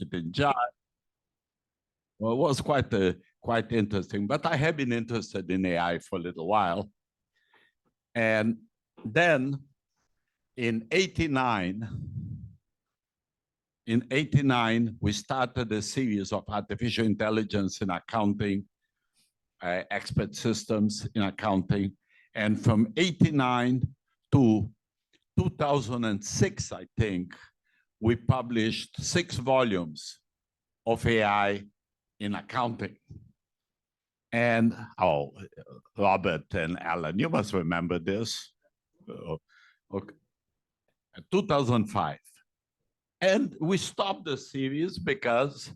it in Java. Well, it was quite interesting, but I have been interested in AI for a little while. And then in 89, we started a series of artificial intelligence in accounting, expert systems in accounting. And from 89 to 2006, I think, we published 6 volumes of AI in accounting. And, Robert and Alan, you must remember this. Okay. 2005. And we stopped the series because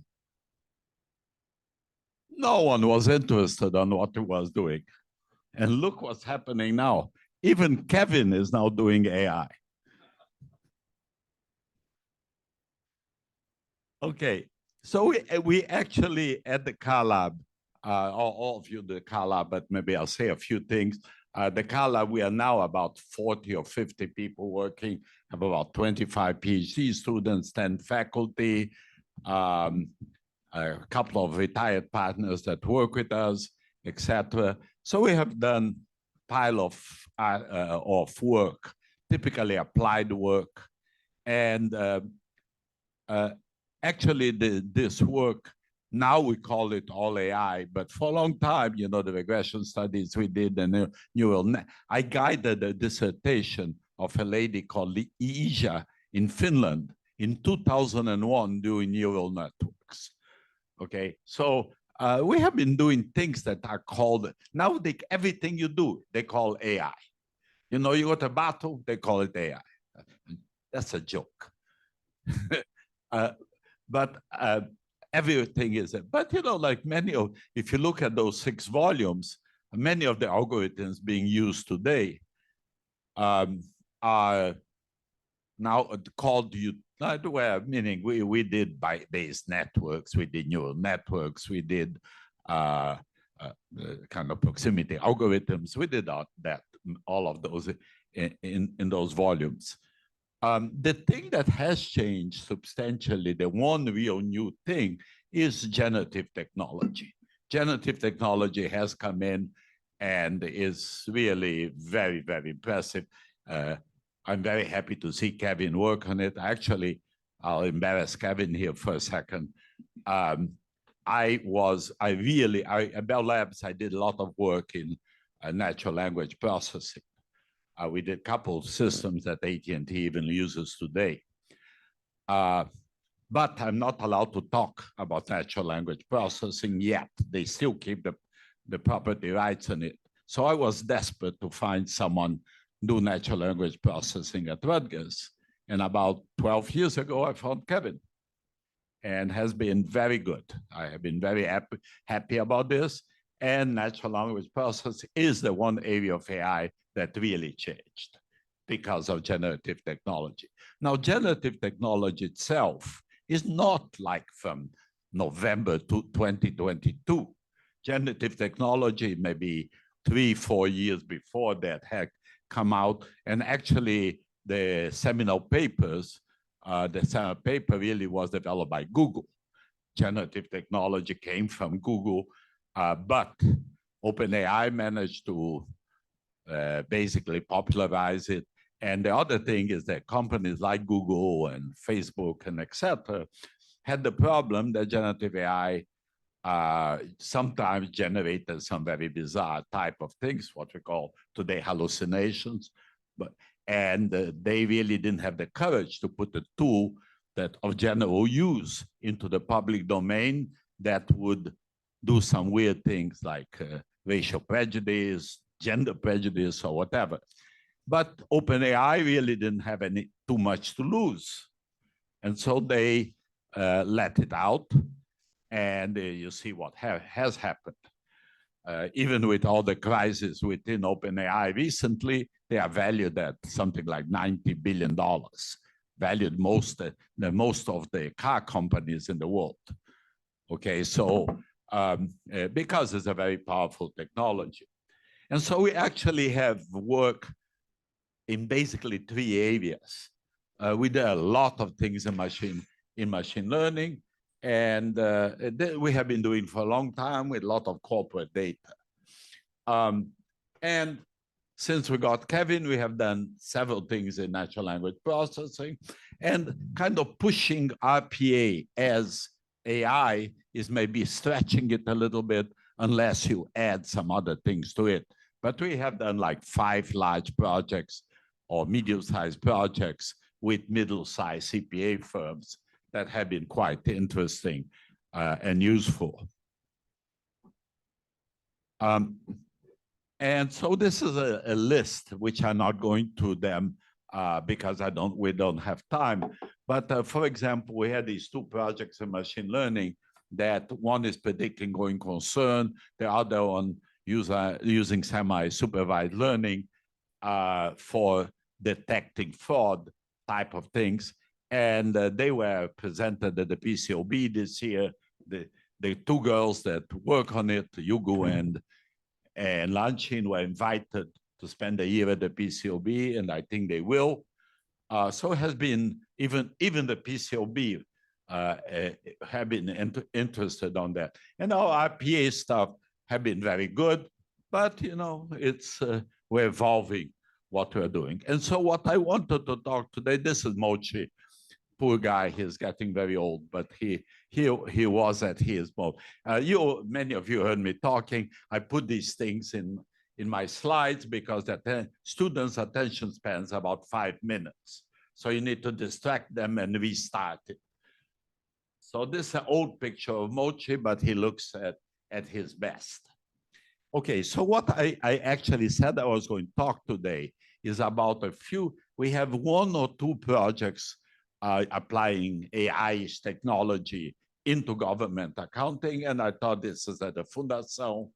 no one was interested on what he was doing. And look what's happening now. Even Kevin is now doing AI. Okay, so we actually at the Car Lab, all of you the Car Lab, but maybe I'll say a few things. The Car Lab, we are now about 40 or 50 people working, have about 25 PhD students, 10 faculty, a couple of retired partners that work with us, etc. So we have done a pile of work, typically applied work. And actually, this work, now we call it all AI, but for a long time, you know, the regression studies we did, and neural net. I guided a dissertation of a lady called Iija in Finland in 2001 doing neural networks. Okay, so we have been doing things that are called, now everything you do, they call AI. You know, you go to battle, they call it AI. That's a joke. But everything is it. But, you know, like if you look at those 6 volumes, many of the algorithms being used today are now called, meaning we did Bayes networks, we did neural networks, we did kind of proximity algorithms, we did all of those in those volumes. The thing that has changed substantially, the one real new thing, is generative technology. Generative technology has come in and is really very, very impressive. I'm very happy to see Kevin work on it. Actually, I'll embarrass Kevin here for a second. At Bell Labs, I did a lot of work in natural language processing. We did a couple of systems that AT&T even uses today. But I'm not allowed to talk about natural language processing yet. They still keep the property rights on it. So I was desperate to find someone do natural language processing at Rutgers. And about 12 years ago, I found Kevin, and has been very good. I have been very happy about this. And natural language processing is the one area of AI that really changed because of generative technology. Now, generative technology itself is not like from November to 2022. Generative technology, maybe 3-4 years before that, had come out. And actually, the seminal papers, the seminal paper really was developed by Google. Generative technology came from Google, but OpenAI managed to basically popularize it. And the other thing is that companies like Google and Facebook and etc. had the problem that generative AI sometimes generated some very bizarre type of things, what we call today hallucinations. And they really didn't have the courage to put a tool that of general use into the public domain that would do some weird things like racial prejudice, gender prejudice, or whatever. But OpenAI really didn't have too much to lose. And so they let it out. And you see what has happened. Even with all the crises within OpenAI recently, they are valued at something like $90 billion, valued most of the car companies in the world. Okay, so because it's a very powerful technology. And so we actually have work in basically 3 areas. We did a lot of things in machine learning. And we have been doing for a long time with a lot of corporate data. And since we got Kevin, we have done several things in natural language processing, and kind of pushing RPA as AI is maybe stretching it a little bit unless you add some other things to it. But we have done like 5 large projects or medium-sized projects with middle-sized CPA firms that have been quite interesting and useful. And so this is a list, which I'm not going to them because we don't have time. But for example, we had these 2 projects in machine learning that one is predicting going concern, the other one using semi-supervised learning for detecting fraud type of things. And they were presented at the PCOB this year. The 2 girls that work on it, Yugu and Lanchin, were invited to spend a year at the PCOB, and I think they will. So it has been, even the PCOB have been interested on that. And our RPA stuff have been very good, but it's we're evolving what we're doing. And so what I wanted to talk today, this is Mochi. Poor guy, he's getting very old, but he was at his most. Many of you heard me talking. I put these things in my slides because the students' attention spans about 5 minutes. So you need to distract them and restart it. So this is an old picture of Mochi, but he looks at his best. Okay, so what I actually said I was going to talk today is about we have 1 or 2 projects applying AI technology into government accounting, and I thought this is at the Fundação,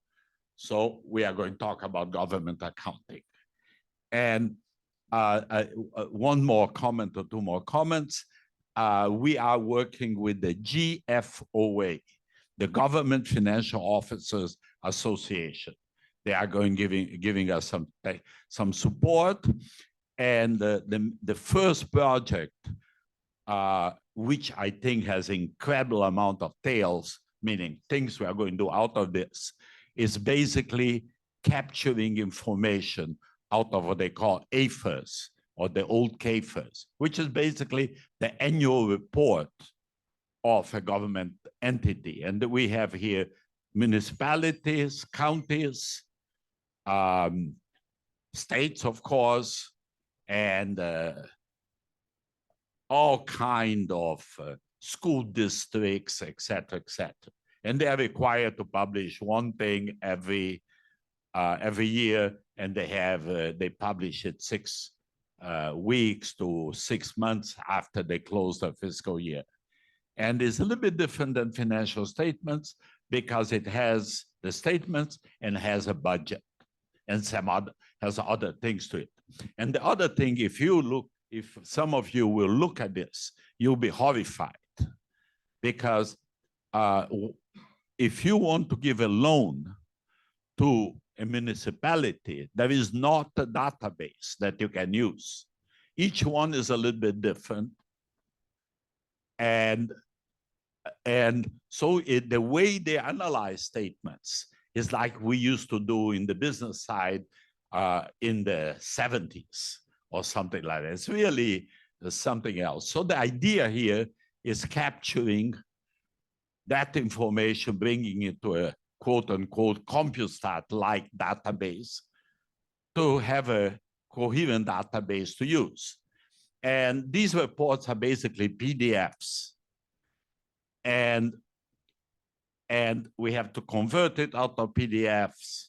so we are going to talk about government accounting. And 1 more comment or 2 more comments. We are working with the GFOA, the Government Financial Officers Association. They are giving us some support, and the first project, which I think has an incredible amount of tails, meaning things we are going to do out of this, is basically capturing information out of what they call AFERS, or the old CAFERS, which is basically the annual report of a government entity. And we have here municipalities, counties, states, of course, and all kind of school districts, et cetera, and they are required to publish 1 thing every year, and they publish it 6 weeks to 6 months after they close their fiscal year. And it's a little bit different than financial statements because it has the statements and has a budget and has other things to it. And the other thing, if some of you will look at this, you'll be horrified, because if you want to give a loan to a municipality, there is not a database that you can use. Each one is a little bit different. And so the way they analyze statements is like we used to do in the business side in the 70s or something like that. It's really something else. So the idea here is capturing that information, bringing it to a quote-unquote CompuStat-like database to have a coherent database to use. And these reports are basically PDFs. And we have to convert it out of PDFs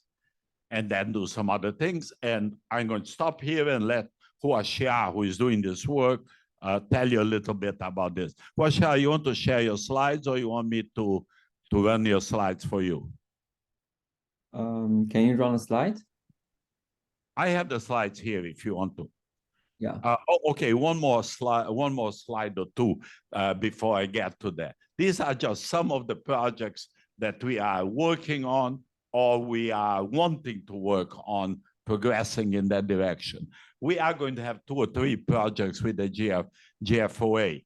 and then do some other things. And I'm going to stop here and let Huaxia, who is doing this work, tell you a little bit about this. Huaxia, you want to share your slides, or you want me to run your slides for you? Can you run a slide? I have the slides here if you want to. Yeah. Okay, one more slide or 2 before I get to that. These are just some of the projects that we are working on, or we are wanting to work on, progressing in that direction. We are going to have 2 or 3 projects with the GFOA.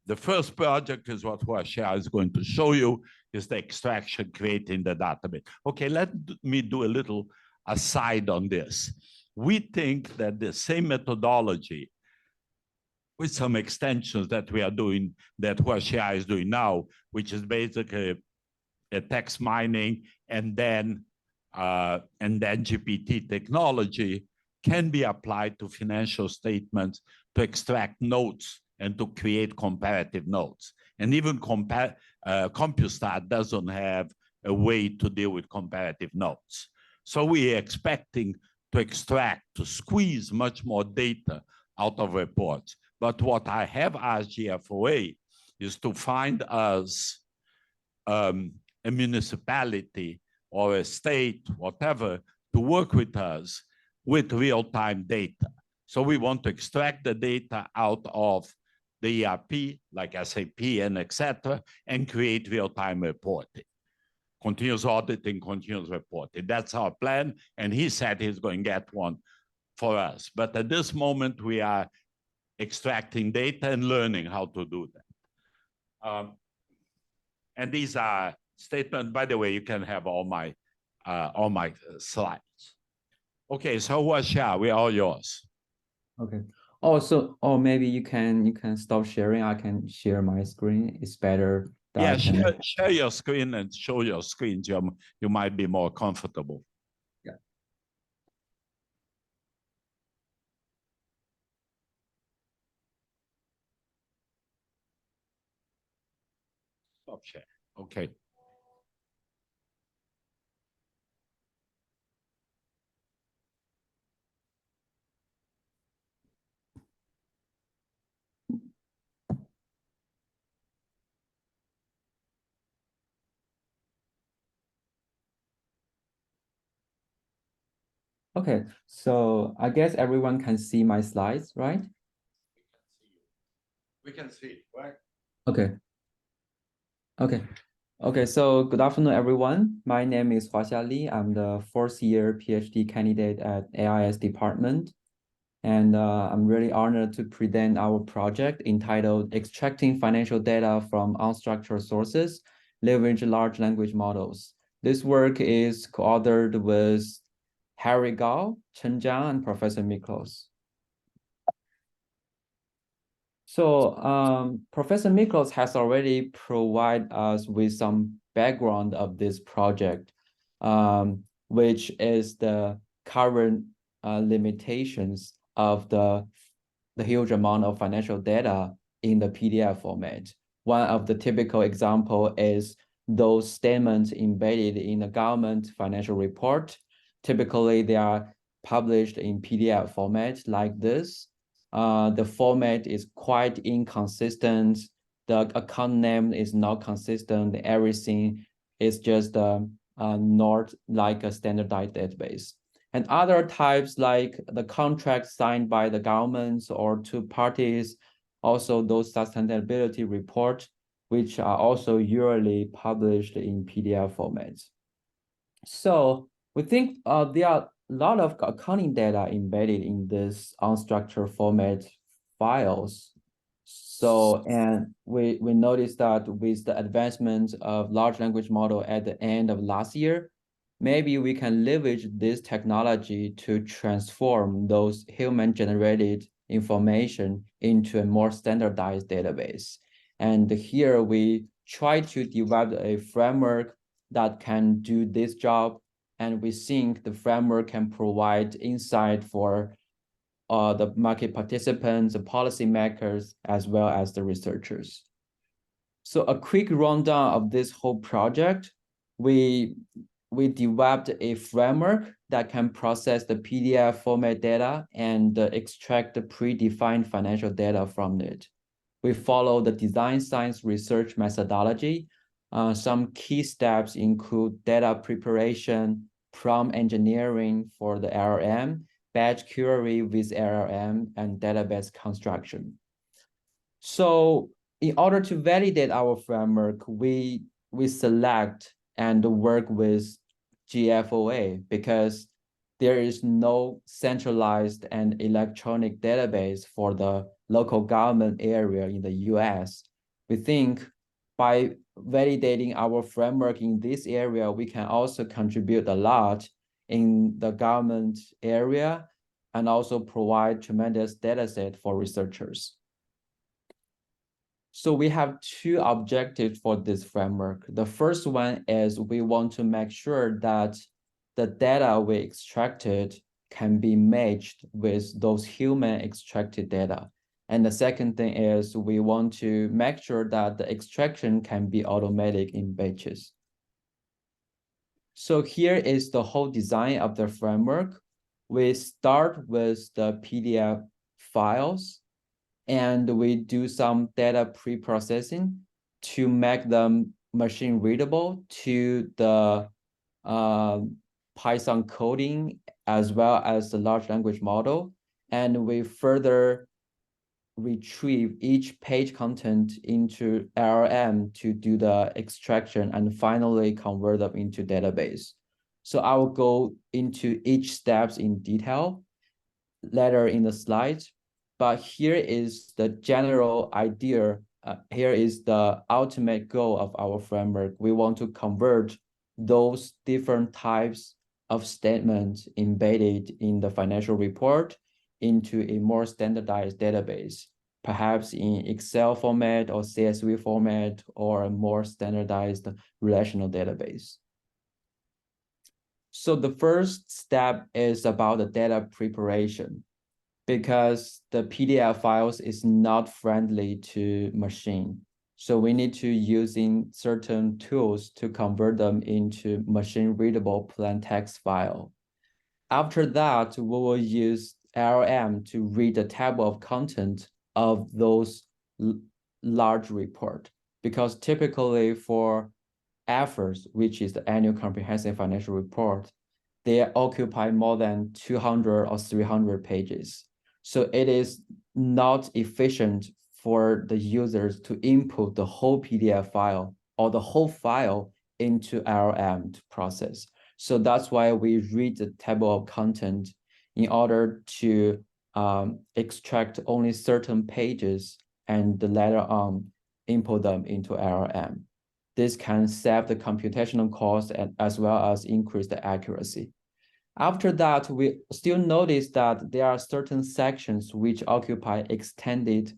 The first project is what Huaxia is going to show you, is the extraction creating the database. Okay, let me do a little aside on this. We think that the same methodology with some extensions that we are doing, that Huaxia is doing now, which is basically a text mining and then GPT technology, can be applied to financial statements to extract notes and to create comparative notes. And even CompuStat doesn't have a way to deal with comparative notes. So we are expecting to extract, to squeeze much more data out of reports. But what I have asked GFOA is to find us a municipality or a state, whatever, to work with us with real-time data. So we want to extract the data out of the ERP, like SAP and etc., and create real-time reporting. Continuous auditing, continuous reporting. That's our plan, and he said he's going to get one for us. But at this moment, we are extracting data and learning how to do that. And these are statements. By the way, you can have all my slides. Okay, so Huaxia, we are all yours. Okay. Also, or maybe you can stop sharing. I can share my screen. It's better. Yeah, share your screen and show your screens. You might be more comfortable. Yeah. Stop share. Okay. Okay, so I guess everyone can see my slides, right? We can see, right? Okay. Okay. Okay, so good afternoon, everyone. My name is Huaxia Li. I'm the fourth year PhD candidate at AIS department. And I'm really honored to present our project entitled Extracting Financial Data from Unstructured Sources, Leverage Large Language Models. This work is co-authored with Harry Gao, Chen Jiang, and Professor Miklos. So Professor Miklos has already provided us with some background of this project, which is the current limitations of the huge amount of financial data in the PDF format. One of the typical example is those statements embedded in the government financial report. Typically, they are published in PDF format like this. The format is quite inconsistent. The account name is not consistent. Everything is just not like a standardized database. And other types like the contracts signed by the governments or two parties, also those sustainability reports, which are also usually published in PDF formats. So we think there are a lot of accounting data embedded in this unstructured format files. So, and we noticed that with the advancement of large language model at the end of last year, maybe we can leverage this technology to transform those human-generated information into a more standardized database. And here we try to develop a framework that can do this job. And we think the framework can provide insight for the market participants, the policymakers, as well as the researchers. So a quick rundown of this whole project. We developed a framework that can process the PDF format data and extract the predefined financial data from it. We follow the design science research methodology. Some key steps include data preparation, prompt engineering for the LLM, batch query with LLM, and database construction. So in order to validate our framework, we select and work with GFOA because there is no centralized and electronic database for the local government area in the US. we think by validating our framework in this area, we can also contribute a lot in the government area and also provide tremendous data set for researchers. So we have two objectives for this framework. The first one is we want to make sure that the data we extracted can be matched with those human extracted data. And the second thing is we want to make sure that the extraction can be automatic in batches. So here is the whole design of the framework. We start with the PDF files, and we do some data pre-processing to make them machine readable to the Python coding as well as the large language model. And we further retrieve each page content into LLM to do the extraction and finally convert them into database. So I will go into each steps in detail later in the slides, but here is the general idea. Here is the ultimate goal of our framework. We want to convert those different types of statements embedded in the financial report into a more standardized database, perhaps in Excel format or CSV format or a more standardized relational database. So the first step is about the data preparation, because the PDF files is not friendly to machine. So we need to using certain tools to convert them into machine readable plain text file. After that, we will use LLM to read the table of content of those large report, because typically for efforts, which is the annual comprehensive financial report, they occupy more than 200 or 300 pages. So it is not efficient for the users to input the whole PDF file or the whole file into LLM to process. So that's why we read the table of content in order to extract only certain pages and later on input them into LLM. This can save the computational cost as well as increase the accuracy. After that, we still notice that there are certain sections which occupy extended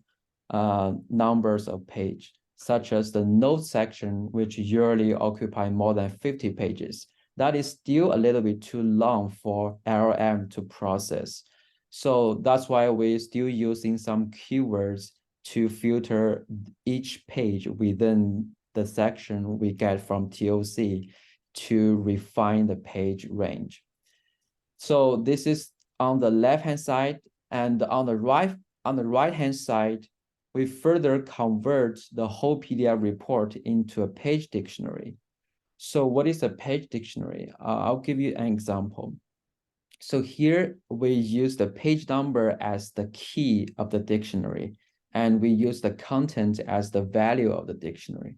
numbers of pages, such as the notes section, which usually occupy more than 50 pages. That is still a little bit too long for LLM to process. So that's why we're still using some keywords to filter each page within the section we get from TOC to refine the page range. So this is on the left-hand side, and on the right-hand side, we further convert the whole PDF report into a page dictionary. So what is a page dictionary? I'll give you an example. So here we use the page number as the key of the dictionary, and we use the content as the value of the dictionary.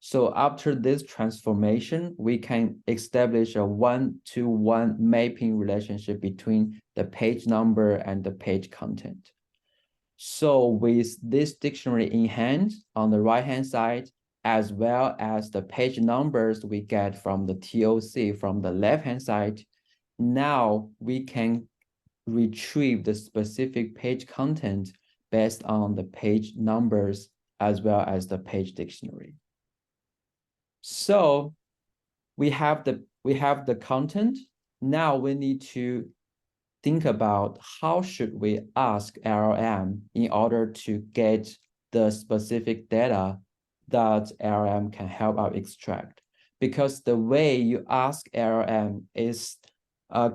So after this transformation, we can establish a one-to-one mapping relationship between the page number and the page content. So with this dictionary in hand on the right-hand side, as well as the page numbers we get from the TOC from the left-hand side, now we can retrieve the specific page content based on the page numbers as well as the page dictionary. So we have the content. Now we need to think about how should we ask LLM in order to get the specific data that LLM can help us extract. Because the way you ask LLM is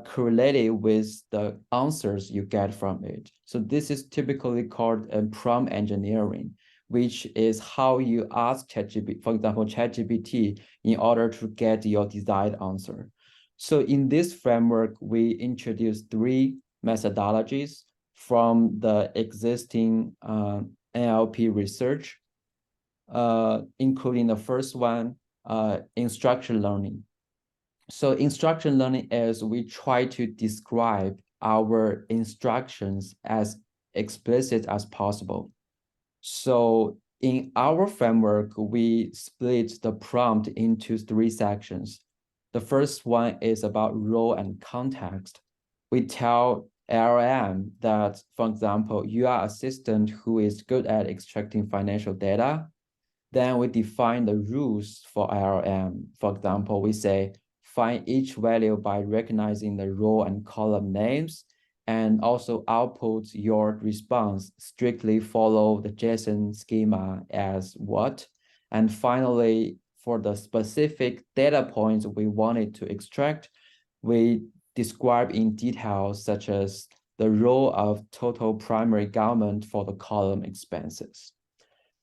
correlated with the answers you get from it. So this is typically called prompt engineering, which is how you ask ChatGPT, for example, ChatGPT, in order to get your desired answer. So in this framework, we introduced 3 methodologies from the existing NLP research, including the first one, instruction learning. So instruction learning is we try to describe our instructions as explicit as possible. So in our framework, we split the prompt into 3 sections. The first one is about role and context. We tell LLM that, for example, you are an assistant who is good at extracting financial data. Then we define the rules for LLM. For example, we say, find each value by recognizing the row and column names, and also output your response, strictly follow the JSON schema as what. And finally, for the specific data points we wanted to extract, we describe in detail, such as the role of total primary government for the column expenses.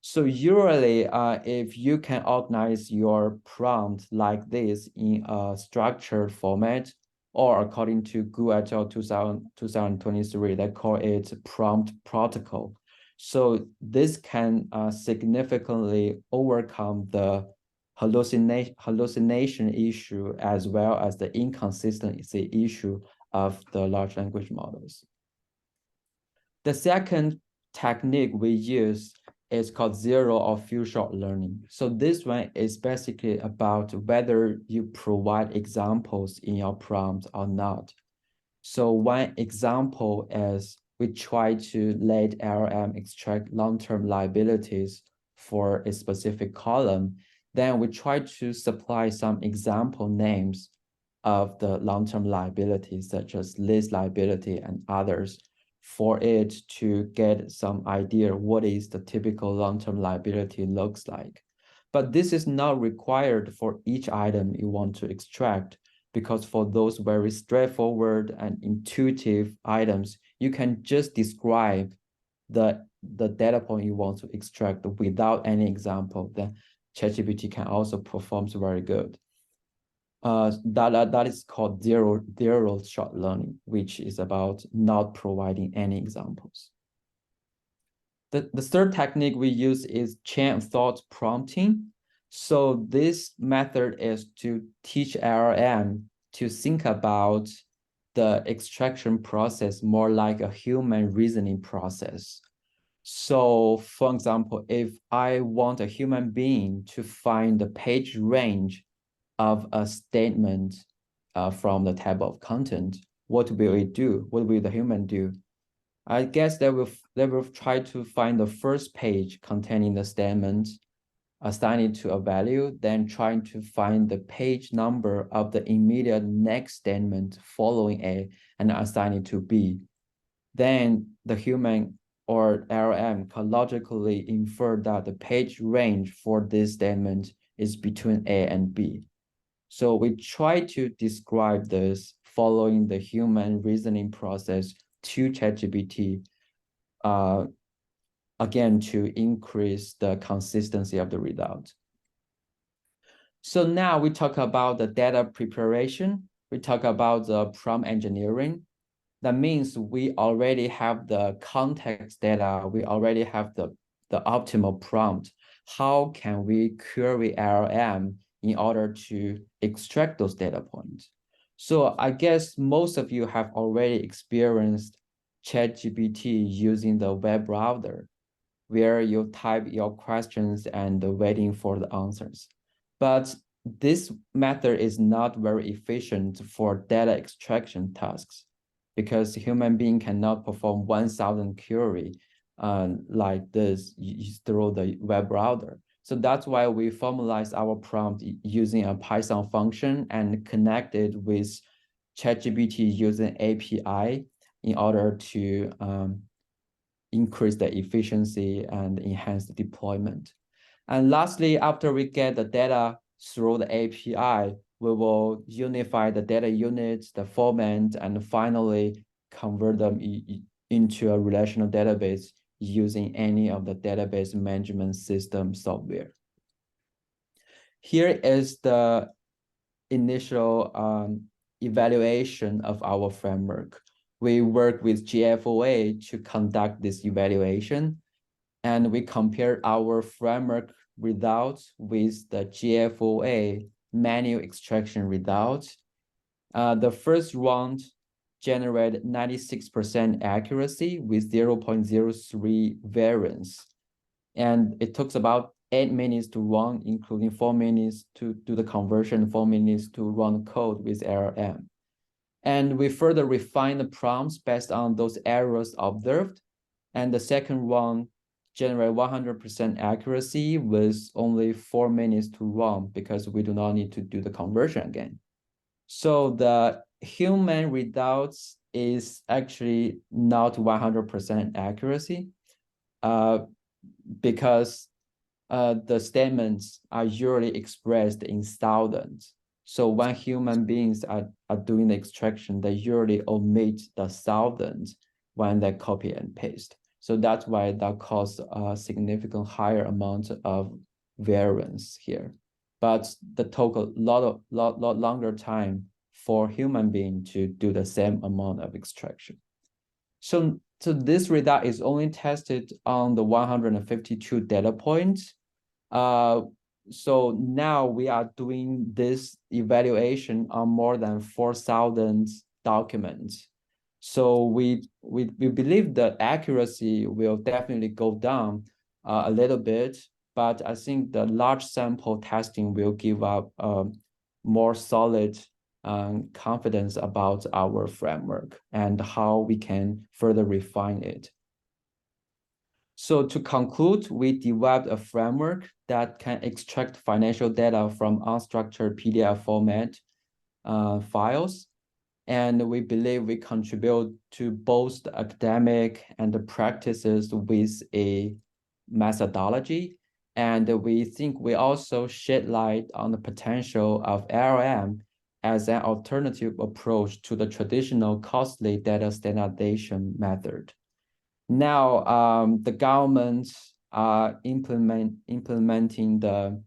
So usually, if you can organize your prompt like this in a structured format, or according to Gu et al. 2023, they call it prompt protocol. So this can significantly overcome the hallucination issue, as well as the inconsistency issue of the large language models. The second technique we use is called zero or few shot learning. So this one is basically about whether you provide examples in your prompt or not. So one example is we try to let LLM extract long-term liabilities for a specific column. Then we try to supply some example names of the long-term liabilities, such as lease liability and others, for it to get some idea what is the typical long-term liability looks like. But this is not required for each item you want to extract, because for those very straightforward and intuitive items, you can just describe the data point you want to extract without any example. Then ChatGPT can also perform very good. That is called zero shot learning, which is about not providing any examples. The third technique we use is chain of thought prompting. So this method is to teach LLM to think about the extraction process more like a human reasoning process. So for example, if I want a human being to find the page range of a statement from the table of content, what will it do? What will the human do? I guess they will try to find the first page containing the statement, assign it to a value, then trying to find the page number of the immediate next statement following A and assign it to B. Then the human or LLM can logically infer that the page range for this statement is between A and B. So we try to describe this following the human reasoning process to ChatGPT, again, to increase the consistency of the result. So now we talk about the data preparation. We talk about the prompt engineering. That means we already have the context data. We already have the optimal prompt. How can we query LLM in order to extract those data points? So I guess most of you have already experienced ChatGPT using the web browser, where you type your questions and waiting for the answers. But this method is not very efficient for data extraction tasks, because human being cannot perform 1,000 query like this through the web browser. So that's why we formalize our prompt using a Python function and connect it with ChatGPT using API in order to increase the efficiency and enhance the deployment. And lastly, after we get the data through the API, we will unify the data units, the format, and finally convert them into a relational database using any of the database management system software. Here is the initial evaluation of our framework. We work with GFOA to conduct this evaluation, and we compare our framework results with the GFOA manual extraction results. The first round generated 96% accuracy with 0.03 variance. And it took about 8 minutes to run, including 4 minutes to do the conversion, 4 minutes to run the code with LLM. And we further refined the prompts based on those errors observed. And the second one generate 100% accuracy with only 4 minutes to run because we do not need to do the conversion again. So the human results is actually not 100% accuracy because the statements are usually expressed in thousands. So when human beings are doing the extraction, they usually omit the thousands when they copy and paste. So that's why that causes a significant higher amount of variance here. But the total lot longer time for human being to do the same amount of extraction. So this result is only tested on the 152 data points. So now we are doing this evaluation on more than 4,000 documents. So we believe the accuracy will definitely go down a little bit, but I think the large sample testing will give up more solid confidence about our framework and how we can further refine it. So to conclude, we developed a framework that can extract financial data from unstructured PDF format files. And we believe we contribute to both the academic and the practices with a methodology. And we think we also shed light on the potential of LLM as an alternative approach to the traditional costly data standardization method. Now, the governments are implementing the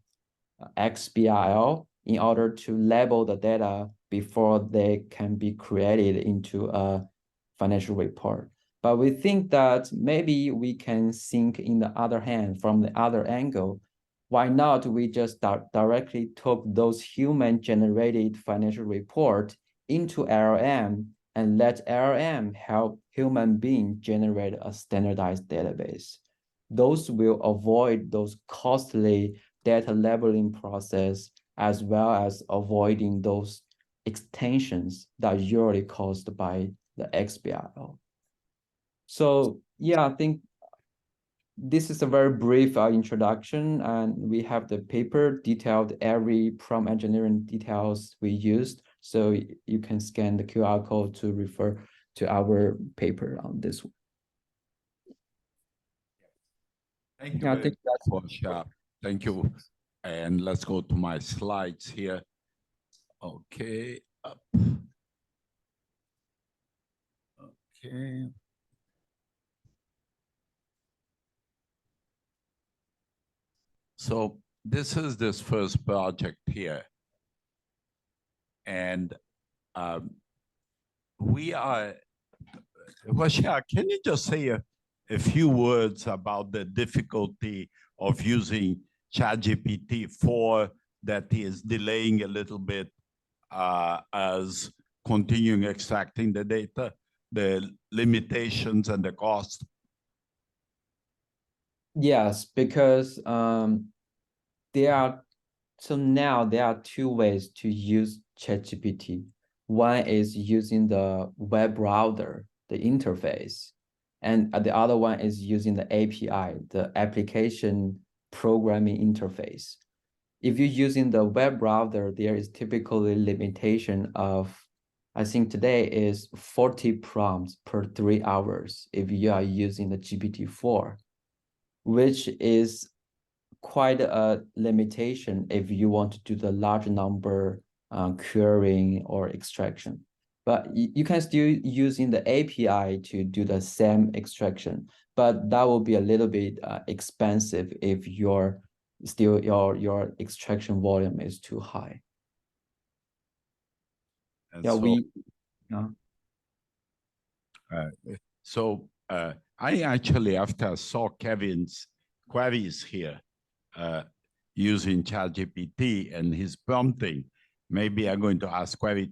XBRL in order to label the data before they can be created into a financial report. But we think that maybe we can think in the other hand, from the other angle. Why not we just directly took those human-generated financial report into LLM and let LLM help human being generate a standardized database. Those will avoid those costly data labeling process, as well as avoiding those extensions that are usually caused by the XBRL. So yeah, I think this is a very brief introduction, and we have the paper detailed every prompt engineering details we used. So you can scan the QR code to refer to our paper on this one. Thank you very much. Thank you. And let's go to my slides here. Okay. Up. Okay. So this is this first project here. And we are, Huaxia, can you just say a few words about the difficulty of using ChatGPT-4 that is delaying a little bit as continuing extracting the data, the limitations and the cost? Yes, because now there are two ways to use ChatGPT. One is using the web browser, the interface, and the other one is using the API, the application programming interface. If you're using the web browser, there is typically limitation of, I think today is 40 prompts per 3 hours if you are using the GPT-4, which is quite a limitation if you want to do the large number querying or extraction. But you can still using the API to do the same extraction, but that will be a little bit expensive if your extraction volume is too high. And yeah, so, I actually, after I saw Kevin's queries here, using ChatGPT and his prompting, maybe I'm going to ask Kevin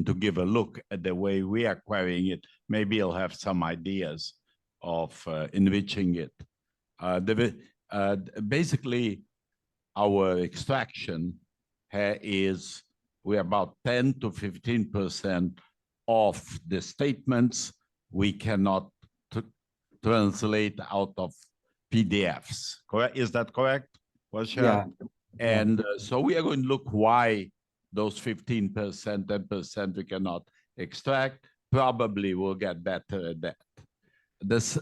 to give a look at the way we are querying it. Maybe he'll have some ideas of enriching it. Basically, our extraction is we're about 10 to 15% of the statements we cannot translate out of PDFs. Correct? Is that correct? Yeah. And so we are going to look why those 15%, 10% we cannot extract. Probably we'll get better at that.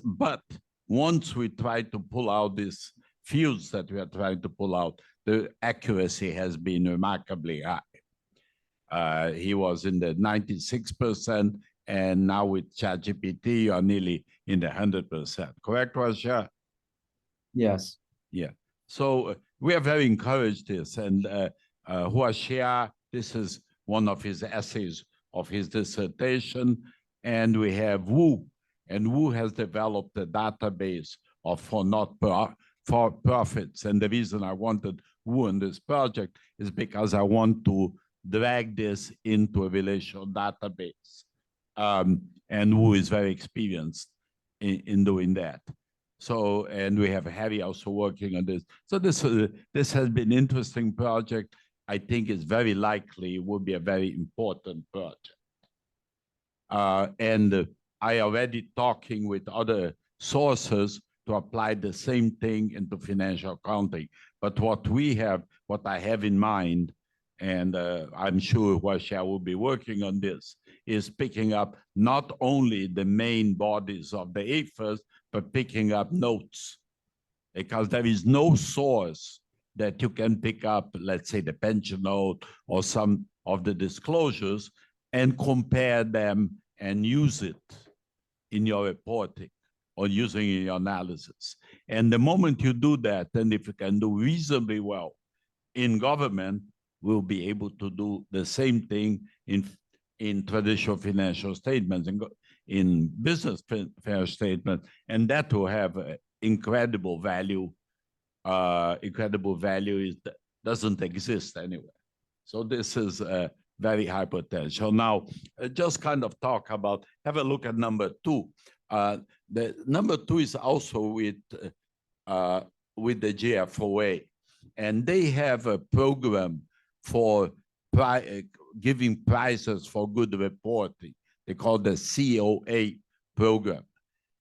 But once we try to pull out these fields that we are trying to pull out, the accuracy has been remarkably high. He was in the 96%, and now with ChatGPT, you're nearly in the 100%. Correct, Huaxia? Yes. Yeah. So we are very encouraged this, and Huaxia, this is one of his essays of his dissertation, and we have Wu, and Wu has developed a database of for-profits, and the reason I wanted Wu in this project is because I want to drag this into a relational database, and Wu is very experienced in doing that. So, and we have Harry also working on this. So this has been an interesting project. I think it's very likely it will be a very important project. And I already talking with other sources to apply the same thing into financial accounting. But what I have in mind, and I'm sure Huaxia will be working on this, is picking up not only the main bodies of the AFIRS, but picking up notes, because there is no source that you can pick up, let's say the pension note or some of the disclosures, and compare them and use it in your reporting or using in your analysis. And the moment you do that, and if you can do reasonably well in government, we'll be able to do the same thing in traditional financial statements, in business financial statement, and that will have incredible value. Incredible value doesn't exist anywhere. So this is very high potential. Now, just kind of talk about, have a look at number 2. The number 2 is also with the GFOA, and they have a program for giving prizes for good reporting. They call the COA program.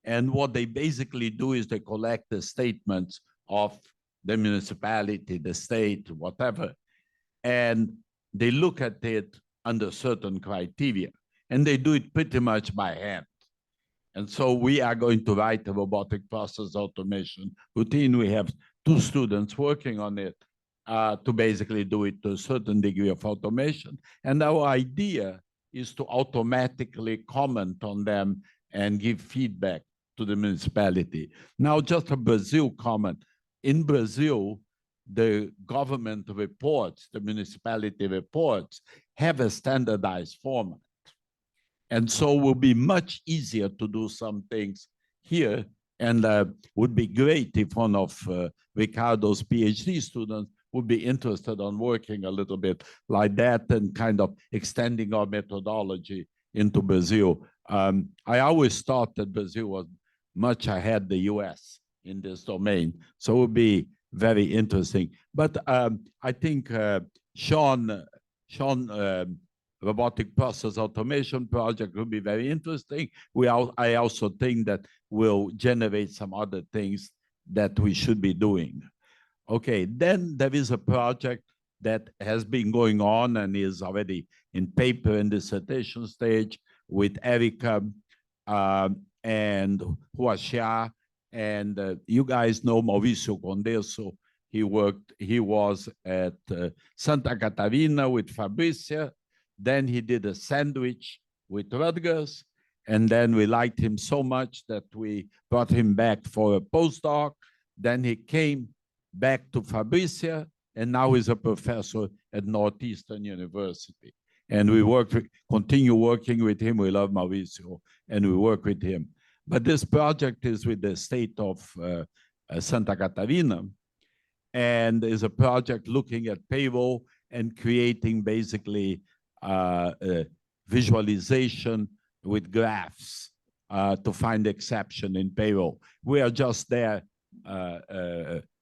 And what they basically do is they collect the statements of the municipality, the state, whatever, and they look at it under certain criteria. And they do it pretty much by hand. And so we are going to write a robotic process automation routine. We have 2 students working on it to basically do it to a certain degree of automation. And our idea is to automatically comment on them and give feedback to the municipality. Now, just a Brazil comment. In Brazil, the government reports, the municipality reports, have a standardized format. And so it will be much easier to do some things here, and would be great if one of Ricardo's PhD students would be interested on working a little bit like that and kind of extending our methodology into Brazil. I always thought that Brazil was much ahead the US in this domain, so it would be very interesting. But I think Sean robotic process automation project will be very interesting. I also think that will generate some other things that we should be doing. Okay, then there is a project that has been going on and is already in paper and dissertation stage with Erica and Huaxia, and you guys know Mauricio Codesso. He was at Santa Catarina with Fabricia. Then he did a sandwich with Rutgers, and then we liked him so much that we brought him back for a postdoc. Then he came back to Fabricia, and now he's a professor at Northeastern University. And we continue working with him. We love Mauricio, and we work with him. But this project is with the state of Santa Catarina, and is a project looking at payroll and creating basically visualization with graphs to find exception in payroll. We are just there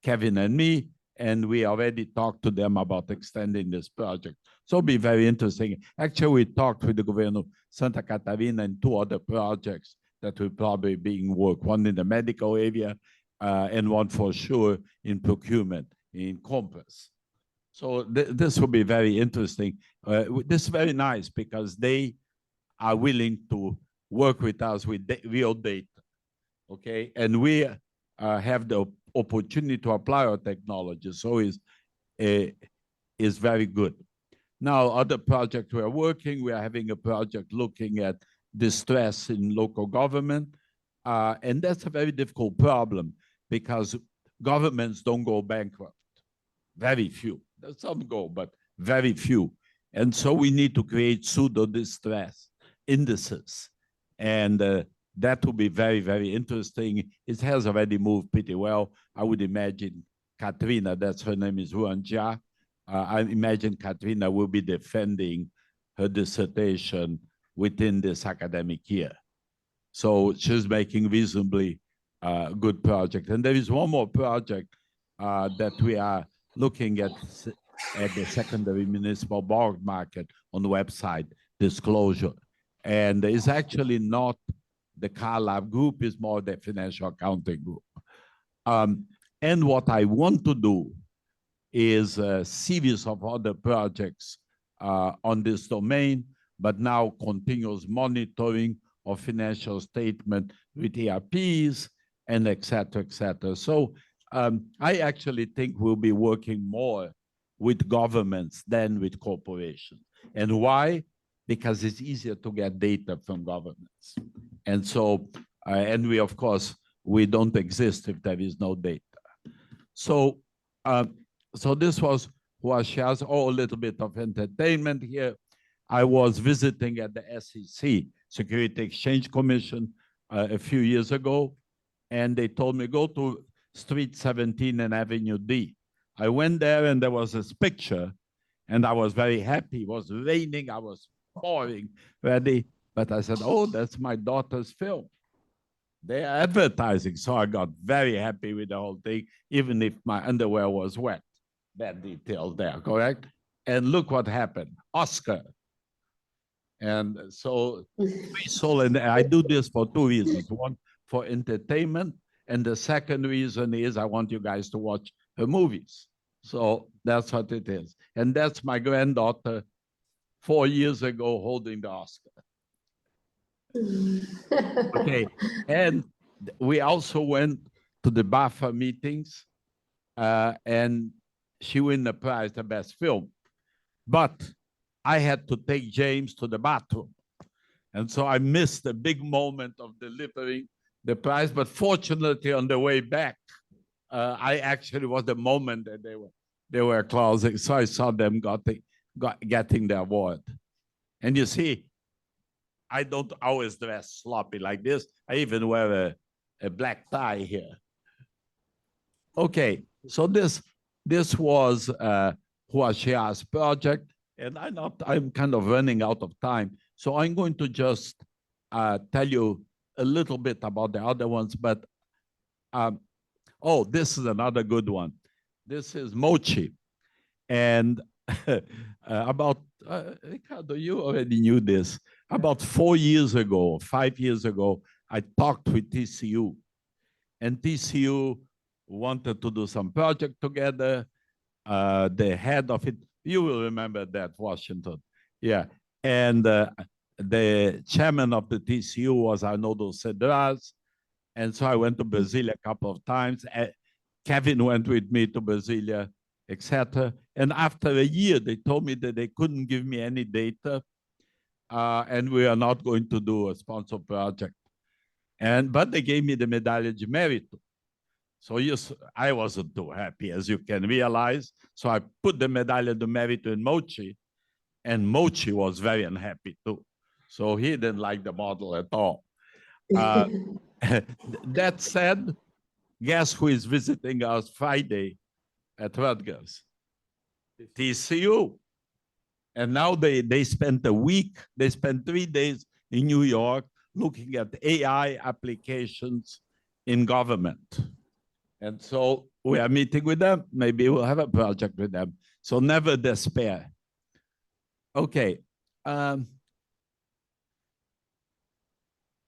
Kevin and me, and we already talked to them about extending this project. So it'll be very interesting. Actually, we talked with the governor of Santa Catarina and 2 other projects that will probably being worked, one in the medical area and one for sure in procurement, in Compass. So this will be very interesting. This is very nice because they are willing to work with us with real data, okay? And we have the opportunity to apply our technology, so it's very good. Now, other projects we are working, we are having a project looking at distress in local government, and that's a very difficult problem because governments don't go bankrupt, very few. Some go, but very few. And so we need to create pseudo-distress indices. And that will be very, very interesting. It has already moved pretty well. I would imagine Katrina, that's her name is Huaxia. I imagine Katrina will be defending her dissertation within this academic year. So she's making reasonably good project. And there is one more project that we are looking at the secondary municipal bond market on the website disclosure. And it's actually not the CARLab group, is more the financial accounting group. And what I want to do is a series of other projects on this domain, but now continuous monitoring of financial statement with ERPs and et cetera, et cetera. So I actually think we'll be working more with governments than with corporations. And why? Because it's easier to get data from governments. And so, and we, of course, we don't exist if there is no data. So, so this was Huaxia's, a little bit of entertainment here. I was visiting at the SEC, Security Exchange Commission, a few years ago, and they told me, go to Street 17 and Avenue D. I went there and there was this picture, and I was very happy. It was raining, I was pouring, ready. But I said, oh, that's my daughter's film. They are advertising. So I got very happy with the whole thing, even if my underwear was wet. Bad detail there, correct? And look what happened, Oscar. And so and I do this for 2 reasons. One, for entertainment. And the second reason is I want you guys to watch her movies. So that's what it is. And that's my granddaughter 4 years ago holding the Oscar. Okay, and we also went to the BAFA meetings, and she won the prize, the best film. But I had to take James to the bathroom. And so I missed the big moment of delivering the prize. But fortunately, on the way back, I actually was the moment that they were closing. So I saw them getting the award. And you see, I don't always dress sloppy like this. I even wear a black tie here. Okay, so this was Huaxia's project, and I'm kind of running out of time. So I'm going to just tell you a little bit about the other ones, but oh, this is another good one. This is Mochi. And about, Ricardo, you already knew this. About 4 years ago, 5 years ago, I talked with TCU. And TCU wanted to do some project together. The head of it, you will remember that, Washington. Yeah. And the chairman of the TCU was Arnoldo Cedras. And so I went to Brasilia a couple of times. Kevin went with me to Brasilia, etc. And after a year, they told me that they couldn't give me any data, and we are not going to do a sponsor project. But they gave me the Medalha de Mérito. So yes, I wasn't too happy, as you can realize. So I put the Medalha de Mérito in Mochi, and Mochi was very unhappy too. So he didn't like the model at all. That said, guess who is visiting us Friday at Rutgers? TCU. And now they spent a week, they spent 3 days in New York looking at AI applications in government. And so we are meeting with them. Maybe we'll have a project with them. So never despair. Okay.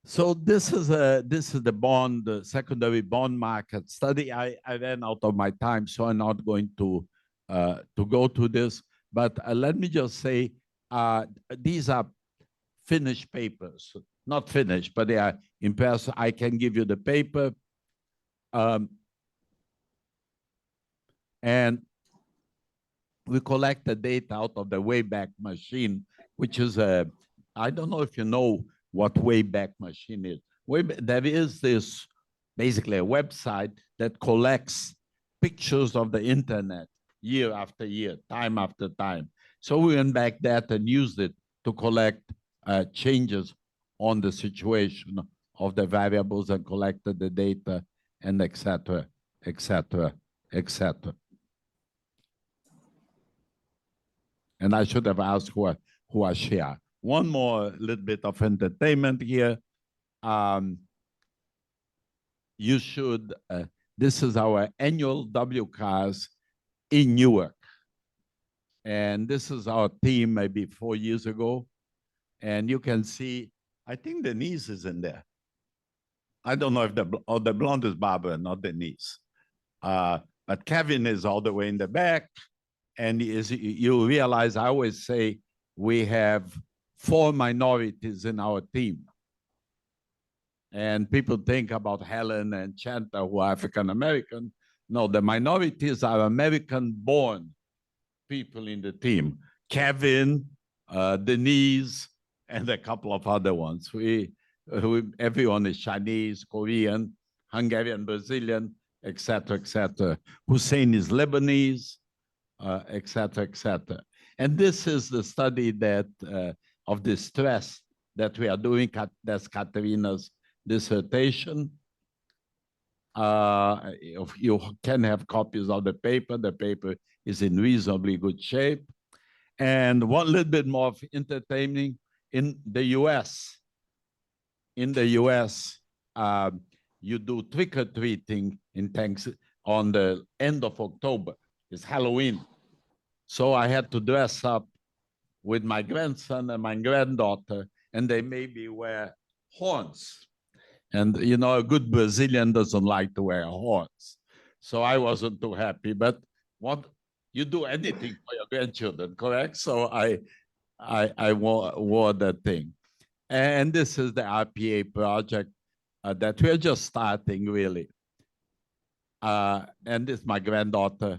So this is the bond, the secondary bond market study. I ran out of my time, so I'm not going to go to this. But let me just say, these are finished papers, not finished, but they are in person. I can give you the paper. And we collect the data out of the Wayback Machine, which is I don't know if you know what Wayback Machine is. There is this, basically a website that collects pictures of the internet year after year, time after time. So we went back that and used it to collect changes on the situation of the variables and collected the data and et cetera, et cetera, et cetera. And I should have asked Huaxia. One more little bit of entertainment here. You should, this is our annual WCARS in Newark. And this is our team maybe 4 years ago. And you can see, I think Denise is in there. I don't know if the blonde is Barbara, not Denise. But Kevin is all the way in the back. And you realize, I always say, we have 4 minorities in our team. And people think about Helen and Chanta, who are African-American. No, the minorities are American-born people in the team. Kevin, Denise, and a couple of other ones. Everyone is Chinese, Korean, Hungarian, Brazilian, et cetera, et cetera. Hussein is Lebanese, et cetera, et cetera. And this is the study that of the stress that we are doing. That's Katerina's dissertation. You can have copies of the paper. The paper is in reasonably good shape. And one little bit more of entertaining in the US. In the US, you do trick-or-treating on the end of October. It's Halloween. So I had to dress up with my grandson and my granddaughter, and they made me wear horns. And, you know, a good Brazilian doesn't like to wear horns. So I wasn't too happy. But what you do anything for your grandchildren, correct? So I wore that thing. And this is the RPA project that we're just starting, really. And this is my granddaughter.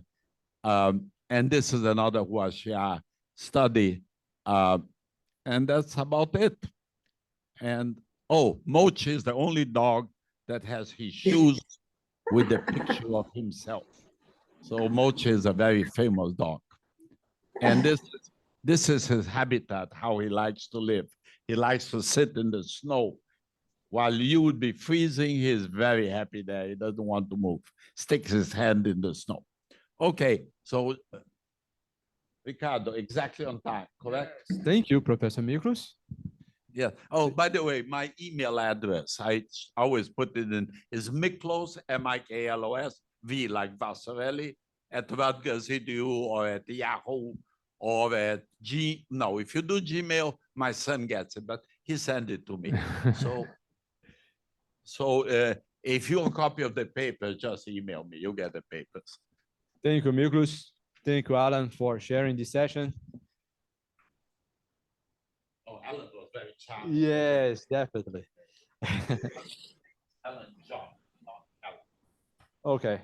And this is another Huaxia study. And that's about it. And, oh, Mochi is the only dog that has his shoes with the picture of himself. So Mochi is a very famous dog. And this is his habitat, how he likes to live. He likes to sit in the snow. While you would be freezing, he's very happy there. He doesn't want to move. Sticks his hand in the snow. Okay, so Ricardo, exactly on time, correct? Thank you, Professor Miklos. Yeah. Oh, by the way, my email address, I always put it in, is Miklos, M-I-K-L-O-S, V like Vassarelli, at Rutgers EDU or at Yahoo or at No, if you do Gmail, my son gets it, but he sent it to me. So if you want a copy of the paper, just email me. You get the papers. Thank you, Miklos. Thank you, Alan, for sharing this session. Oh, Alan was very charming. Yes, definitely. Alan, John, not Alan. Okay.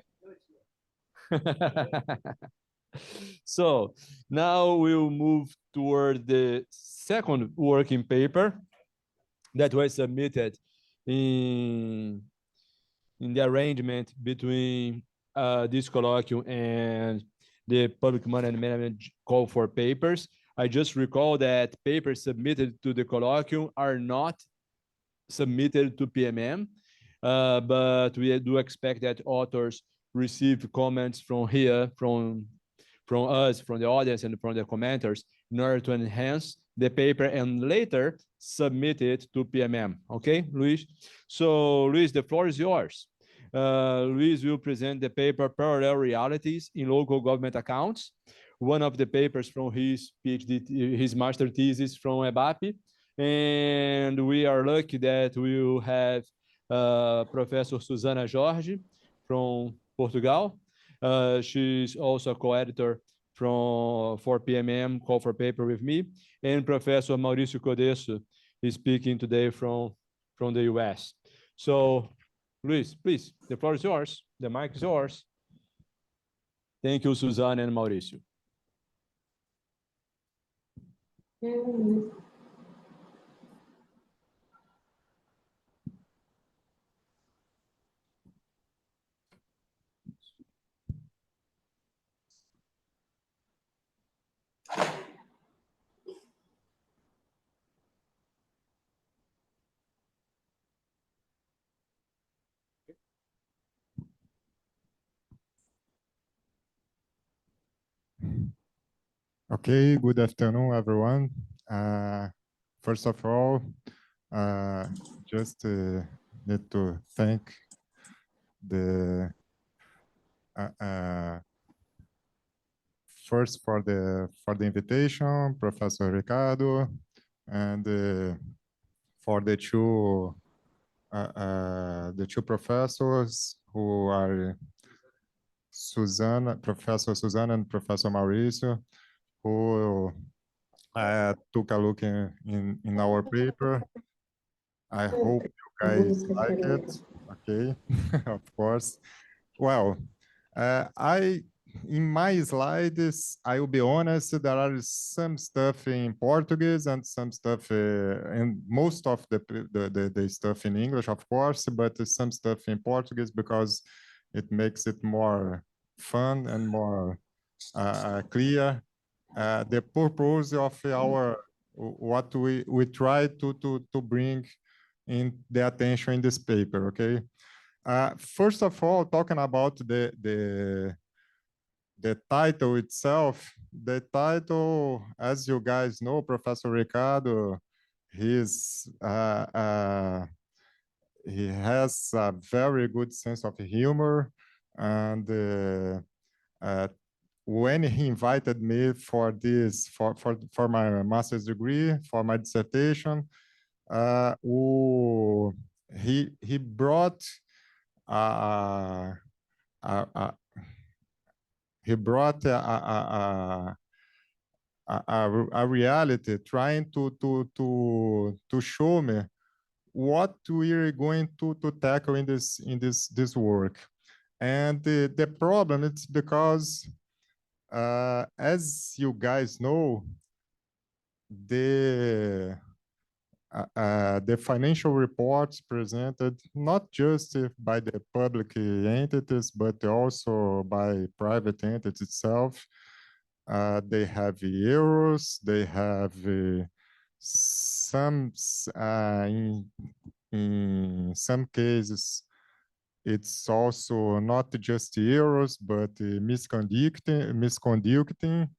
So now we'll move toward the second working paper that was submitted in the arrangement between this colloquium and the public money and management call for papers. I just recall that papers submitted to the colloquium are not submitted to PMM, but we do expect that authors receive comments from here, from us, from the audience, and from the commenters in order to enhance the paper and later submit it to PMM. Okay, Luis? So, Luis, the floor is yours. Luiz will present the paper Parallel Realities in Local Government Accounts, one of the papers from his PhD, his master thesis from EBAPE. And we are lucky that we will have Professor Susana Jorge from Portugal. She's also a co-editor for PMM, call for paper with me, and Professor Mauricio Codesso is speaking today from the US. So, Luiz, please, the floor is yours. The mic is yours. Thank you, Susana and Mauricio. Okay, good afternoon, everyone. First of all, just need to thank the first for the invitation, Professor Ricardo, and for the two professors who are Professor Susana and Professor Mauricio, who took a look in our paper. I hope you guys like it. Okay, of course. Well, in my slides, I will be honest, there are some stuff in Portuguese and some stuff, and most of the stuff in English, of course, but some stuff in Portuguese because it makes it more fun and more clear. The purpose of what we try to bring in the attention in this paper, okay? First of all, talking about the title itself, the title, as you guys know, Professor Ricardo, he has a very good sense of humor, and when he invited me for this, for my master's degree, for my dissertation, he brought a reality, trying to show me what we're going to tackle in this work. And the problem is because as you guys know, the financial reports presented not just by the public entities, but also by private entities itself. They have errors, they have some, in some cases, it's also not just errors, but misconducting.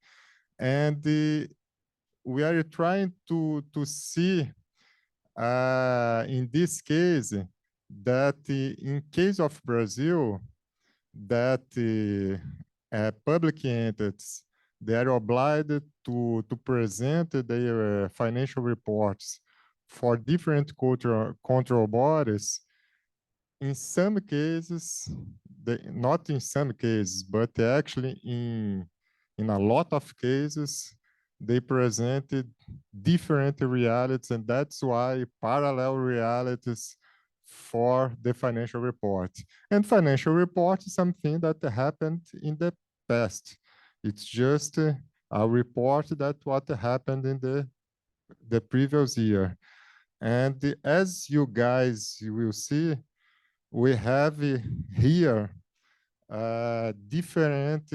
And we are trying to see, in this case, that in case of Brazil, that public entities, they are obliged to present their financial reports for different control bodies. In some cases, not in some cases, but actually in a lot of cases, they presented different realities, and that's why parallel realities for the financial report. And financial report is something that happened in the past. It's just a report that what happened in the previous year. And as you guys will see, we have here different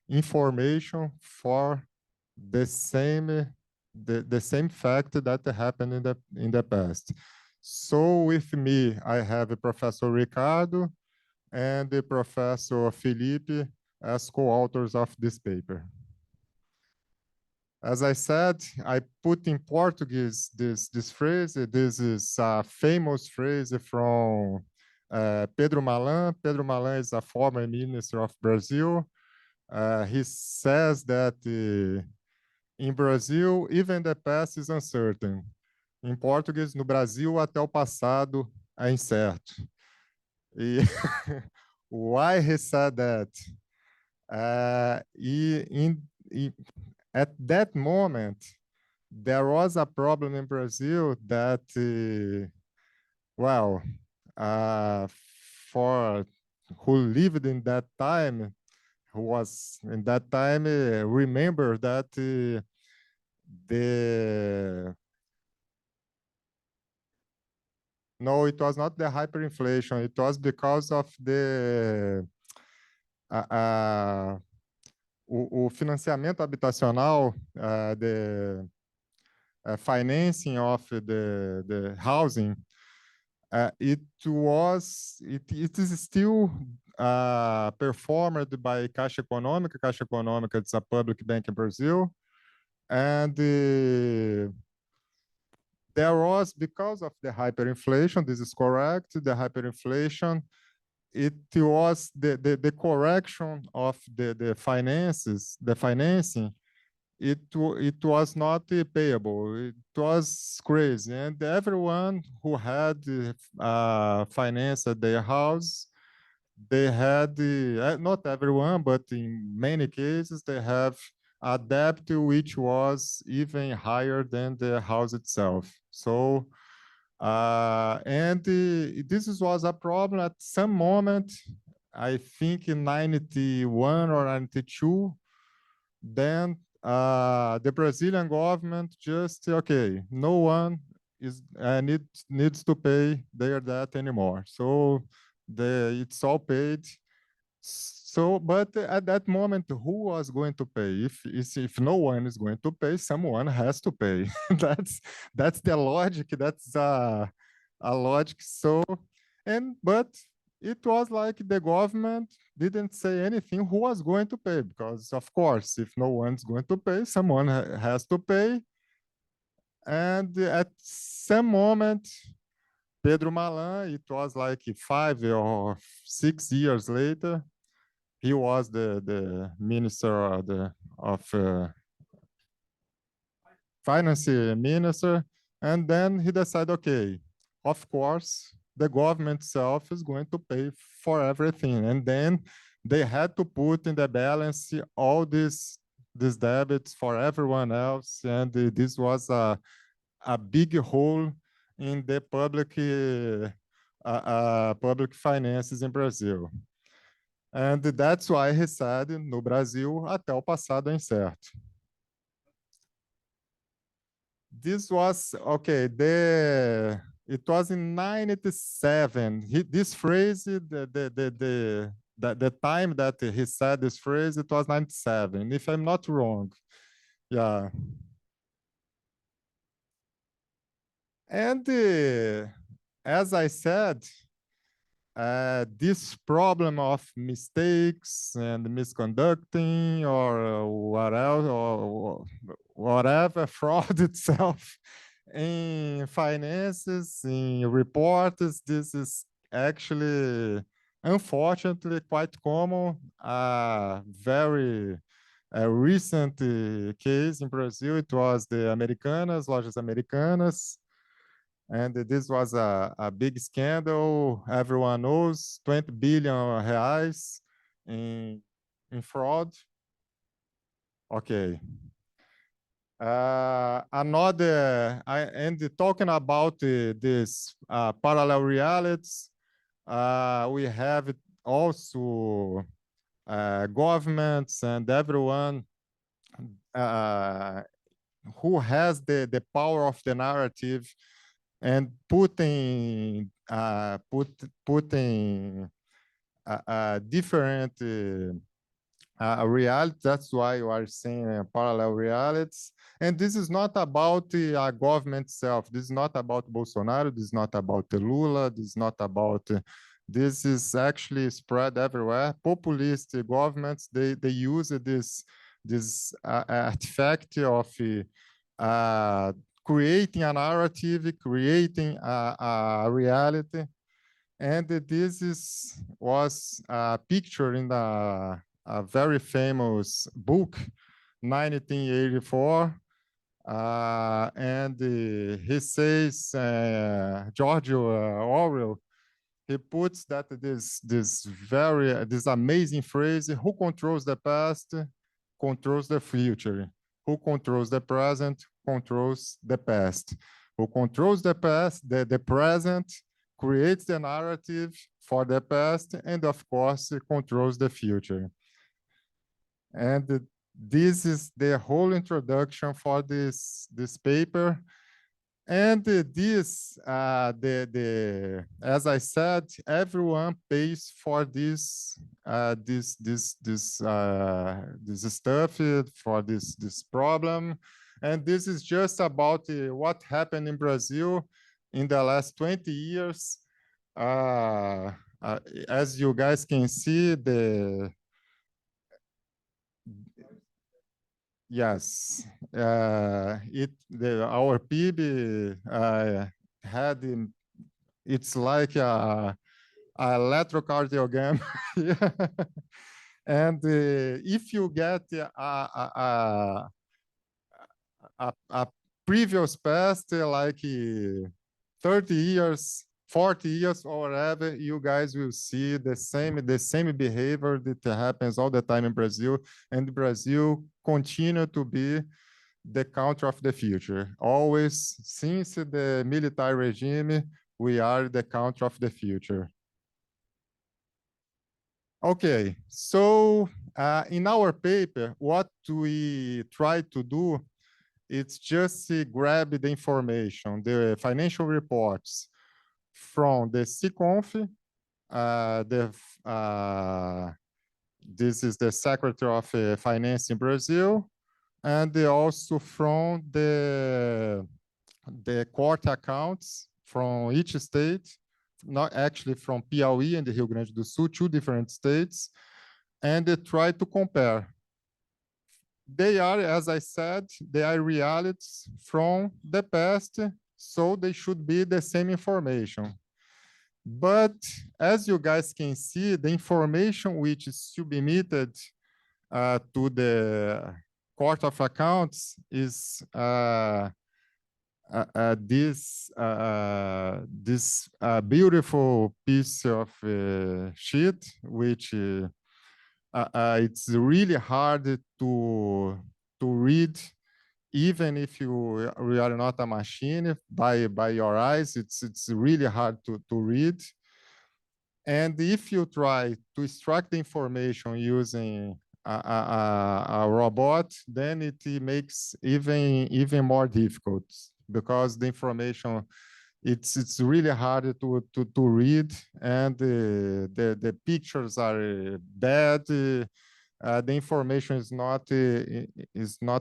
information for the same fact that happened in the past. So with me, I have Professor Ricardo and Professor Felipe as co-authors of this paper. As I said, I put in Portuguese this phrase. This is a famous phrase from Pedro Malan. Pedro Malan is a former minister of Brazil. He says that in Brazil, even the past is uncertain. Em português, no Brasil, até o passado é incerto. E why he said that? At that moment, there was a problem in Brazil that, well, for who lived in that time, who was in that time, remember that no, it was not the hyperinflation. It was because of o financiamento habitacional, the financing of the housing. It is still performed by Caixa Econômica. Caixa Econômica is a public bank in Brazil. And there was, because of the hyperinflation, this is correct, the hyperinflation, it was the correction of the finances, the financing, it was not payable. It was crazy. And everyone who had financed their house, they had, not everyone, but in many cases, they have a debt which was even higher than the house itself. So, this was a problem at some moment, I think in 91 or 92, then the Brazilian government just, okay, no one is needs to pay their debt anymore. So it's all paid. So, but at that moment, who was going to pay? If no one is going to pay, someone has to pay. that's the logic. That's a logic. So, but it was like the government didn't say anything who was going to pay, because of course, if no one's going to pay, someone has to pay. And at some moment, Pedro Malan, it was like 5 or 6 years later, he was the minister of finance minister, and then he decided, okay, of course, the government itself is going to pay for everything, and then they had to put in the balance all these debits for everyone else, and this was a big hole in the public finances in Brazil. And that's why he said, no Brasil, até o passado é incerto. This was, okay, it was in 97. This phrase, the time that he said this phrase, it was 97, if I'm not wrong. Yeah. And as I said, this problem of mistakes and misconducting or whatever fraud itself in finances, in reports, this is actually, unfortunately, quite common. Very recent case in Brazil, it was the Lojas Americanas. And this was a big scandal. Everyone knows 20 billion reais in fraud. Okay. And talking about this parallel realities, we have also governments and everyone who has the power of the narrative and putting different realities. That's why you are saying parallel realities. And this is not about the government itself. This is not about Bolsonaro. This is not about Lula. This is not about. This is actually spread everywhere. Populist governments, they use this artifact of creating a narrative, creating a reality, And this was a picture in a very famous book, 1984. And he says, George Orwell, he puts that this amazing phrase: who controls the past controls the future. Who controls the present controls the past. Who controls the past, the present, creates the narrative for the past, and of course, controls the future. And this is the whole introduction for this paper. And this, as I said, everyone pays for this stuff, for this problem. And this is just about what happened in Brazil in the last 20 years. As you guys can see, yes, our PIB had it's like a electrocardiogram. And if you get a previous past, like 30 years, 40 years or whatever, you guys will see the same behavior that happens all the time in Brazil, and Brazil continue to be the country of the future. Always, since the military regime, we are the country of the future. Okay, so in our paper, what we try to do, it's just grab the information, the financial reports from the CConf, this is the Secretary of Finance in Brazil, and also from the court accounts from each state, not actually from Piauí and the Rio Grande do Sul, two different states, and they try to compare. They are, as I said, they are realities from the past, so they should be the same information. But as you guys can see, the information which is submitted to the Court of Accounts is this beautiful piece of sheet, which it's really hard to read, even if you are not a machine, by your eyes. It's really hard to read. And if you try to extract the information using a robot, then it makes even more difficult, because the information, it's really hard to read, and the pictures are bad. The information is not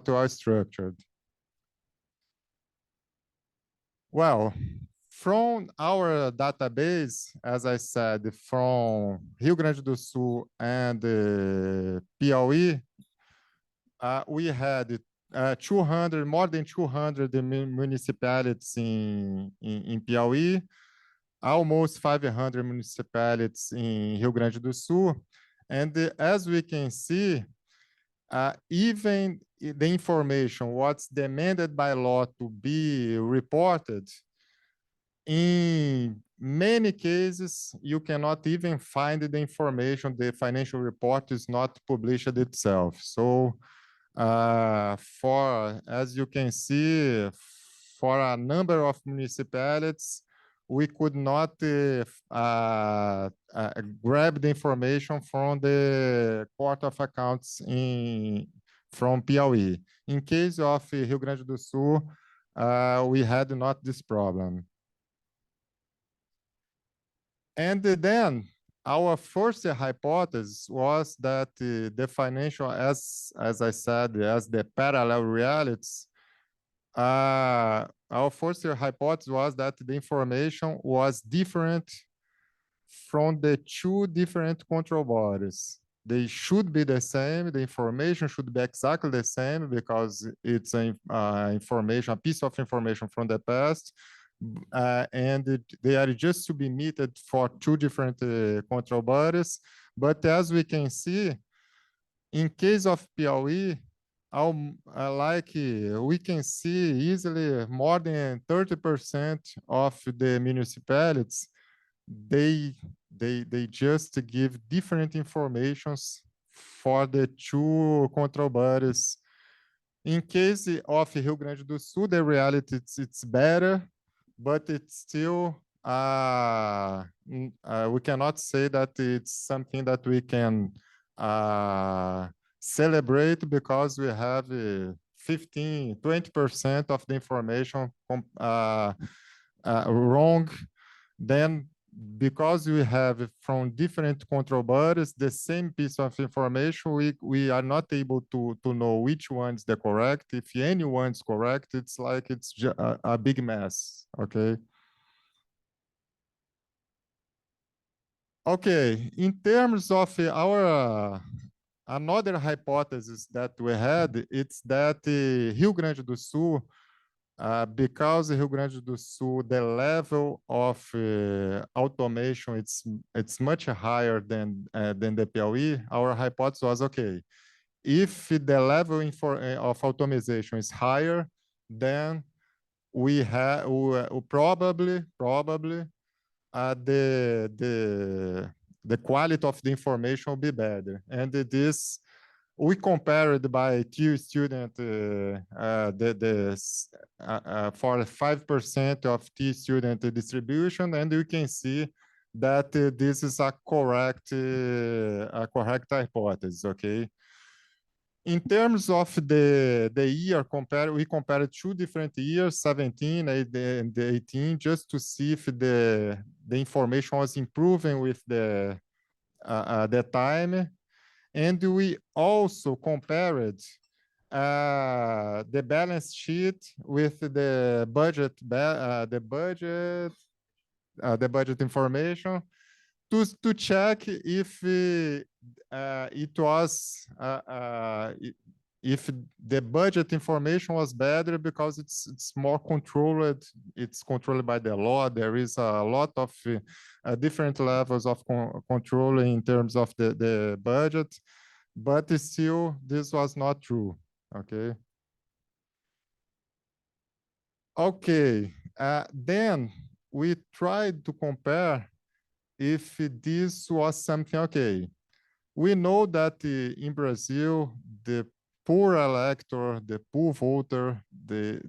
well structured. Well, from our database, as I said, from Rio Grande do Sul and Piauí, we had more than 200 municipalities in Piauí, almost 500 municipalities in Rio Grande do Sul. And as we can see, even the information what's demanded by law to be reported, in many cases, you cannot even find the information. The financial report is not published itself. So as you can see, for a number of municipalities, we could not grab the information from the Court of Accounts from Piauí. In case of Rio Grande do Sul, we had not this problem. And then our first hypothesis was that the financial, as I said, as the parallel realities, our first hypothesis was that the information was different from the two different control bodies. They should be the same. The information should be exactly the same, because it's information, a piece of information from the past. and they are just submitted for two different control bodies. But as we can see, in case of Piauí, we can see easily more than 30% of the municipalities, they just give different informations for the two control bodies. In case of Rio Grande do Sul, the reality it's better, but it's still we cannot say that it's something that we can celebrate, because we have 15–20% of the information wrong. Then because we have from different control bodies the same piece of information, we are not able to know which one's the correct. If anyone's correct, it's like it's a big mess. Okay, in terms of our another hypothesis that we had, it's that Rio Grande do Sul, because Rio Grande do Sul, the level of automation, it's much higher than the Piauí. Our hypothesis was, okay, if the level of automation is higher, then we have probably the quality of the information will be better. And this we compared by TU student for 5% of T student distribution, and you can see that this is a correct hypothesis. In terms of the year we compared two different years, 17 and 18, just to see if the information was improving with the time. And we also compared the balance sheet with the budget information to check if it was if the budget information was better, because it's more controlled. It's controlled by the law. There is a lot of different levels of control in terms of the budget, but still this was not true. Then we tried to compare if this was something. We know that in Brazil, the poor elector, the poor voter, the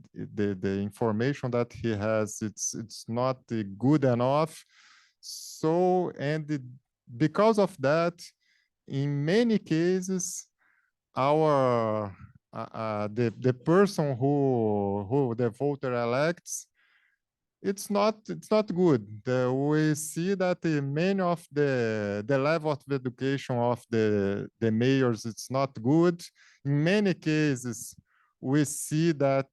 information that he has, it's not good enough. So, and because of that, in many cases, the person who the voter elects, it's not good. We see that many of the level of education of the mayors, it's not good. In many cases, we see that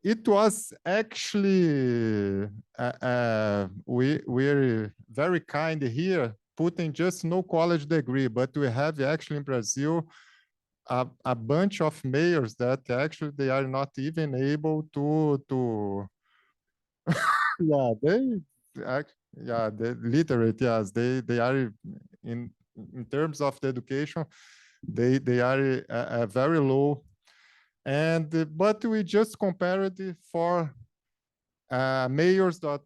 it was actually we're very kind here, putting just no college degree, but we have actually in Brazil a bunch of mayors that actually they are not even able to they're literate. Yes, they are in terms of the education, they are very low. And but we just compared for mayors that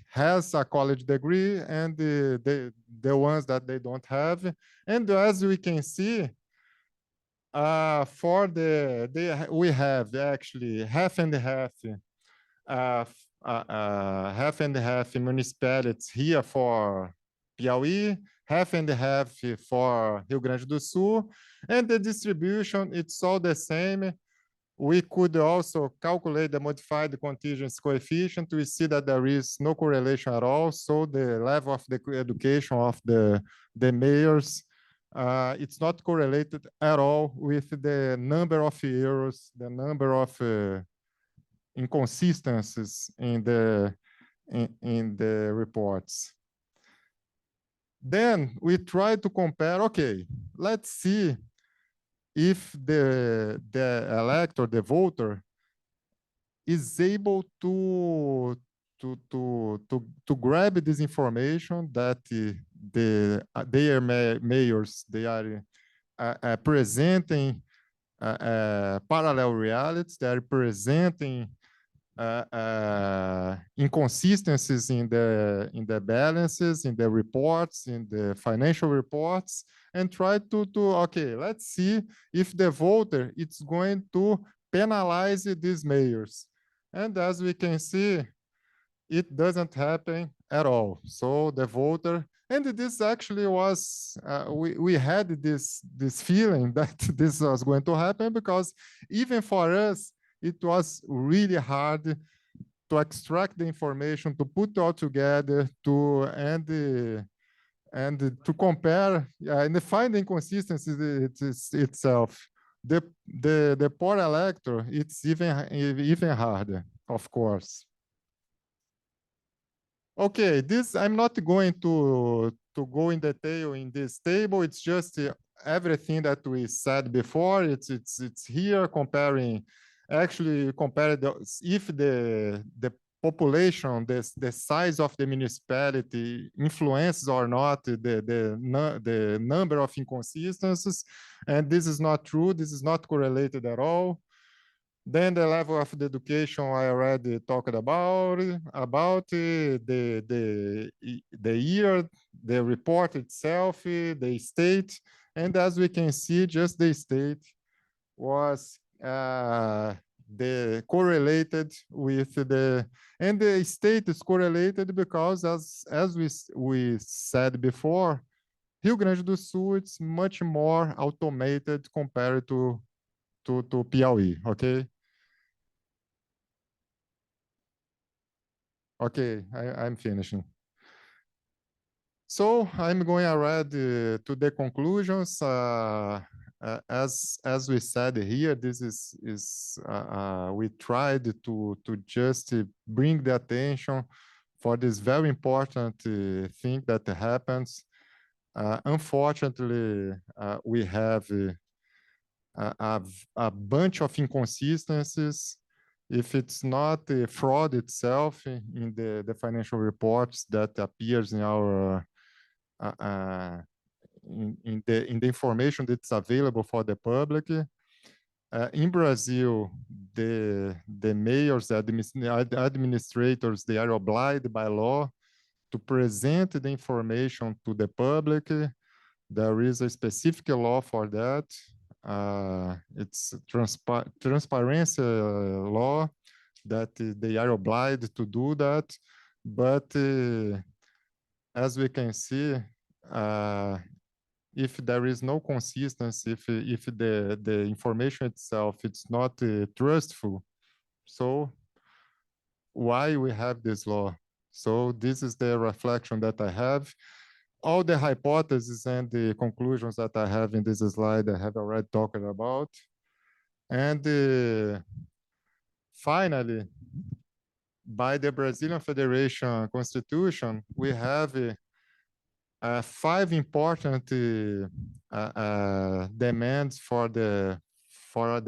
has a college degree and the ones that they don't have. And as we can see, for we have actually half and half municipalities here for Piauí, half and half for Rio Grande do Sul, and the distribution, it's all the same. We could also calculate the modified contingency coefficient. We see that there is no correlation at all. So the level of the education of the mayors, it's not correlated at all with the number of errors, the number of inconsistencies in the reports. Then we try to compare, let's see if the elector, the voter, is able to grab this information that their mayors, they are presenting parallel realities, they are presenting inconsistencies in the balances, in the reports, in the financial reports, and try to okay, let's see if the voter is going to penalize these mayors. And as we can see, it doesn't happen at all. So the voter, and this actually was, we had this feeling that this was going to happen, because even for us, it was really hard to extract the information, to put it all together, and to compare and find the inconsistencies itself. The poor elector, it's even harder, of course. Okay, this I'm not going to go in detail in this table. It's just everything that we said before. It's here comparing. Actually, compare if the population, the size of the municipality influences or not the number of inconsistencies, and this is not true. This is not correlated at all. Then the level of the education I already talked about the year, the report itself, the state, and as we can see, just the state was the correlated with and the state is correlated because as we said before, Rio Grande do Sul, it's much more automated compared to Piauí, okay? Okay, I'm finishing. So I'm going already to the conclusions. As we said here, this is we tried to just bring the attention for this very important thing that happens. Unfortunately, we have a bunch of inconsistencies. If it's not the fraud itself in the financial reports that appears in our in the information that's available for the public. In Brazil, the mayors, the administrators, they are obliged by law to present the information to the public. There is a specific law for that. It's transparency law that they are obliged to do that. But as we can see, if there is no consistency, if the information itself it's not trustful, so why we have this law? So this is the reflection that I have. All the hypotheses and the conclusions that I have in this slide, I have already talked about. And finally, by the Brazilian Federation Constitution, we have 5 important demands for the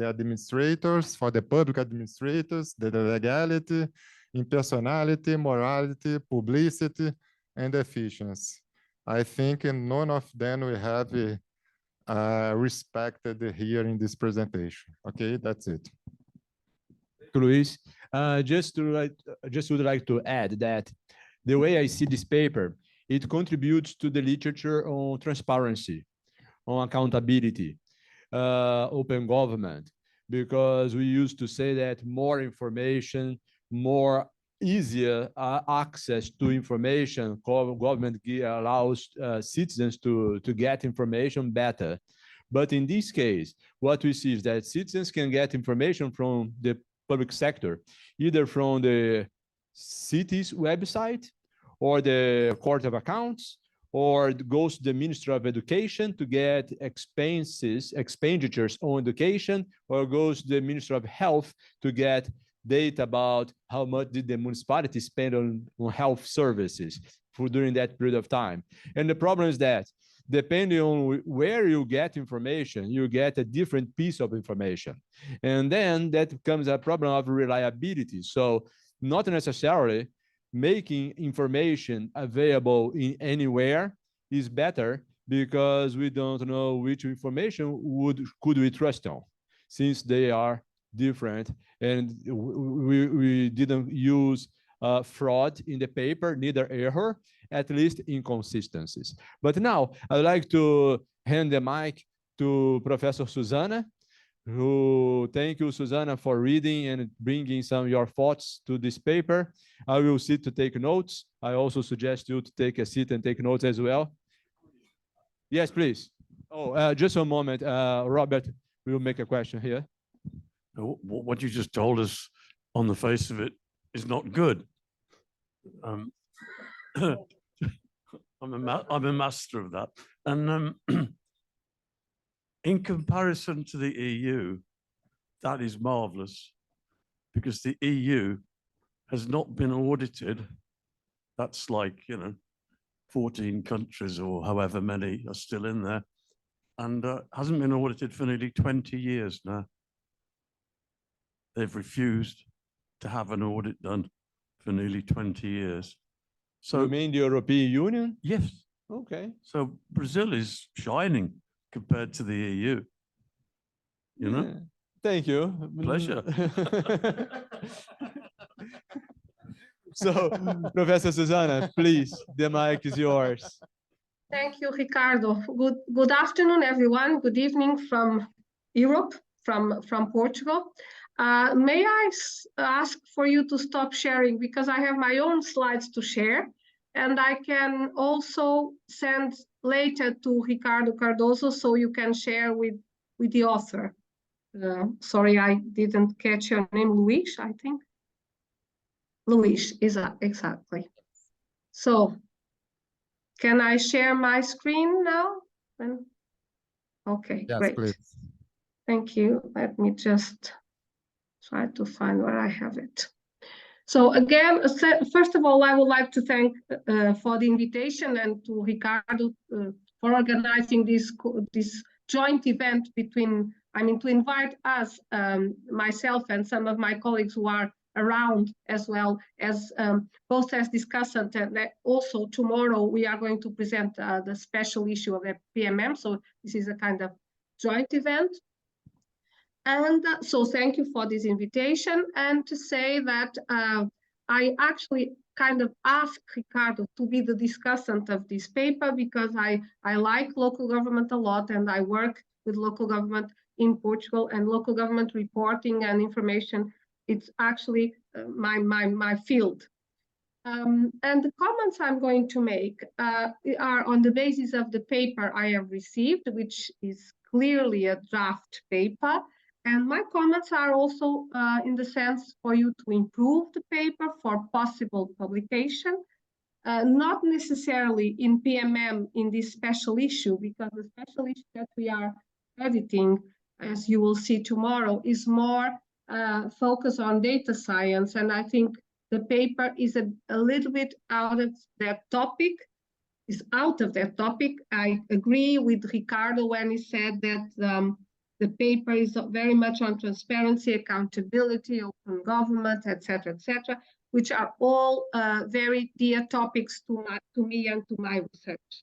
administrators, for the public administrators: the legality, impersonality, morality, publicity, and efficiency. I think none of them we have respected here in this presentation. Okay, that's it. Luiz, just would like to add that the way I see this paper, it contributes to the literature on transparency, on accountability, open government, because we used to say that more information, more easier access to information, government allows citizens to get information better. But in this case, what we see is that citizens can get information from the public sector, either from the city's website, or the Court of Accounts, or goes to the Ministry of Education to get expenditures on education, or goes to the Ministry of Health to get data about how much did the municipality spend on health services during that period of time. And the problem is that depending on where you get information, you get a different piece of information. And then that becomes a problem of reliability. So not necessarily making information available in anywhere is better, because we don't know which information could we trust on, since they are different. And we didn't use fraud in the paper, neither error, at least inconsistencies. But now I'd like to hand the mic to Professor Susana, who, thank you, Susana, for reading and bringing some of your thoughts to this paper. I will sit to take notes. I also suggest you to take a seat and take notes as well. Yes, please. Oh, just a moment. Robert will make a question here. What you just told us on the face of it is not good. I'm a master of that. And in comparison to the EU, that is marvelous, because the EU has not been audited. That's like, 14 countries or however many are still in there, and hasn't been audited for nearly 20 years now. They've refused to have an audit done for nearly 20 years. So you mean the European Union? Yes. Okay. So Brazil is shining compared to the EU. Yeah. Thank you. Pleasure. So, Professor Susana, please, the mic is yours. Thank you, Ricardo. Good afternoon, everyone. Good evening from Europe, from Portugal. May I ask for you to stop sharing, because I have my own slides to share, and I can also send later to Ricardo Cardoso so you can share with the author. Sorry, I didn't catch your name, Luiz, I think. Luiz, exactly. So, can I share my screen now? Okay, Yes, great. please. Thank you. Let me just try to find where I have it. So again, first of all, I would like to thank for the invitation, and to Ricardo for organizing this joint event between, to invite us, myself and some of my colleagues who are around, as well as both as discussant, and also tomorrow we are going to present the special issue of the PMM. So this is a kind of joint event. And so thank you for this invitation, and to say that I actually kind of asked Ricardo to be the discussant of this paper, because I like local government a lot, and I work with local government in Portugal, and local government reporting and information, it's actually my field. And the comments I'm going to make are on the basis of the paper I have received, which is clearly a draft paper. And my comments are also in the sense for you to improve the paper for possible publication, not necessarily in PMM in this special issue, because the special issue that we are editing, as you will see tomorrow, is more focused on data science. And I think the paper is a little bit out of that topic. I agree with Ricardo when he said that the paper is very much on transparency, accountability, open government, etc., which are all very dear topics to me and to my research.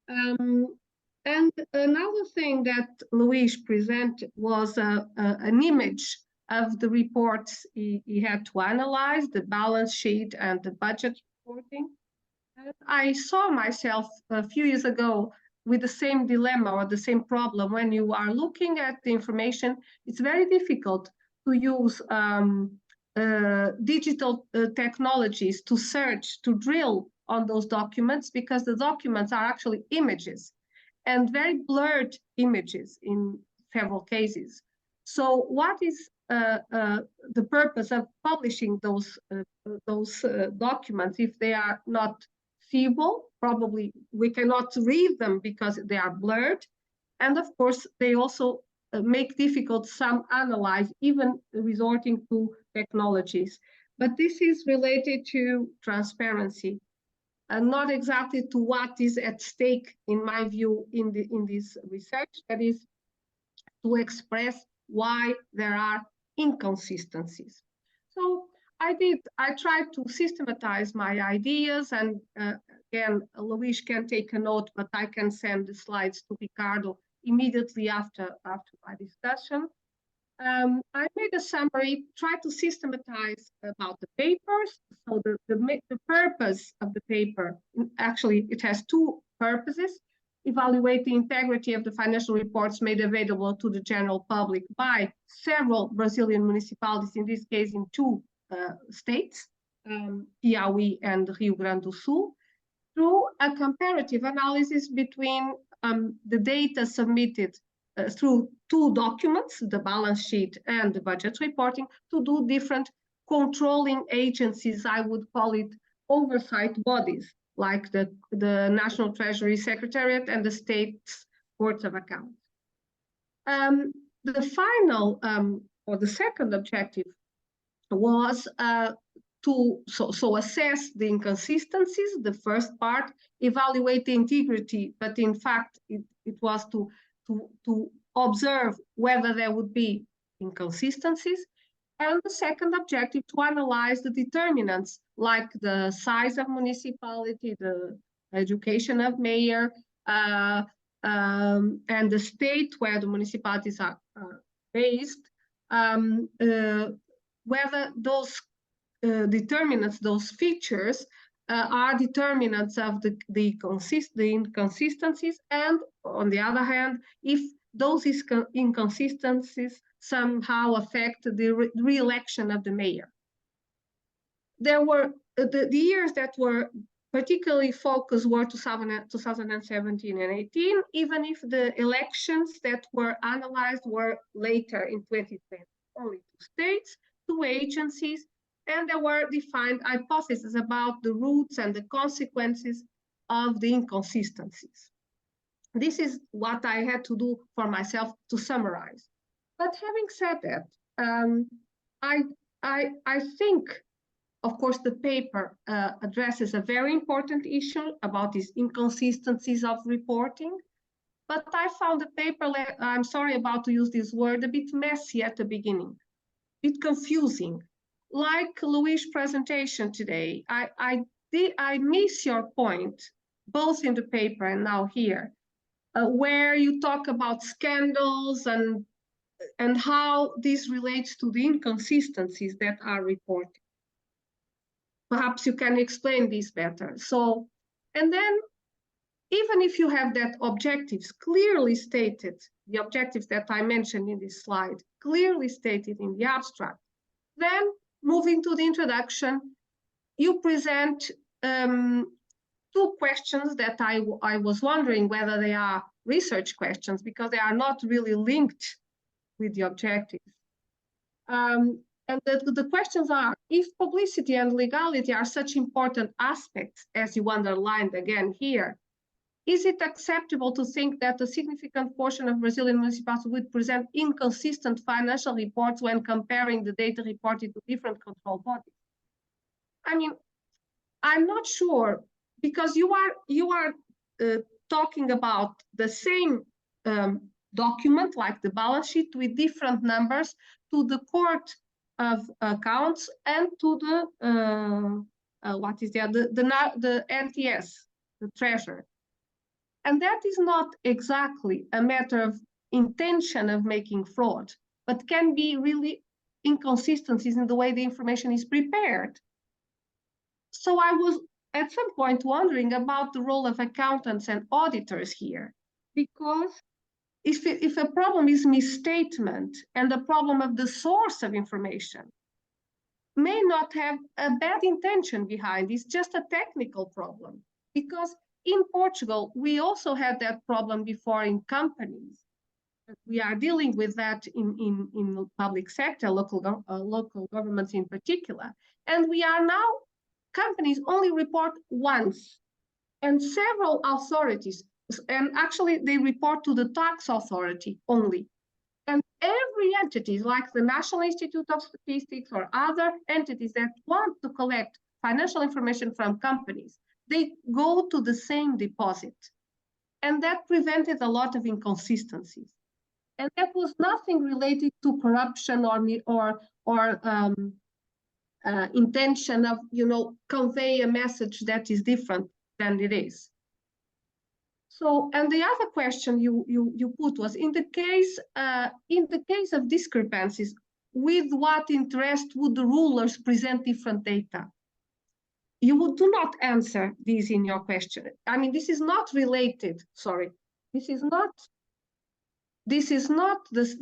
And another thing that Luiz presented was an image of the reports he had to analyze, the balance sheet and the budget reporting. And I saw myself a few years ago with the same dilemma or the same problem. When you are looking at the information, it's very difficult to use digital technologies to search, to drill on those documents, because the documents are actually images, and very blurred images in several cases. So what is the purpose of publishing those documents if they are not seeable? Probably we cannot read them because they are blurred. And of course, they also make difficult some analyze, even resorting to technologies. But this is related to transparency. not exactly to what is at stake, in my view, in this research, that is to express why there are inconsistencies. So I tried to systematize my ideas, and again, Luiz can take a note, but I can send the slides to Ricardo immediately after my discussion. I made a summary, tried to systematize about the papers. So the purpose of the paper, actually it has two purposes: evaluate the integrity of the financial reports made available to the general public by several Brazilian municipalities, in this case in two states, Piauí and Rio Grande do Sul, through a comparative analysis between the data submitted through two documents, the balance sheet and the budget reporting, to do different controlling agencies, I would call it oversight bodies, like the National Treasury Secretariat and the State's Courts of Accounts. The final, or the second objective was to assess the inconsistencies, the first part, evaluate the integrity, but in fact it was to observe whether there would be inconsistencies. And the second objective, to analyze the determinants, like the size of municipality, the education of mayor, and the state where the municipalities are based, whether those determinants, those features, are determinants of the inconsistencies, and on the other hand, if those inconsistencies somehow affect the re-election of the mayor. There were the years that were particularly focused were 2017 and 18, even if the elections that were analyzed were later in 2020. Only two states, two agencies, and there were defined hypotheses about the roots and the consequences of the inconsistencies. This is what I had to do for myself to summarize. But having said that, I think, of course, the paper addresses a very important issue about these inconsistencies of reporting. But I found the paper, I'm sorry about to use this word, a bit messy at the beginning, a bit confusing. Like Luiz's presentation today, I miss your point, both in the paper and now here, where you talk about scandals and how this relates to the inconsistencies that are reported. Perhaps you can explain this better. So, and then even if you have that objectives clearly stated, the objectives that I mentioned in this slide, clearly stated in the abstract, then moving to the introduction, you present two questions that I was wondering whether they are research questions, because they are not really linked with the objectives. And the questions are, if publicity and legality are such important aspects, as you underlined again here, is it acceptable to think that a significant portion of Brazilian municipalities would present inconsistent financial reports when comparing the data reported to different control bodies? I mean, I'm not sure, because you are talking about the same document, like the balance sheet, with different numbers to the Court of Accounts and to the the NTS, the Treasurer. And that is not exactly a matter of intention of making fraud, but can be really inconsistencies in the way the information is prepared. So I was at some point wondering about the role of accountants and auditors here, because if a problem is misstatement and the problem of the source of information may not have a bad intention behind, it's just a technical problem. Because in Portugal, we also had that problem before in companies. We are dealing with that in the public sector, local governments in particular. And we are now, companies only report once, and several authorities, and actually they report to the tax authority only. And every entity, like the National Institute of Statistics or other entities that want to collect financial information from companies, they go to the same deposit. And that prevented a lot of inconsistencies. And that was nothing related to corruption or intention of, convey a message that is different than it is. So, and the other question you put was, in the case of discrepancies, with what interest would the rulers present different data? You do not answer this in your question. I mean, this is not related, sorry. This is not the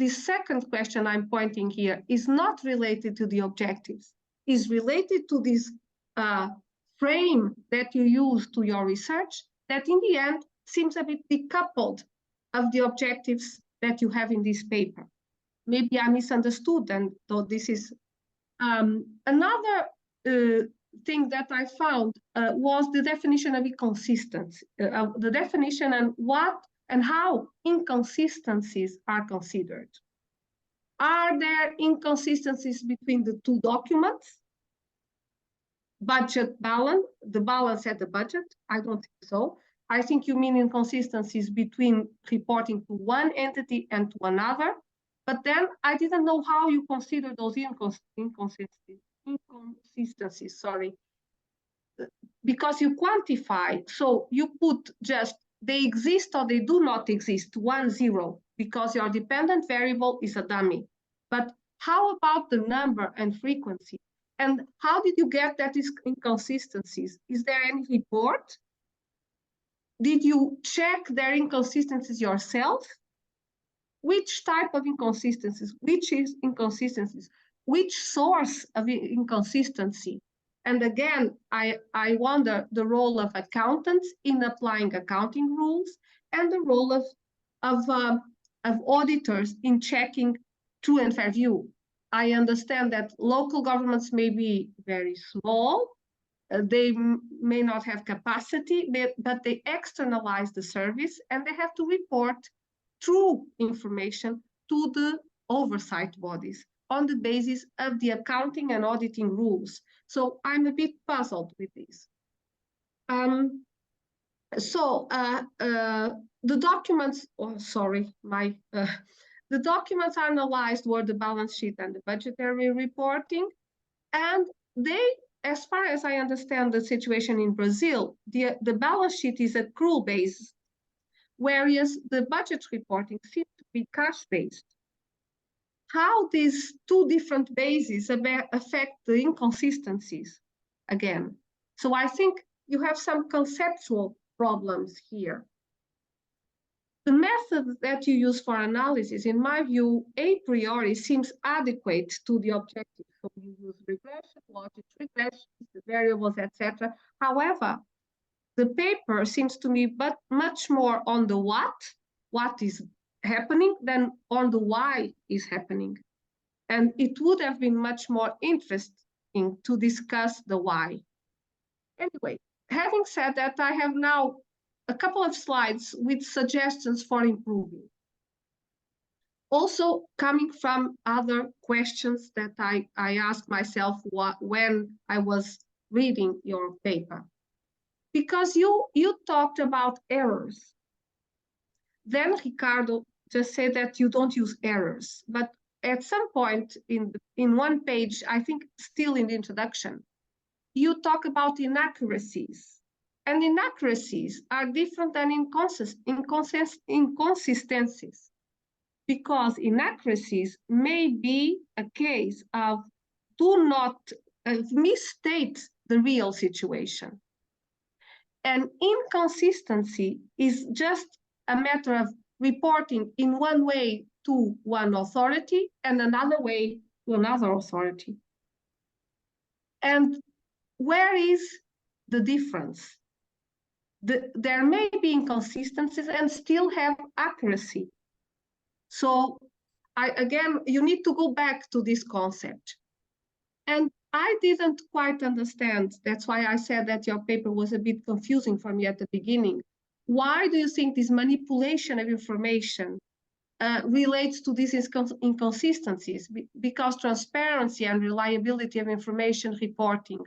second question I'm pointing here is not related to the objectives, is related to this frame that you use to your research that in the end seems a bit decoupled of the objectives that you have in this paper. Maybe I misunderstood, and though this is another thing that I found was the definition of inconsistency, the definition and what and how inconsistencies are considered. Are there inconsistencies between the two documents? Budget balance, the balance at the budget? I don't think so. I think you mean inconsistencies between reporting to one entity and to another. But then I didn't know how you consider those inconsistencies, sorry, because you quantify. So you put just they exist or they do not exist, 1, 0, because your dependent variable is a dummy. But how about the number and frequency? And how did you get that inconsistencies? Is there any report? Did you check their inconsistencies yourself? Which type of inconsistencies? Which is inconsistencies? Which source of inconsistency? And again, I wonder the role of accountants in applying accounting rules and the role of auditors in checking true and fair view. I understand that local governments may be very small, they may not have capacity, but they externalize the service and they have to report true information to the oversight bodies on the basis of the accounting and auditing rules. So I'm a bit puzzled with this. The documents, the documents are analyzed were the balance sheet and the budgetary reporting, and they, as far as I understand the situation in Brazil, the balance sheet is accrual-based, whereas the budget reporting seems to be cash-based. How these two different bases affect the inconsistencies again? So I think you have some conceptual problems here. The method that you use for analysis, in my view, a priori seems adequate to the objective. So you use regression, logic regression, the variables, etc. However, the paper seems to me but much more on the what is happening than on the why is happening. And it would have been much more interesting to discuss the why. Anyway, having said that, I have now a couple of slides with suggestions for improving. Also coming from other questions that I asked myself when I was reading your paper. Because you talked about errors. Then Ricardo just said that you don't use errors, but at some point in one page, I think still in the introduction, you talk about inaccuracies. And inaccuracies are different than inconsistencies, because inaccuracies may be a case of misstate the real situation. And inconsistency is just a matter of reporting in one way to one authority and another way to another authority. And where is the difference? There may be inconsistencies and still have accuracy. So again, you need to go back to this concept. And I didn't quite understand, that's why I said that your paper was a bit confusing for me at the beginning. Why do you think this manipulation of information relates to these inconsistencies? Because transparency and reliability of information reporting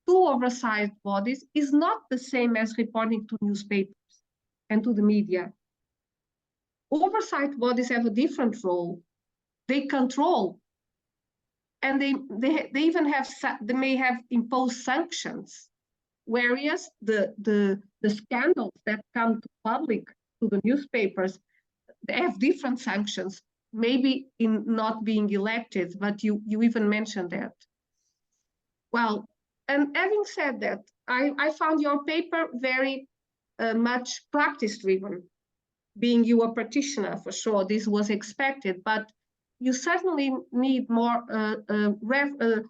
to oversight bodies is not the same as reporting to newspapers and to the media. Oversight bodies have a different role. They control, and they may have imposed sanctions, whereas the scandals that come to public, to the newspapers, they have different sanctions, maybe in not being elected, but you even mentioned that. Well, and having said that, I found your paper very much practice-driven. Being you a practitioner, for sure, this was expected, but you certainly need more,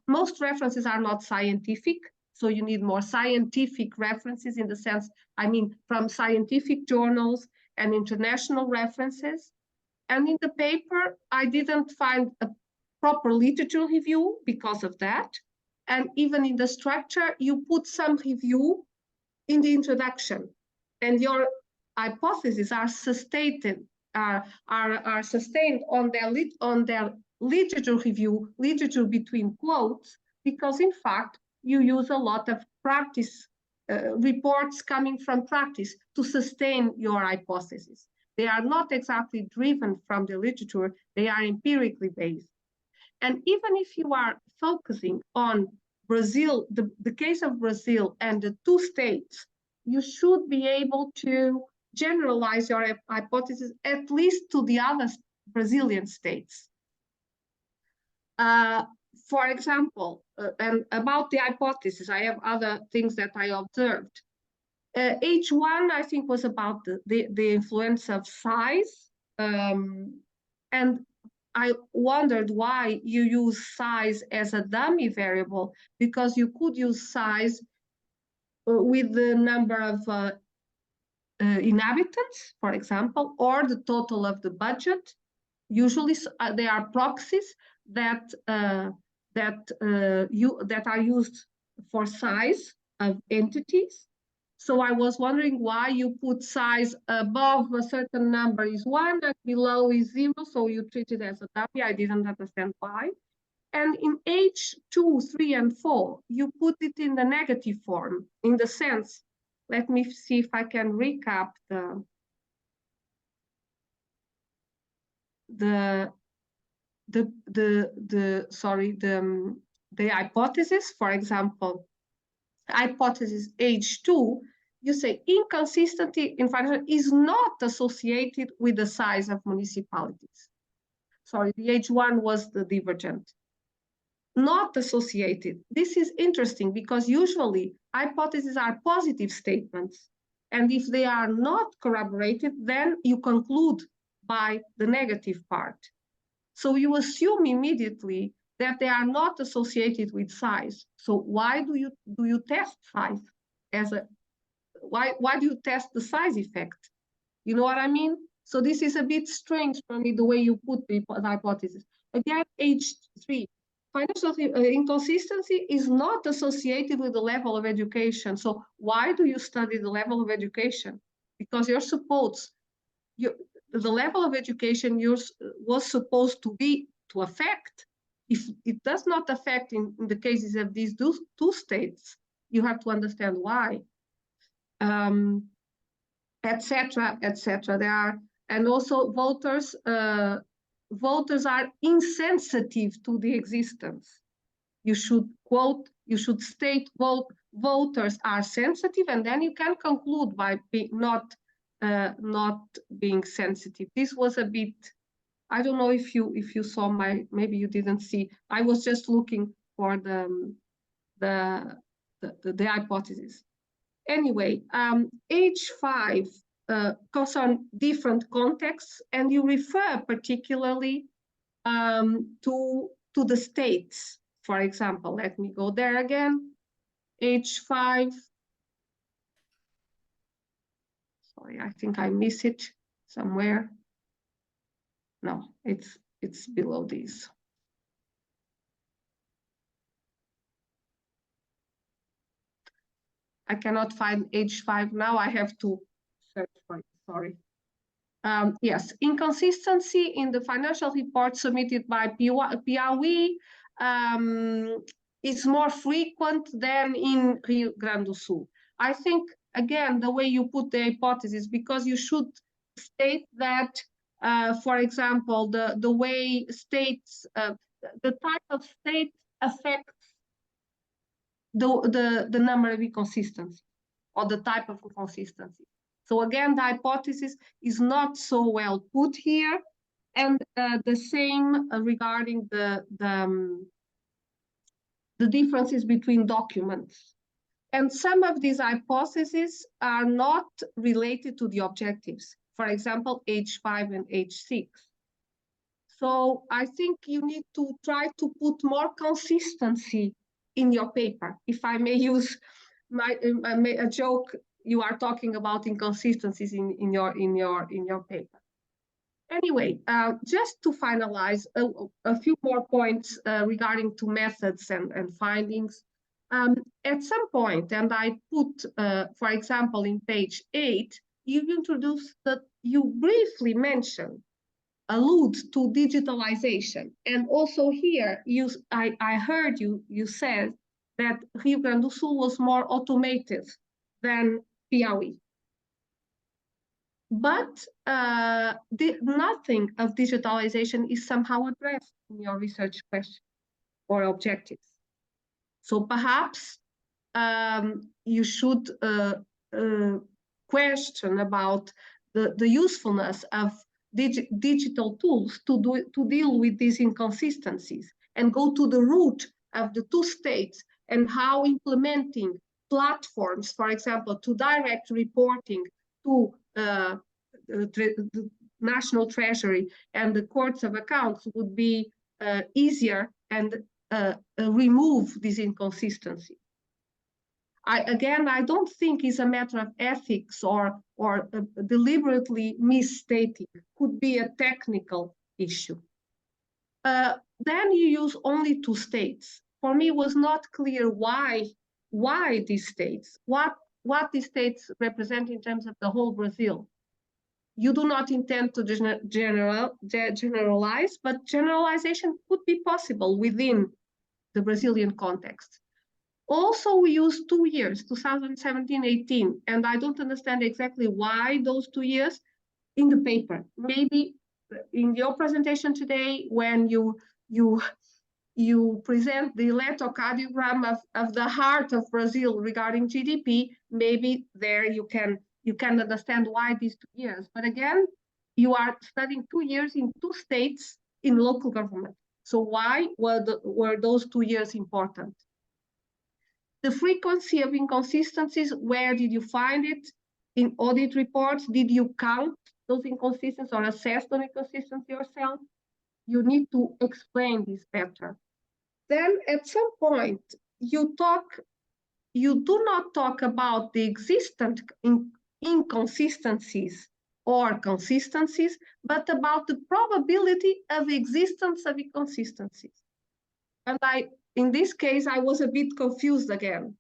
most references are not scientific, so you need more scientific references in the sense, I mean, from scientific journals and international references. And in the paper, I didn't find a proper literature review because of that. And even in the structure, you put some review in the introduction, and your hypotheses are sustained on their literature review, literature between quotes, because in fact you use a lot of practice reports coming from practice to sustain your hypotheses. They are not exactly driven from the literature, they are empirically based. And even if you are focusing on Brazil, the case of Brazil and the two states, you should be able to generalize your hypothesis at least to the other Brazilian states. For example, and about the hypothesis, I have other things that I observed. H1, I think, was about the influence of size. And I wondered why you use size as a dummy variable, because you could use size with the number of inhabitants, for example, or the total of the budget. Usually they are proxies that are used for size of entities. So I was wondering why you put size above a certain number is 1 and below is 0, so you treat it as a dummy. I didn't understand why. And in H2, 3, and 4, you put it in the negative form, in the sense, let me see if I can recap the hypothesis. For example, hypothesis H2, you say inconsistency in financial is not associated with the size of municipalities. Sorry, the H1 was the divergent. Not associated. This is interesting because usually hypotheses are positive statements. And if they are not corroborated, then you conclude by the negative part. So you assume immediately that they are not associated with size. So why do you test size as a, why do you test the size effect? You know what I mean? So this is a bit strange for me, the way you put the hypothesis. Again, H3, financial inconsistency is not associated with the level of education. So why do you study the level of education? Because you're supposed, the level of education was supposed to affect. If it does not affect in the cases of these two states, you have to understand why, etc., etc. There are, and also voters are insensitive to the existence. You should quote, you should state voters are sensitive, and then you can conclude by not being sensitive. This was a bit, I don't know if you saw my, maybe you didn't see. I was just looking for the hypothesis. Anyway, H5 concern different contexts, and you refer particularly to the states. For example, let me go there again. H5. Sorry, I think I miss it somewhere. No, it's below these. I cannot find H5 now. I have to search for it. Sorry. Yes, inconsistency in the financial report submitted by Piauí it's more frequent than in Rio Grande do Sul. I think, again, the way you put the hypothesis, because you should state that, for example, the way states, the type of state affects the number of inconsistencies or the type of inconsistency. So again, the hypothesis is not so well put here, and the same regarding the differences between documents. And some of these hypotheses are not related to the objectives. For example, H5 and H6. So I think you need to try to put more consistency in your paper. If I may use a joke, you are talking about inconsistencies in your paper. Anyway, just to finalize a few more points regarding to methods and findings. At some point, and I put, for example, in page 8, you introduce that you briefly mention, allude to digitalization. And also here, I heard you said that Rio Grande do Sul was more automated than Piauí. But nothing of digitalization is somehow addressed in your research question or objectives. So perhaps you should question about the usefulness of digital tools to deal with these inconsistencies and go to the root of the two states and how implementing platforms, for example, to direct reporting to the National Treasury and the Courts of Accounts would be easier and remove this inconsistency. I don't think it's a matter of ethics or deliberately misstating. Could be a technical issue. Then you use only 2 states. For me, it was not clear why these states, what these states represent in terms of the whole Brazil. You do not intend to generalize, but generalization could be possible within the Brazilian context. Also, we use 2 years, 2017-18, and I don't understand exactly why those 2 years in the paper. Maybe in your presentation today, when you present the electrocardiogram of the heart of Brazil regarding GDP, maybe there you can understand why these 2 years. But again, you are studying 2 years in 2 states in local government. So why were those 2 years important? The frequency of inconsistencies, where did you find it? In audit reports, did you count those inconsistencies or assess the inconsistency yourself? You need to explain this better. Then at some point, you do not talk about the existent inconsistencies or consistencies, but about the probability of existence of inconsistencies. And in this case, I was a bit confused again,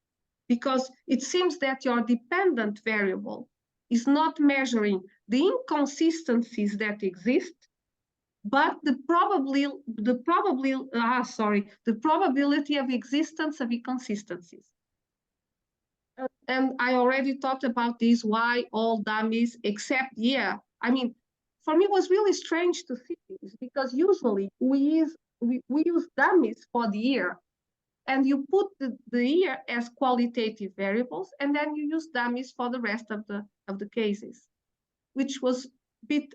because it seems that your dependent variable is not measuring the inconsistencies that exist, but the probability of existence of inconsistencies. And I already talked about this, why all dummies except year. I mean, for me, it was really strange to see this, because usually we use dummies for the year, and you put the year as qualitative variables, and then you use dummies for the rest of the cases, which was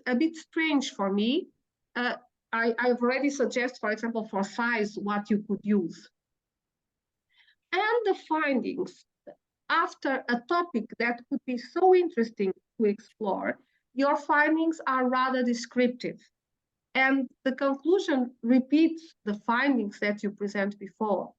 a bit strange for me. I've already suggested, for example, for size, what you could use. And the findings, after a topic that could be so interesting to explore, your findings are rather descriptive. And the conclusion repeats the findings that you present before.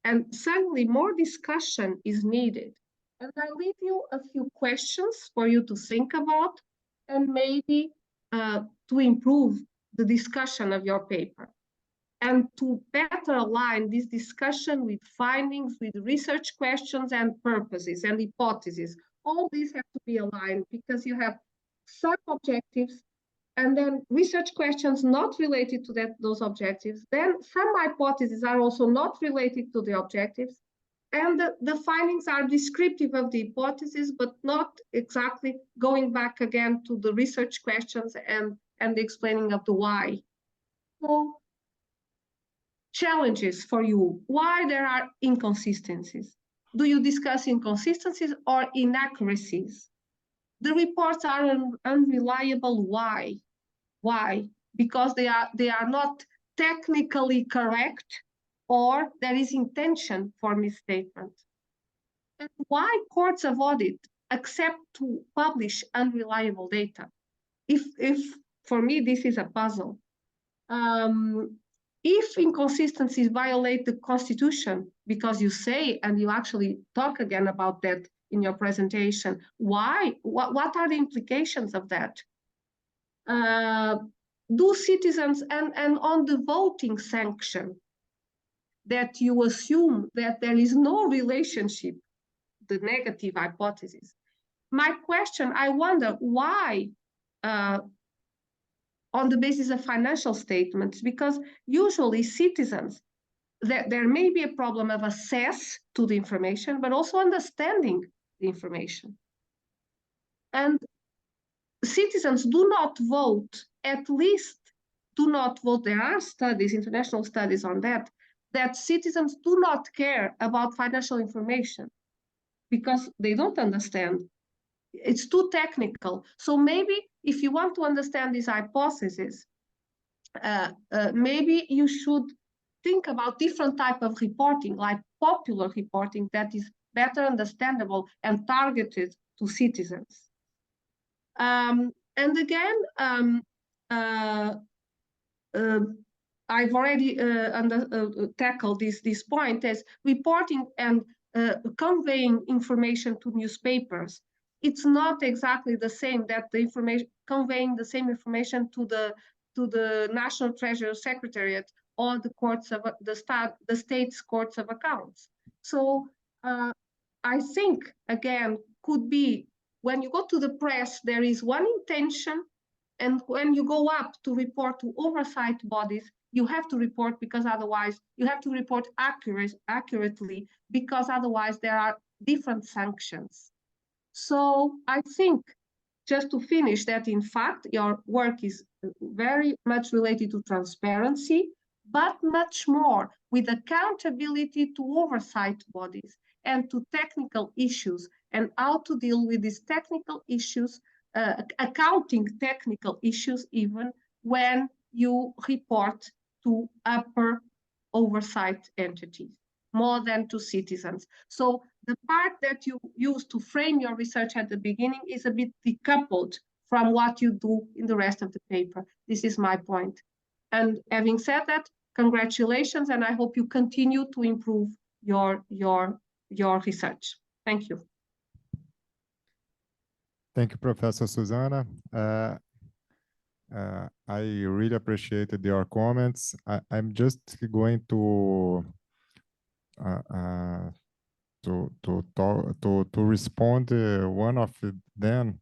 And suddenly more discussion is needed. And I leave you a few questions for you to think about, and maybe to improve the discussion of your paper. And to better align this discussion with findings, with research questions and purposes and hypotheses. All these have to be aligned, because you have some objectives and then research questions not related to those objectives. Then some hypotheses are also not related to the objectives. And the findings are descriptive of the hypothesis, but not exactly going back again to the research questions and the explaining of the why. So, challenges for you. Why there are inconsistencies? Do you discuss inconsistencies or inaccuracies? The reports are unreliable. Why? Why? Because they are not technically correct, or there is intention for misstatement. And why courts of audit accept to publish unreliable data? If for me this is a puzzle. If inconsistencies violate the Constitution, because you say, and you actually talk again about that in your presentation, why? What are the implications of that? Do citizens, and on the voting sanction, that you assume that there is no relationship, the negative hypothesis. My question, I wonder why, on the basis of financial statements, because usually citizens, there may be a problem of access to the information, but also understanding the information. And citizens do not vote, at least do not vote. There are studies, international studies on that citizens do not care about financial information because they don't understand. It's too technical. So maybe if you want to understand this hypothesis, maybe you should think about different type of reporting, like popular reporting that is better understandable and targeted to citizens. And again, I've already tackled this point as reporting and conveying information to newspapers. It's not exactly the same that the information, conveying the same information to the National Treasury Secretariat or the courts of the state's courts of accounts. So I think again could be when you go to the press, there is one intention, and when you go up to report to oversight bodies, you have to report because otherwise you have to report accurately because otherwise there are different sanctions. So I think, just to finish, that in fact your work is very much related to transparency, but much more with accountability to oversight bodies and to technical issues and how to deal with these technical issues, accounting technical issues even when you report to upper oversight entities, more than to citizens. So the part that you use to frame your research at the beginning is a bit decoupled from what you do in the rest of the paper. This is my point. And having said that, congratulations, and I hope you continue to improve your research. Thank you. Thank you, Professor Susana. I really appreciated your comments. I'm just going to respond one of them.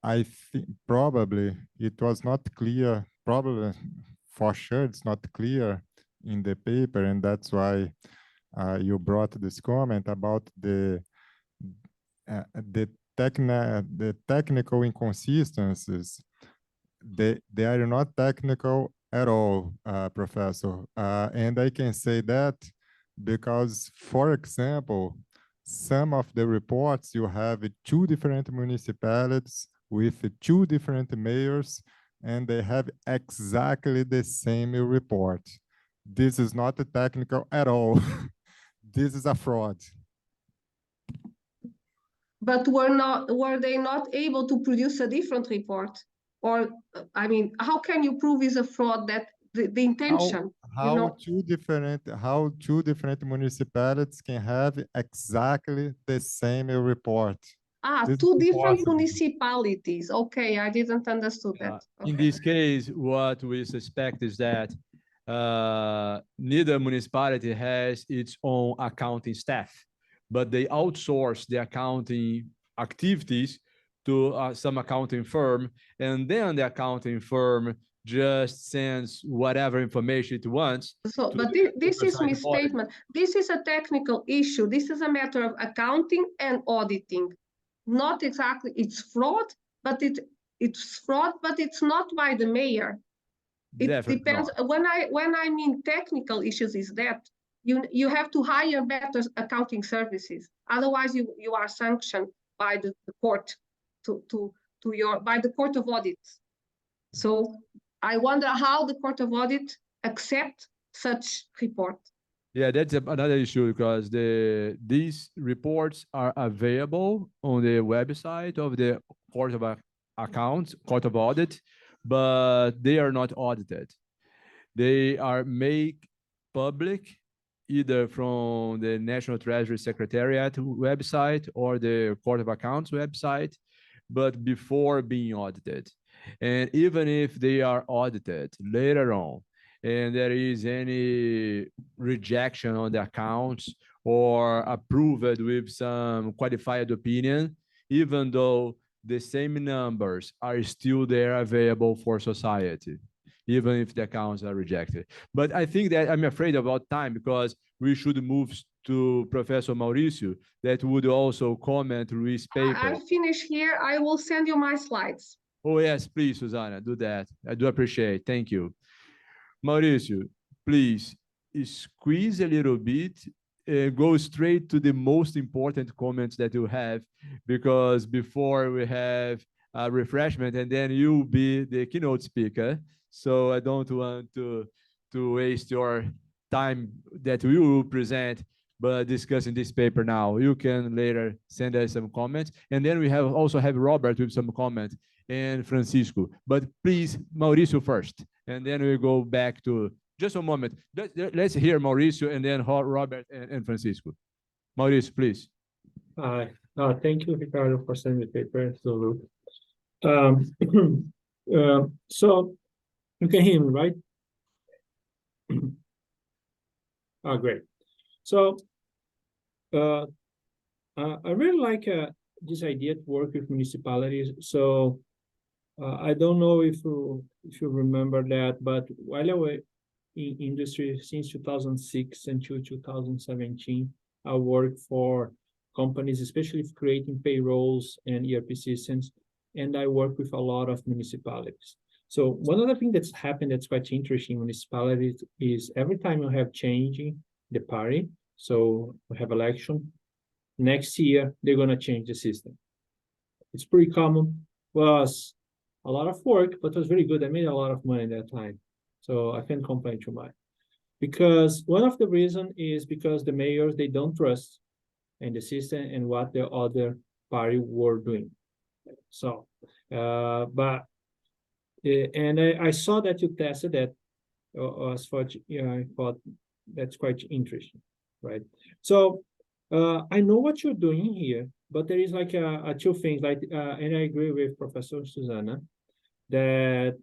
I think probably it was not clear. Probably for sure it's not clear in the paper, and that's why you brought this comment about the technical inconsistencies. They are not technical at all, Professor. And I can say that because, for example, some of the reports you have 2 different municipalities with 2 different mayors, and they have exactly the same report. This is not technical at all. This is a fraud. But were they not able to produce a different report? Or, I mean, how can you prove is a fraud that the intention? How 2 different municipalities can have exactly the same report? This 2 different municipalities. Okay, I didn't understand that. Okay. In this case, what we suspect is that neither municipality has its own accounting staff, but they outsource the accounting activities to some accounting firm, and then the accounting firm just sends whatever information it wants. So, but this is misstatement. This is a technical issue. This is a matter of accounting and auditing. Not exactly, it's fraud, but it's fraud, but it's not by the mayor. It Definitely depends. not. When I mean technical issues, is that you have to hire better accounting services. Otherwise, you are sanctioned by the court by the Court of Audits. So I wonder how the Court of Audit accept such report. Yeah, that's another issue because these reports are available on the website of the Court of Accounts, Court of Audit, but they are not audited. They are made public either from the National Treasury Secretariat website or the Court of Accounts website, but before being audited. And even if they are audited later on, and there is any rejection on the accounts or approved with some qualified opinion, even though the same numbers are still there available for society, even if the accounts are rejected. But I think that I'm afraid about time because we should move to Professor Mauricio that would also comment Luiz's paper. I finish here. I will send you my slides. Oh, yes, please, Susana, do that. I do appreciate. Thank you. Mauricio, please squeeze a little bit, go straight to the most important comments that you have, because before we have a refreshment and then you'll be the keynote speaker. So I don't want to waste your time that we will present, but discussing this paper now. You can later send us some comments. And then we also have Robert with some comments and Francisco. But please, Mauricio first. And then we go back to, just a moment. Let's hear Mauricio and then Robert and Francisco. Mauricio, please. Thank you, Ricardo, for sending the paper. So you can hear me, right? Great. So I really like this idea to work with municipalities. So I don't know if you remember that, but while I was in industry since 2006 until 2017, I worked for companies, especially creating payrolls and ERP systems, and I work with a lot of municipalities. So one of the things that's happened that's quite interesting in municipalities is every time you have changing the party, so we have election, next year they're going to change the system. It's pretty common. Was a lot of work, but it was very good. I made a lot of money that time. So I can't complain too much. Because one of the reasons is because the mayors, they don't trust in the system and what the other party were doing. So, I saw that you tested that. I thought that's quite interesting, right? So I know what you're doing here, but there is like two things, and I agree with Professor Susana that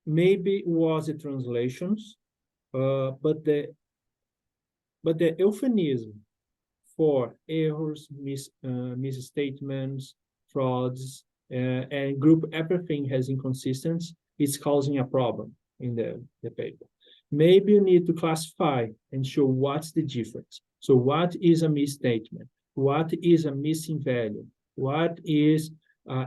maybe it was the translations, but the euphemism for errors, misstatements, frauds, and group everything has inconsistency, it's causing a problem in the paper. Maybe you need to classify and show what's the difference. So what is a misstatement? What is a missing value? What is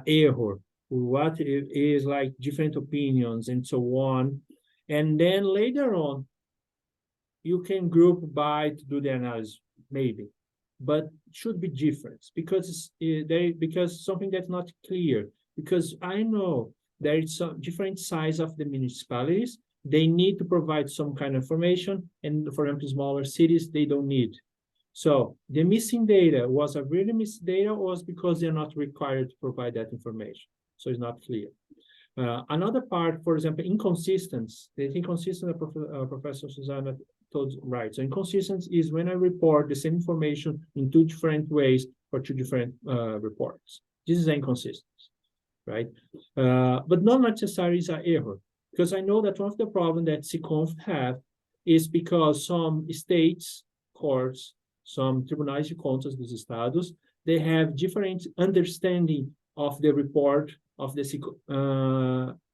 error? What is like different opinions and so on. And then later on, you can group by to do the analysis, maybe. But it should be different because because something that's not clear. Because I know there is some different size of the municipalities. They need to provide some kind of information, and for example, smaller cities, they don't need. So the missing data was a really missing data, or was because they're not required to provide that information. So it's not clear. Another part, for example, inconsistency. The inconsistency Professor Susana told right. So inconsistency is when I report the same information in two different ways for two different reports. This is inconsistency, right? But not necessarily is an error, because I know that one of the problems that CConf have is because some states, courts, some tribunais de contas dos estados, they have different understanding of the report of the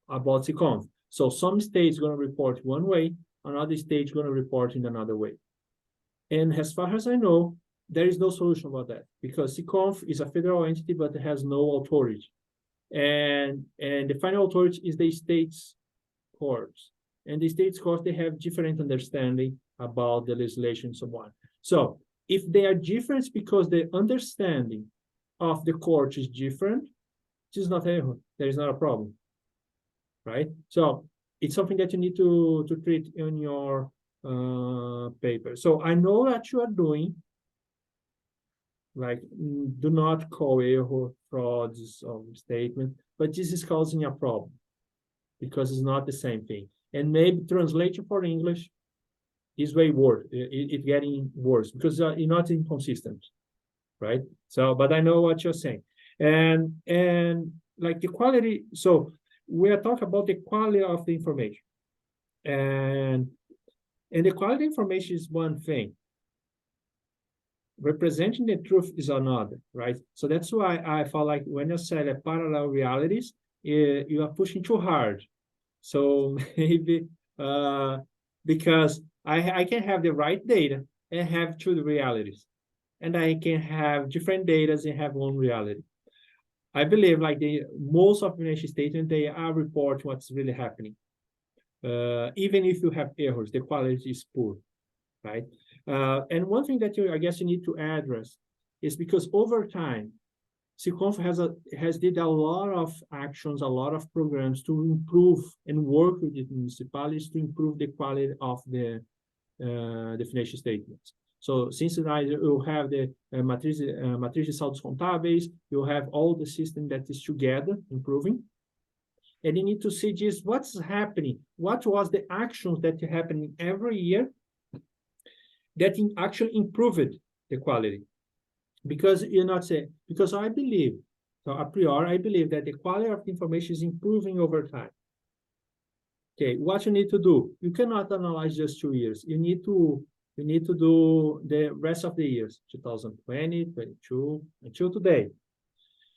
about SICONF. So some states going to report one way, another state going to report in another way. And as far as I know, there is no solution about that because SICONF is a federal entity, but it has no authority. And the final authority is the state's courts. And the state's courts, they have different understanding about the legislation and so on. So if they are different because the understanding of the court is different, it is not error. There is not a problem, right? So it's something that you need to treat in your paper. So I know that you are doing, like, do not call error frauds or statement, but this is causing a problem because it's not the same thing. And maybe translation for English is way worse. It's getting worse because you're not inconsistent, right? So, but I know what you're saying. And like the quality, so we are talking about the quality of the information. And the quality information is one thing. Representing the truth is another, right? So that's why I felt like when you say the parallel realities, you are pushing too hard. So maybe because I can have the right data and have two realities, and I can have different data and have one reality. I believe like most of the financial statements, they are reporting what's really happening. Even if you have errors, the quality is poor, right? And one thing that I guess you need to address is because over time, SICONF has did a lot of actions, a lot of programs to improve and work with the municipalities to improve the quality of the financial statements. So since you have the matriz de saldos contábeis, you have all the system that is together improving. And you need to see just what's happening. What was the actions that are happening every year that actually improved the quality? Because you're not saying, because I believe, so a priori, I believe that the quality of the information is improving over time. Okay, what you need to do? You cannot analyze just 2 years. You need to do the rest of the years, 2020, 22, until today,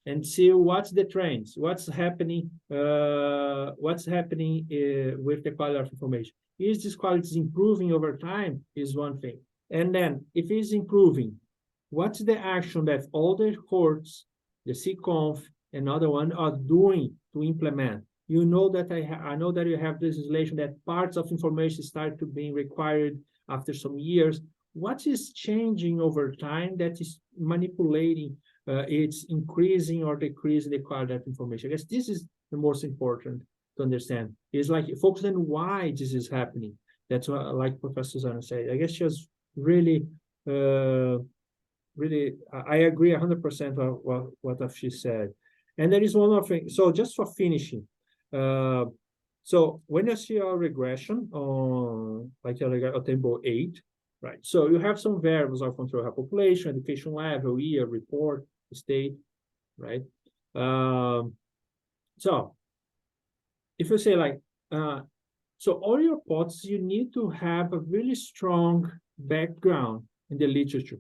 and see what's the trends, what's happening with the quality of information. Is this quality improving over time is one thing. And then if it's improving, what's the action that all the courts, the SICONF, and other one are doing to implement? You know that I know that you have legislation that parts of information start to be required after some years. What is changing over time that is manipulating, it's increasing or decreasing the quality of information? I guess this is the most important to understand. It's like focus on why this is happening. That's what, like Professor Zana said. I guess she was really, I agree 100% of what she said. And there is one more thing. So just for finishing, so when you see a regression on like a table 8, right? So you have some variables of control, have population, education level, year, report, state, right? So if you say like, so all your pods, you need to have a really strong background in the literature.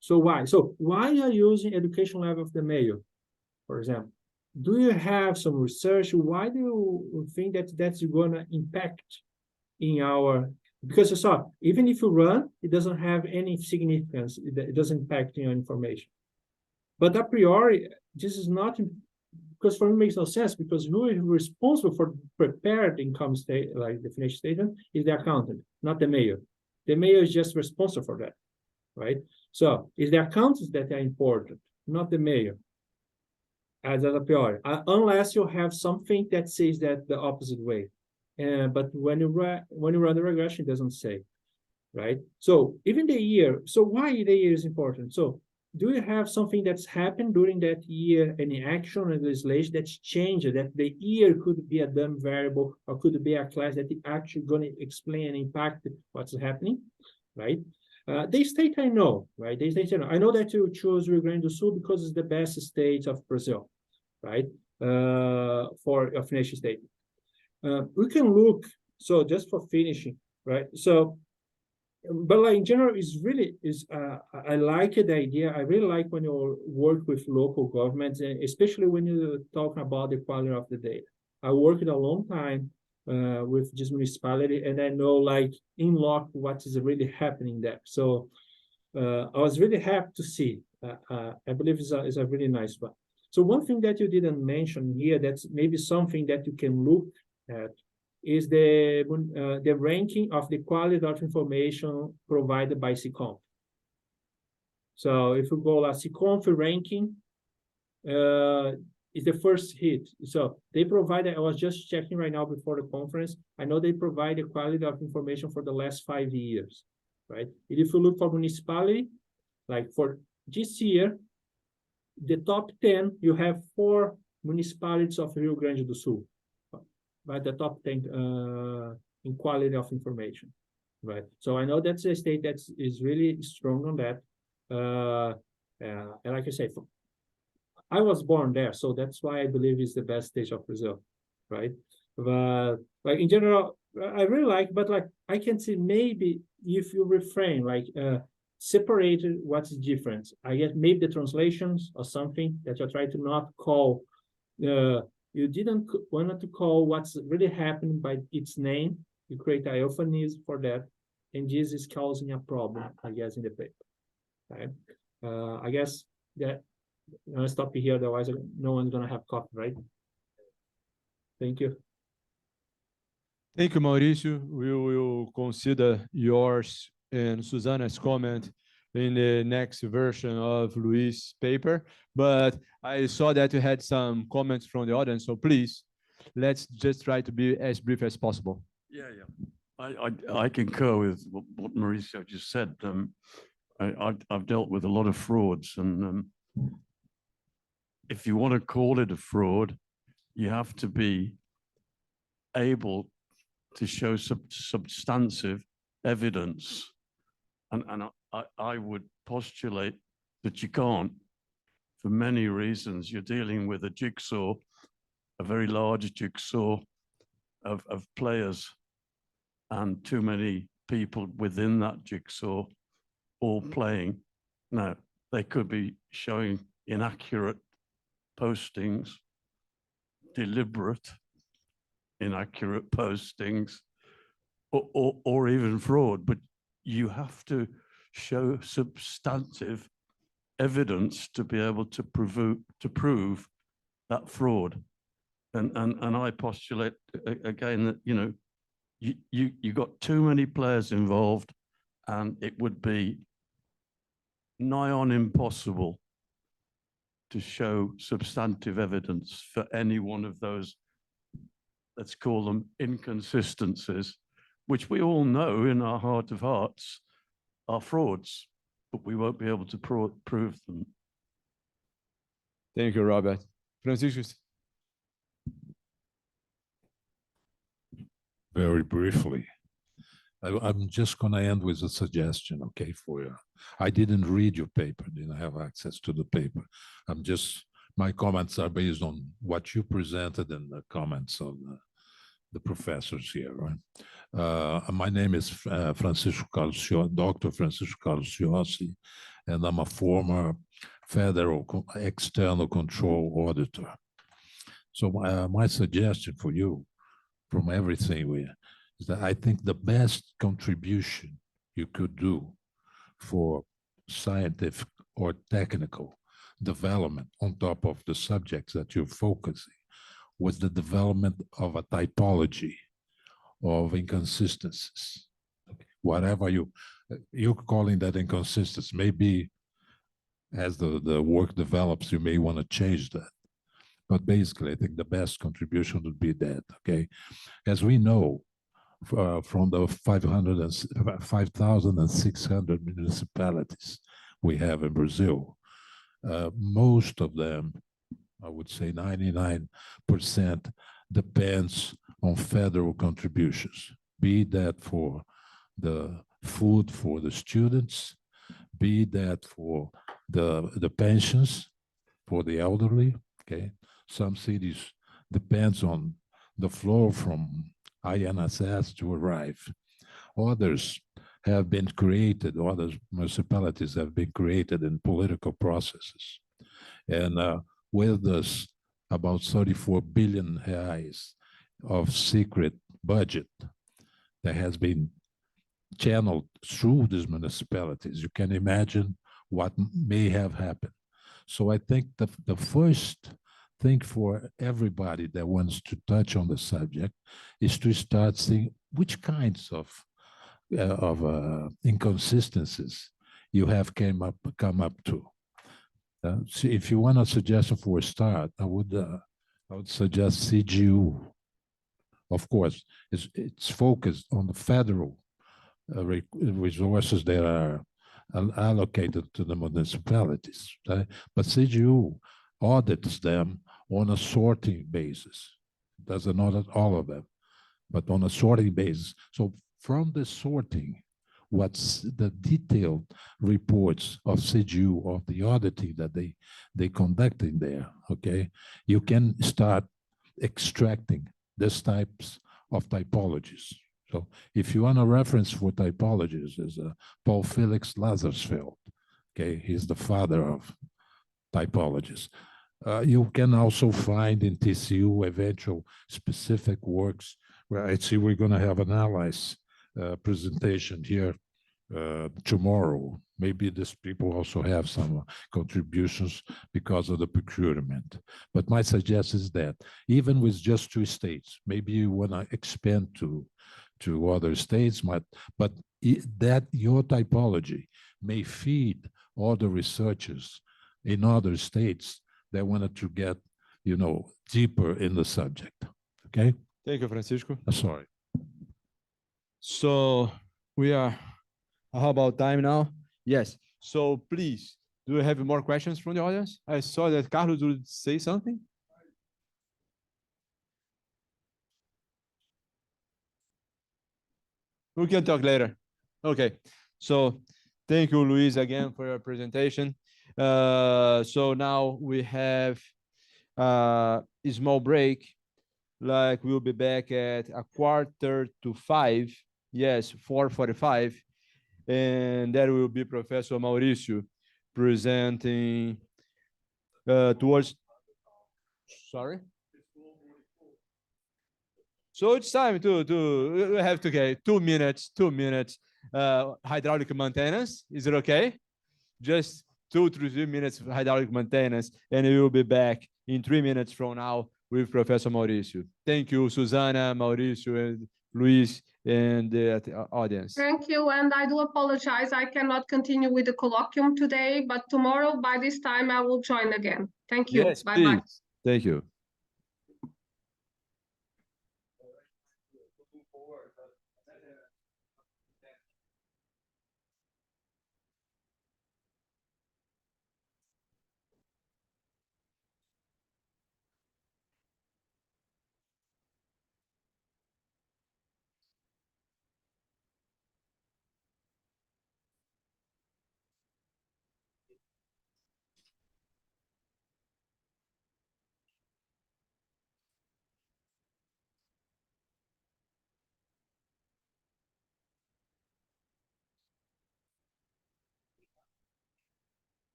So why? So why are you using education level of the male, for example? Do you have some research? Why do you think that that's going to impact in our, because you saw, even if you run, it doesn't have any significance. It doesn't impact your information. But a priori, this is not, because for me it makes no sense, because who is responsible for prepared income state, like the financial statement, is the accountant, not the mayor. The mayor is just responsible for that, right? So it's the accountants that are important, not the mayor, as a priori, unless you have something that says that the opposite way. But when you run the regression, it doesn't say, right? So even the year, so why the year is important? So do you have something that's happened during that year, any action or legislation that's changed, that the year could be a dumb variable or could be a class that is actually going to explain and impact what's happening, right? The state I know, right? The state I know that you chose Rio Grande do Sul because it's the best state of Brazil, right? For a financial statement. We can look, so just for finishing, right? So but like in general, I like the idea. I really like when you work with local governments, and especially when you're talking about the quality of the data. I worked a long time with this municipality, and I know like in loc what is really happening there. So I was really happy to see. I believe is a really nice one. So one thing that you didn't mention here, that's maybe something that you can look at, is the ranking of the quality of information provided by SICOMF. So if you go to SICOMF ranking, is the first hit. So they provide, I was just checking right now before the conference, I know they provide the quality of information for the last 5 years, right? And if you look for municipality, like for this year, the top 10, you have 4 municipalities of Rio Grande do Sul, right? The top 10 in quality of information, right? So I know that's a state that is really strong on that. And like I said, I was born there, so that's why I believe it's the best state of Brazil, right? But like in general, I really like, but like I can see maybe if you refrain, like separated what's the difference. I guess maybe the translations or something that you try to not call, you didn't want to call what's really happening by its name. You create a euphemism for that, and this is causing a problem, I guess, in the paper, right? I guess that I'm gonna stop here, otherwise no one's gonna have coffee, right? Thank you. Thank you, Mauricio. We will consider yours and Susana's comment in the next version of Luiz's paper. But I saw that you had some comments from the audience, so please, let's just try to be as brief as possible. Yeah. I concur with what Mauricio just said. I've dealt with a lot of frauds, and if you want to call it a fraud, you have to be able to show substantive evidence. And I would postulate that you can't, for many reasons. You're dealing with a jigsaw, a very large jigsaw of players, and too many people within that jigsaw all playing. Now, they could be showing inaccurate postings, deliberate inaccurate postings, or even fraud, but you have to show substantive evidence to be able to prove that fraud. And I postulate again that, you know, you got too many players involved, and it would be nigh on impossible to show substantive evidence for any one of those, let's call them inconsistencies, which we all know in our heart of hearts are frauds, but we won't be able to prove them. Thank you, Robert. Francisco. Very briefly, I'm just going to end with a suggestion, okay, for you. I didn't read your paper, didn't have access to the paper. My comments are based on what you presented and the comments of the professors here, right? My name is Francisco Carlos, Dr. Francisco Carlos Ciossi, and I'm a former federal external control auditor. So my suggestion for you from everything is that I think the best contribution you could do for scientific or technical development on top of the subjects that you're focusing was the development of a typology of inconsistencies. Okay. Whatever you're calling that inconsistency, maybe as the work develops, you may want to change that. But basically, I think the best contribution would be that, okay? As we know, from the 5,600 municipalities we have in Brazil, most of them, I would say 99%, depends on federal contributions, be that for the food for the students, be that for the pensions for the elderly, okay? Some cities depends on the flow from INSS to arrive. Others have been created, other municipalities have been created in political processes. And with this, about 34 billion reais of secret budget that has been channeled through these municipalities. You can imagine what may have happened. So I think the first thing for everybody that wants to touch on the subject is to start seeing which kinds of inconsistencies you have come up to. So if you want a suggestion for a start, I would suggest CGU. Of course, it's focused on the federal resources that are allocated to the municipalities. Right? But CGU audits them on a sorting basis. Doesn't audit all of them, but on a sorting basis. So from the sorting, what's the detailed reports of CGU, of the auditing that they conduct in there, okay? You can start extracting these types of typologies. So if you want a reference for typologies, is Paul Felix Lazarsfeld, okay? He's the father of typologies. You can also find in TCU eventual specific works, where I see we're gonna have an allies presentation here tomorrow. Maybe these people also have some contributions because of the procurement. But my suggestion is that even with just 2 states, maybe you wanna expand to other states, but that your typology may feed other researchers in other states that wanted to get, deeper in the subject, okay? Thank you, Francisco. Sorry. So we are, how about time now? Yes. So please, do you have more questions from the audience? I saw that Carlos would say something. We can talk later. Okay. So thank you, Luiz, again for your presentation. So now we have a small break. Like we'll be back at 4:45. Yes, 4:45. And there will be Professor Mauricio presenting towards, sorry? So it's time we have to get 2 minutes, hydraulic maintenance. Is it okay? Just 2 to 3 minutes of hydraulic maintenance, and we will be back in 3 minutes from now with Professor Mauricio. Thank you, Susana, Mauricio, and Luiz, and the audience. Thank you, and I do apologize. I cannot continue with the colloquium today, but tomorrow by this time I will join again. Thank you. Yes, bye-bye. Please. Thank you.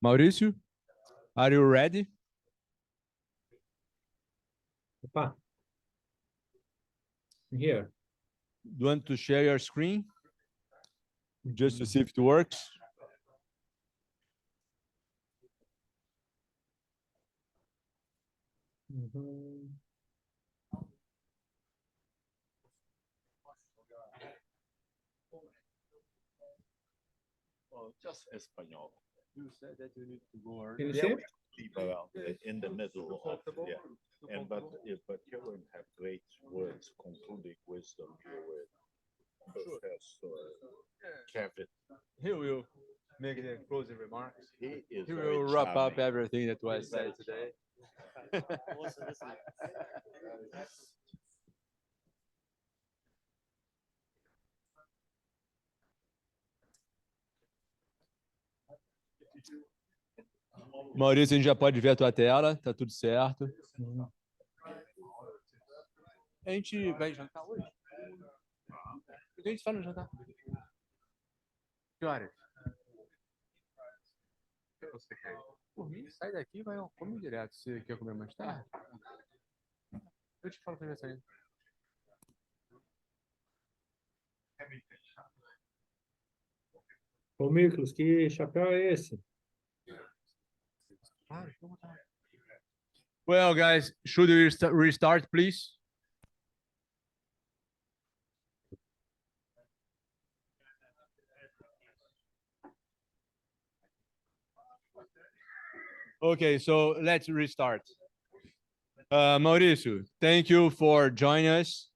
Mauricio, are you ready? Opa. Here. Do you want to share your screen? Just to see if it works. Just Espanol. You said that you need to go Can you see it? In the middle of but you won't have great words concluding wisdom here with Professor Kevin. He will make the closing remarks. He is He very will wrap up charming. everything that was said today. Maurício, a gente já pode ver a tua tela, tá tudo certo. A gente vai jantar hoje? O que a gente faz no jantar? Que horas? Por mim, sai daqui e vai comer direto. Você quer comer mais tarde? Eu te falo que vai sair. Ô, Miklos, que chapéu é esse? Well, guys, should we restart, please? Okay, so let's restart. Mauricio, thank you for joining us.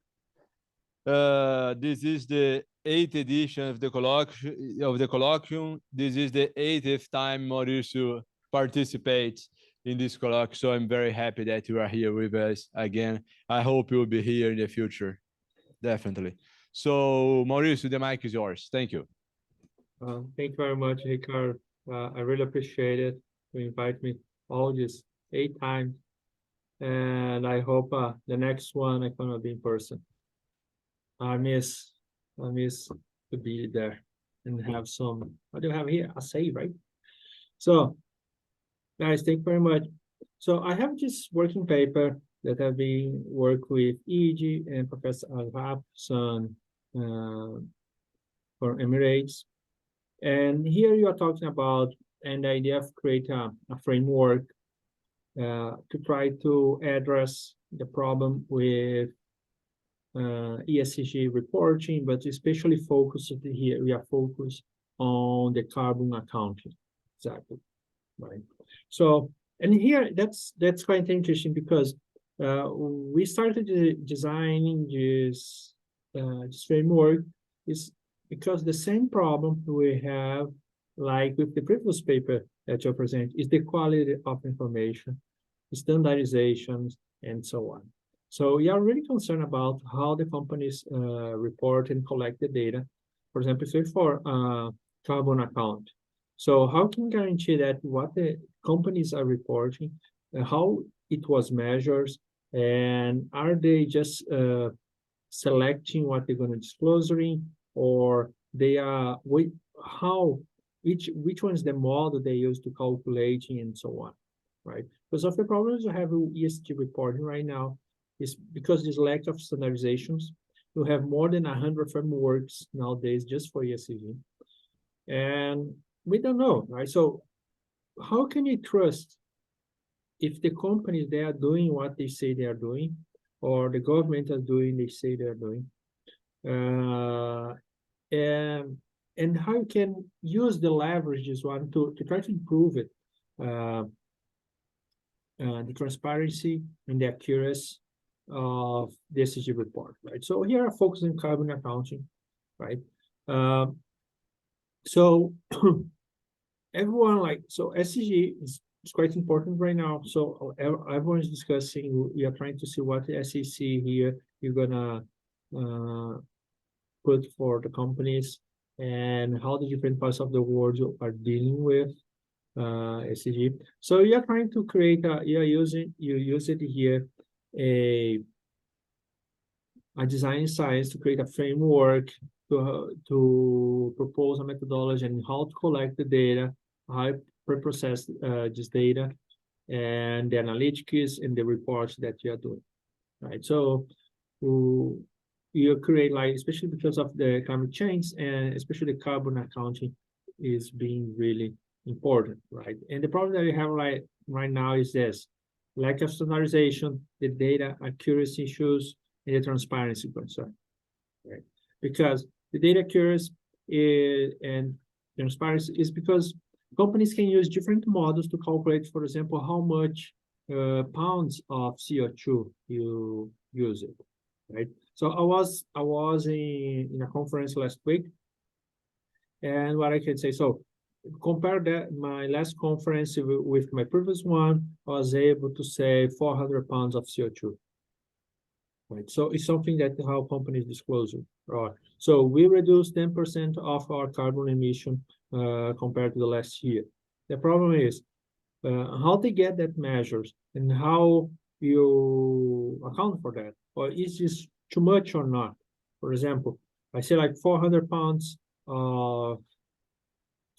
This is the 8th edition of the colloquium. This is the 80th time Mauricio participates in this colloquium, so I'm very happy that you are here with us again. I hope you'll be here in the future, definitely. So, Mauricio, the mic is yours. Thank you. Thank you very much, Ricardo. I really appreciate it. You invite me all these 8 times, and I hope the next one I'm gonna be in person. I miss to be there and have some. What do you have here? A say, right? So, guys, thank you very much. So I have this working paper that I've been working with EG and Professor Al-Hapson for Emirates. And here you are talking about an idea of creating a framework to try to address the problem with ESG reporting, but especially focused here, we are focused on the carbon accounting. Exactly, right? So, and here that's quite interesting because we started designing this framework is because the same problem we have, like with the previous paper that you present, is the quality of information, standardizations, and so on. So we are really concerned about how the companies report and collect the data. For example, say for carbon account. So how can you guarantee that what the companies are reporting, how it was measured, and are they just selecting what they're going to disclose, or they are which one is the model they use to calculating and so on, right? Because of the problems you have with ESG reporting right now is because there's lack of standardizations. You have more than 100 frameworks nowadays just for ESG, and we don't know, right? So how can you trust if the companies, they are doing what they say they are doing, or the government are doing they say they are doing, and how you can use the leverage this one to try to improve it, the transparency and the accuracy of the ESG report, right? So here I focus on carbon accounting, right? So everyone so ESG is quite important right now. So everyone is discussing, we are trying to see what the SEC here you're gonna put for the companies and how the different parts of the world are dealing with ESG. So you are trying to create you use it here a design science to create a framework to propose a methodology and how to collect the data, how pre-process this data and the analytics and the reports that you are doing, right? So you create, like, especially because of the climate change and especially carbon accounting is being really important, right? And the problem that we have right now is this: lack of standardization, the data accuracy issues, and the transparency concern, right? Because the data accuracy and transparency is because companies can use different models to calculate, for example, how much pounds of CO2 you use it, right? So I was in a conference last week, and what I can say, so compare that my last conference with my previous one, I was able to save 400 pounds of CO2. Right, so it's something that how companies disclose it. Right. So we reduced 10% of our carbon emission compared to the last year. The problem is how they get that measures and how you account for that, or is this too much or not? For example, I say like 400 pounds of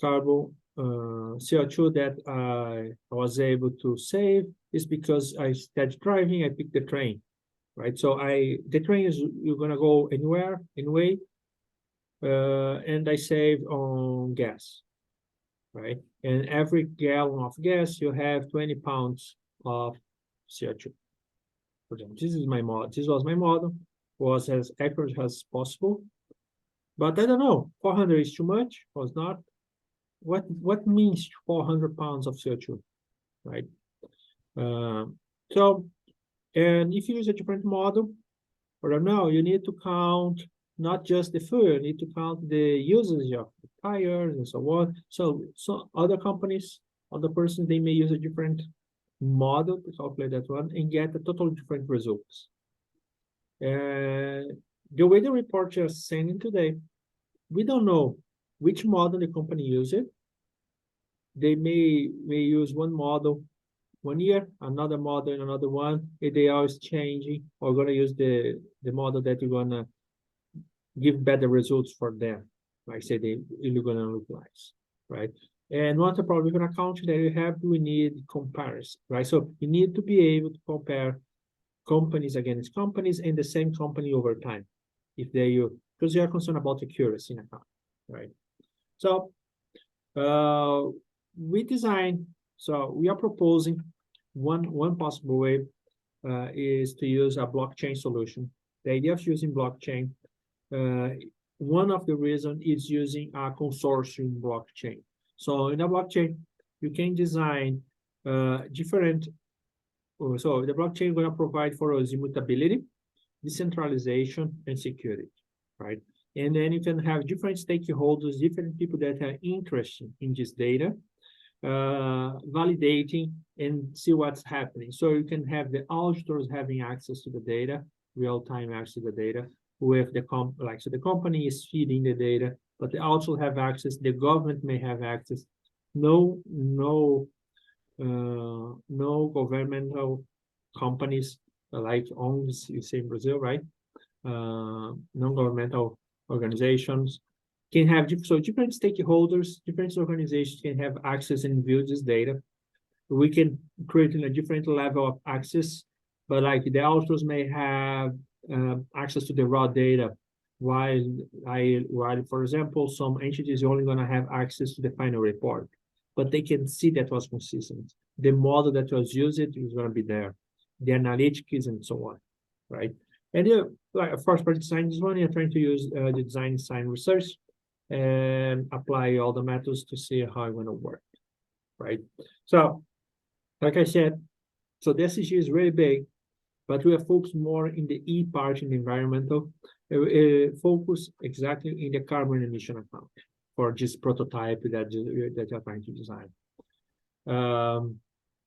carbon CO2 that I was able to save is because I started driving, I picked the train. Right, so the train is, you're gonna go anywhere, anyway, and I save on gas, right? And every gallon of gas, you have 20 pounds of CO2. For example, this is my model. This was my model, was as accurate as possible. But I don't know, 400 is too much or it's not? What means 400 pounds of CO2, right? And if you use a different model, or no, you need to count not just the fuel, you need to count the usage of the tires and so on. So other companies, other persons, they may use a different model to calculate that one and get a totally different results. The way the reports are sending today, we don't know which model the company uses. They may use one model 1 year, another model, another one. If they are changing, or gonna use the model that you're gonna give better results for them. Like say you're gonna look nice, right? And what's the problem with an account that you have? We need comparison, right? So you need to be able to compare companies against companies and the same company over time, if because you are concerned about accuracy in account, right? So we are proposing one possible way is to use a blockchain solution. The idea of using blockchain, one of the reasons is using a consortium blockchain. So in a blockchain, you can design different. So the blockchain is going to provide for us immutability, decentralization, and security, right? And then you can have different stakeholders, different people that are interested in this data, validating and see what's happening. So you can have the auditors having access to the data, real-time access to the data, with the so the company is feeding the data, but they also have access. The government may have access. No governmental companies like ONGs, you say in Brazil, right? Non-governmental organizations can have different stakeholders, different organizations can have access and view this data. We can create in a different level of access, but like the auditors may have access to the raw data, while for example, some entities are only going to have access to the final report, but they can see that was consistent. The model that was used is going to be there, the analytics and so on, right? And like of course, for design this one, you're trying to use the design science research and apply all the methods to see how it's going to work, right? So, like I said, so the SDG is really big, but we are focused more in the E part in the environmental, focus exactly in the carbon emission account for this prototype that you're trying to design.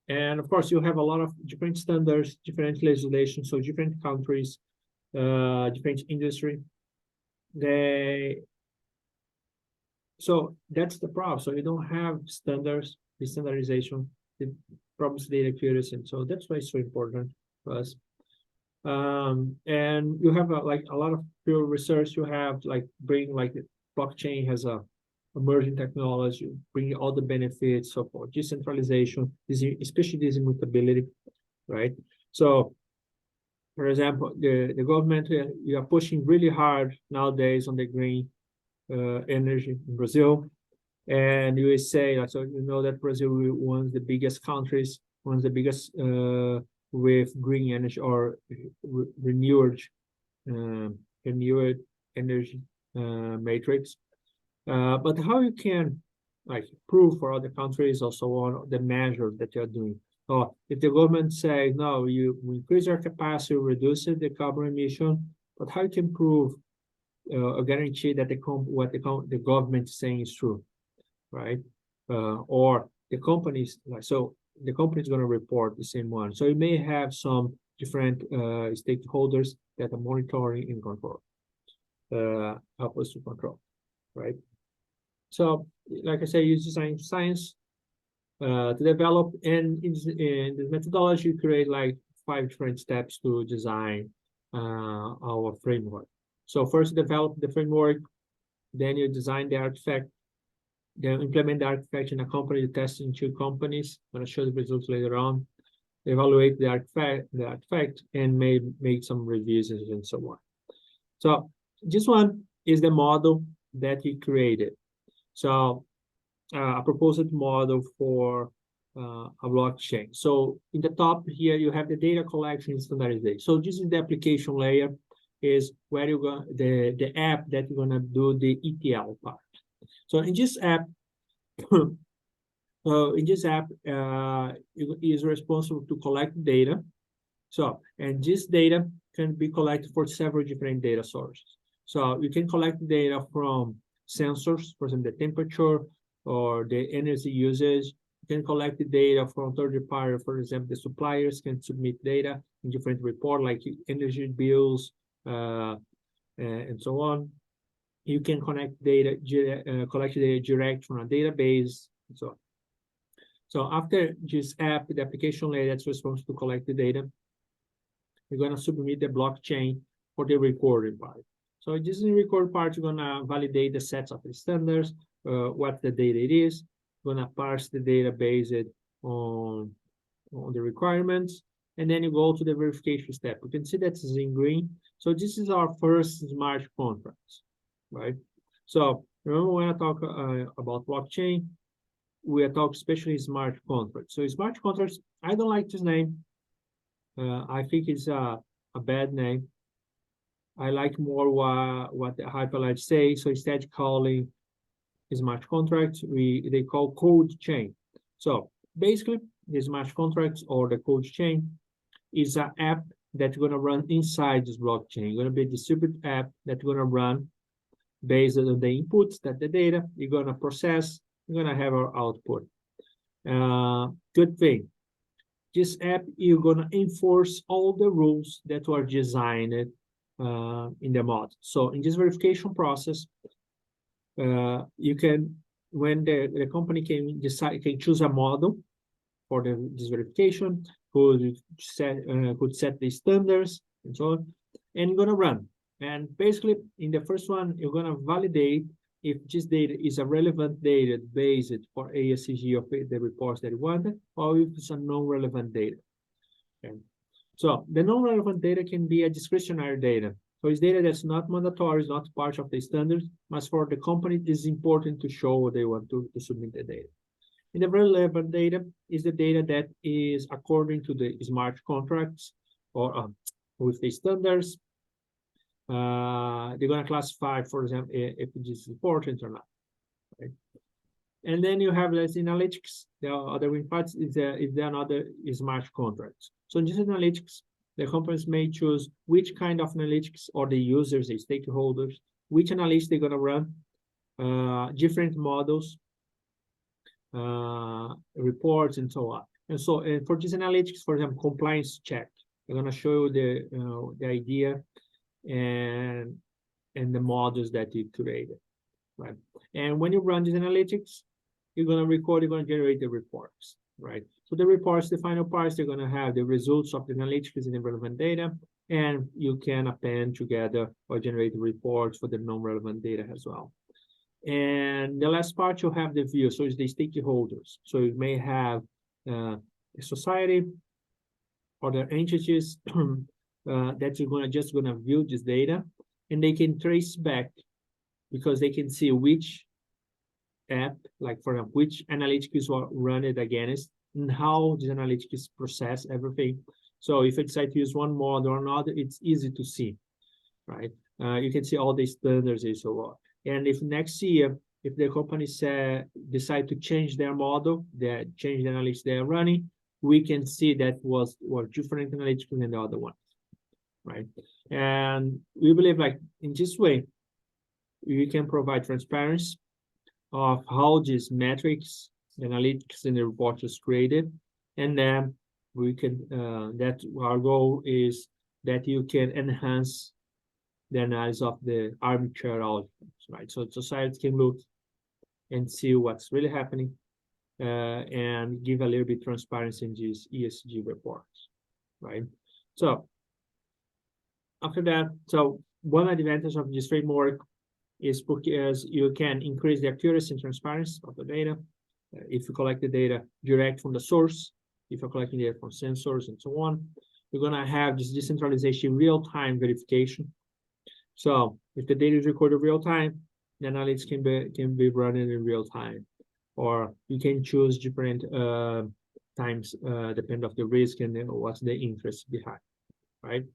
And of course, you have a lot of different standards, different legislation, so different countries, different industry. So that's the problem. So you don't have standards, the standardization, the problems data accuracy, and so that's why it's so important for us. And you have like a lot of pure research. You have like bring like the blockchain has a emerging technology, bringing all the benefits of decentralization, especially this immutability, right? So, for example, the government, you are pushing really hard nowadays on the green energy in Brazil. And you say, so you know that Brazil is one of the biggest countries, one of the biggest with green energy or renewed energy matrix. But how you can like prove for other countries or so on the measure that you're doing? Or if the government say no, you increase your capacity, reduce the carbon emission, but how you can prove or guarantee that the government is saying is true, right? Or the companies, like, so the company is going to report the same one. So you may have some different stakeholders that are monitoring and control, help us to control, right? So, like I say, use design science to develop, and in the methodology, you create like 5 different steps to design our framework. So first develop the framework, then you design the artifact, then implement the artifact in a company, test in 2 companies. I'm going to show the results later on. Evaluate the artifact, and make some revisions and so on. So this one is the model that he created. So a proposed model for a blockchain. So in the top here, you have the data collection and standardization. So this is the application layer, is where you go the app that you're gonna do the ETL part. So in this app, it is responsible to collect data. So, and this data can be collected for several different data sources. So you can collect data from sensors, for example, the temperature or the energy usage. You can collect the data from third party, for example, the suppliers can submit data in different reports like energy bills and so on. You can collect data direct from a database and so on. So after this app, the application layer that's responsible to collect the data, you're going to submit the blockchain for the recording part. So this is the record part, you're going to validate the sets of the standards, what the data it is. You're going to parse the data based on the requirements, and then you go to the verification step. You can see that is in green. So this is our first smart contracts, right? So remember when I talk about blockchain, we are talking especially smart contracts. So smart contracts, I don't like this name. I think it's a bad name. I like more what the Hyperledger say. So instead of calling smart contracts, they call code chain. So basically, the smart contracts or the code chain is an app that's going to run inside this blockchain. It's going to be a distributed app that's going to run based on the inputs that the data you're going to process. You're going to have our output. Good thing. This app, you're going to enforce all the rules that were designed in the mod. So in this verification process, you can, when the company can choose a model for this verification, could set the standards and so on, and you're going to run. And basically, in the first one, you're going to validate if this data is a relevant data based for ASCG of the reports that you wanted, or if it's a non-relevant data. Okay. So the non-relevant data can be a discretionary data. So it's data that's not mandatory, it's not part of the standards, but for the company, it is important to show what they want to submit the data. And the relevant data is the data that is according to the smart contracts or with the standards. They're going to classify, for example, if it is important or not. Right? And then you have less analytics. The other wing parts is another smart contracts. So in this analytics, the companies may choose which kind of analytics, or the users, the stakeholders, which analytics they're going to run, different models, reports, and so on. And so for this analytics, for example, compliance check, I'm going to show you the idea and the models that you created, right? And when you run these analytics, you're going to record, you're going to generate the reports, right? So the reports, the final parts, they're going to have the results of the analytics and the relevant data, and you can append together or generate reports for the non-relevant data as well. And the last part, you have the view, so it's the stakeholders. So you may have a society, other entities that you're just gonna view this data, and they can trace back because they can see which app, like for example, which analytics were run it against, and how this analytics process everything. So if I decide to use one model or another, it's easy to see, right? You can see all the standards and so on. And if next year, if the company decide to change their model, change the analytics they are running, we can see that were different analytics than the other ones, right? And we believe like in this way, we can provide transparency of how these metrics, analytics, and the report is created, and then we can. That our goal is that you can enhance the analysis of the arbitrary outcomes, right? So society can look and see what's really happening, and give a little bit transparency in these ESG reports, right? So after that, so one advantage of this framework is because you can increase the accuracy and transparency of the data. If you collect the data direct from the source, if you're collecting data from sensors and so on, you're gonna have this decentralization real-time verification. So if the data is recorded real time, the analytics can be run in real time, or you can choose different times depending on the risk and what's the interest behind, right?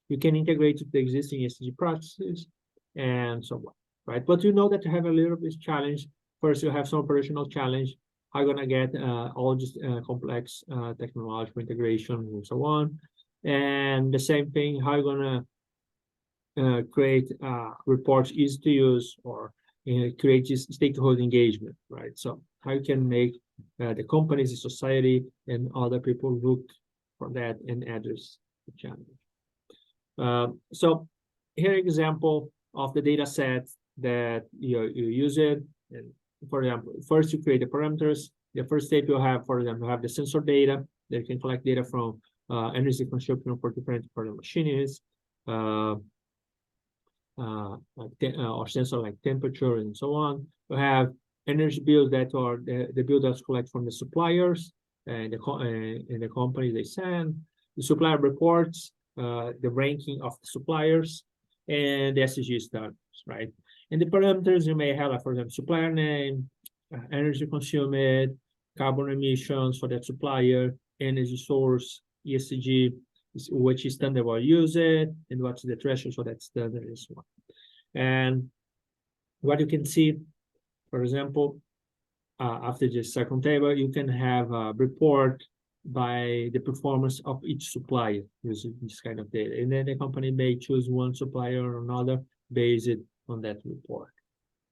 You can integrate with the existing ESG practices and so on, right? But you know that you have a little bit challenge. First, you have some operational challenge. How you gonna get all this complex technological integration and so on, and the same thing, how you gonna create reports easy to use, or create this stakeholder engagement, right? So how you can make the companies, the society, and other people look for that and address the challenge. So here example of the data set that you use it. And for example, first you create the parameters. The first step you have, for example, you have the sensor data that you can collect data from energy consumption for different machines. Or sensor like temperature and so on. We have energy bills that are the bill that's collected from the suppliers and the companies they send, the supplier reports, the ranking of the suppliers, and the SDG standards, right? And the parameters you may have, like, for example, supplier name, energy consumed, carbon emissions for that supplier, energy source, ESG, which standard will use it, and what's the threshold for that standard and so on. And what you can see, for example, after this second table, you can have a report by the performance of each supplier using this kind of data. And then the company may choose one supplier or another based on that report,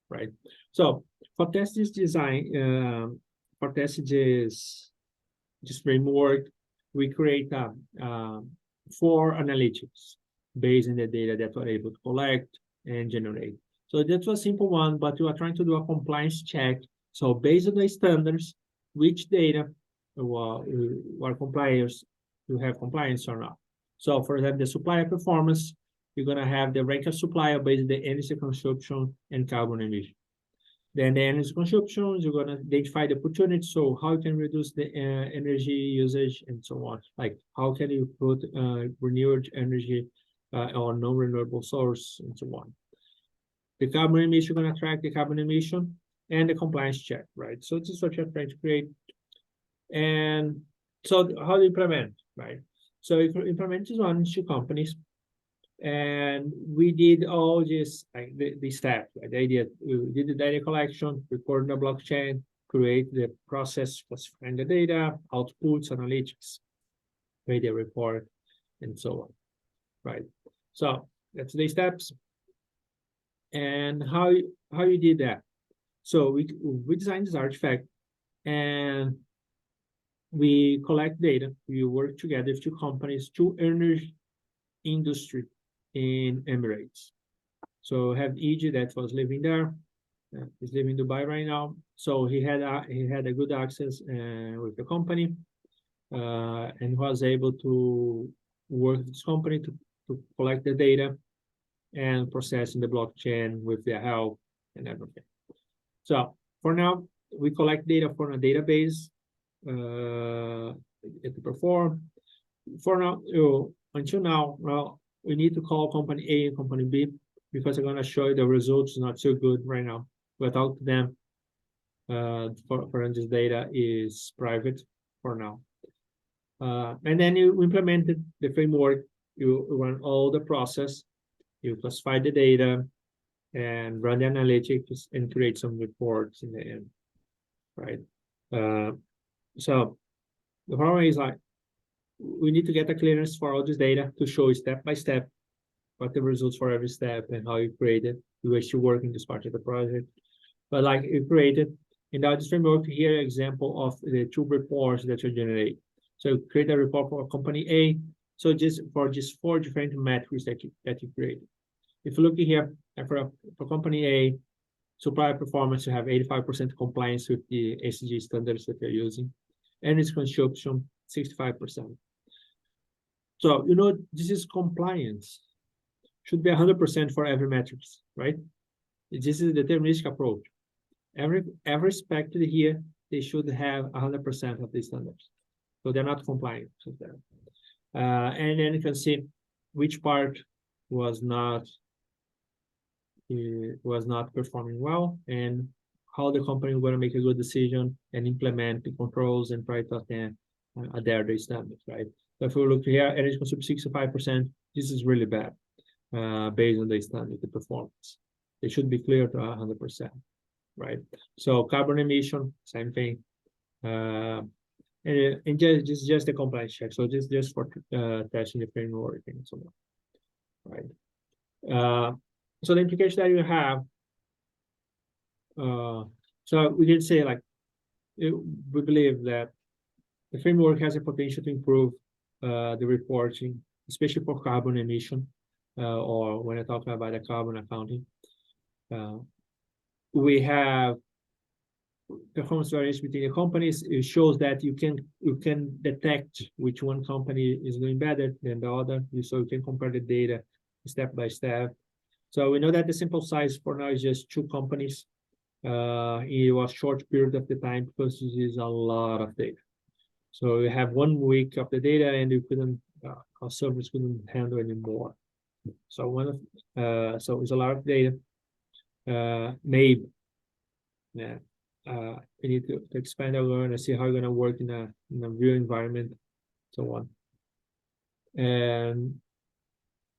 right? So for test this design, for test this framework, we create 4 analytics based on the data that we're able to collect and generate. So that was a simple one, but we are trying to do a compliance check. So based on the standards, which data are compliers to have compliance or not. So for example, the supplier performance, you're gonna have the rank of supplier based on the energy consumption and carbon emission. Then the energy consumption, you're gonna identify the opportunity, so how you can reduce the energy usage and so on. Like how can you put renewable energy or non-renewable source and so on. The carbon emission, you're gonna track the carbon emission and the compliance check, right? So this is what you're trying to create. And so how do you implement, right? So you implement this on 2 companies. And we did all this, like the steps, like the idea, we did the data collection, record the blockchain, create the process, classifying the data, outputs, analytics, create a report, and so on, right? So that's the steps. And how you did that? So we designed this artifact, and we collect data. We work together with 2 companies, 2 energy industry in Emirates. So have EG that was living there. He's living in Dubai right now. So he had a good access with the company, and was able to work with this company to collect the data and process in the blockchain with their help and everything. So for now, we collect data from a database to perform. For now, until now, well, we need to call company A and company B because I'm going to show you the results not so good right now. Without them, for this data is private for now. And then you implemented the framework, you run all the process, you classify the data, and run the analytics and create some reports in the end, right? So the problem is like, we need to get a clearance for all this data to show step by step what the results for every step and how you create it. You are still working this part of the project, but like you created, and now this framework here, example of the 2 reports that you generate. So create a report for company A. So just for 4 different metrics that you create. If you look here for company A, supplier performance, you have 85% compliance with the ESG standards that they're using, and its consumption 65%. So this is compliance. Should be 100% for every metrics, right? This is the deterministic approach. Every spec here, they should have 100% of these standards. So they're not compliant with that. And then you can see which part was not performing well and how the company is going to make a good decision and implement the controls and try to adhere the standards, right? So if we look here, energy consumption 65%, this is really bad based on the standard, the performance. They should be clear to 100%, right? So carbon emission, same thing. And just the compliance check. So just for testing the framework and so on, right? So the implication that you have, so we did say like, we believe that the framework has a potential to improve the reporting, especially for carbon emission, or when I talk about the carbon accounting. We have performance variation between the companies. It shows that you can detect which one company is doing better than the other, so you can compare the data step by step. So we know that the sample size for now is just 2 companies in a short period of the time because this is a lot of data. So we have 1 week of the data and you couldn't, our servers couldn't handle anymore. So so it's a lot of data. Maybe, yeah. We need to expand our learn and see how we're going to work in a real environment, so on. And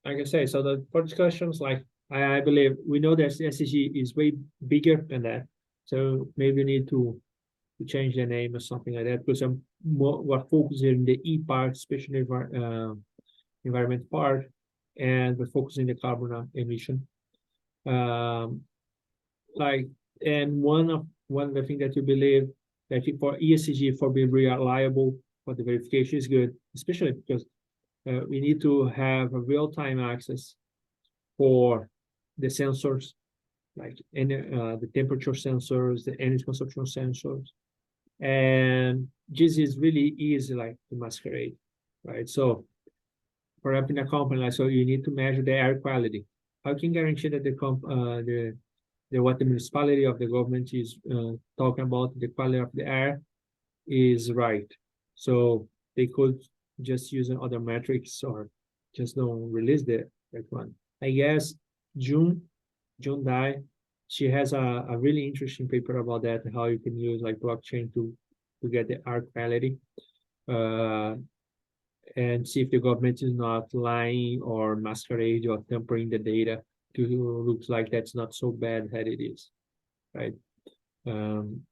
like I say, so for discussions, like I believe we know that SSG is way bigger than that. So maybe we need to change the name or something like that, because I'm more focusing in the E part, especially environment part, and we're focusing the carbon emission. And one of the things that you believe that for ESG, for being reliable, for the verification is good, especially because we need to have a real-time access for the sensors, like the temperature sensors, the energy consumption sensors. And this is really easy, like to masquerade, right? So for example, in a company, like, so you need to measure the air quality. How can you guarantee that what the municipality of the government is talking about, the quality of the air is right? So they could just use other metrics or just don't release that one. I guess June Dai, she has a really interesting paper about that, how you can use like blockchain to get the air quality and see if the government is not lying or masquerade or tampering the data to looks like that's not so bad as it is, right? Then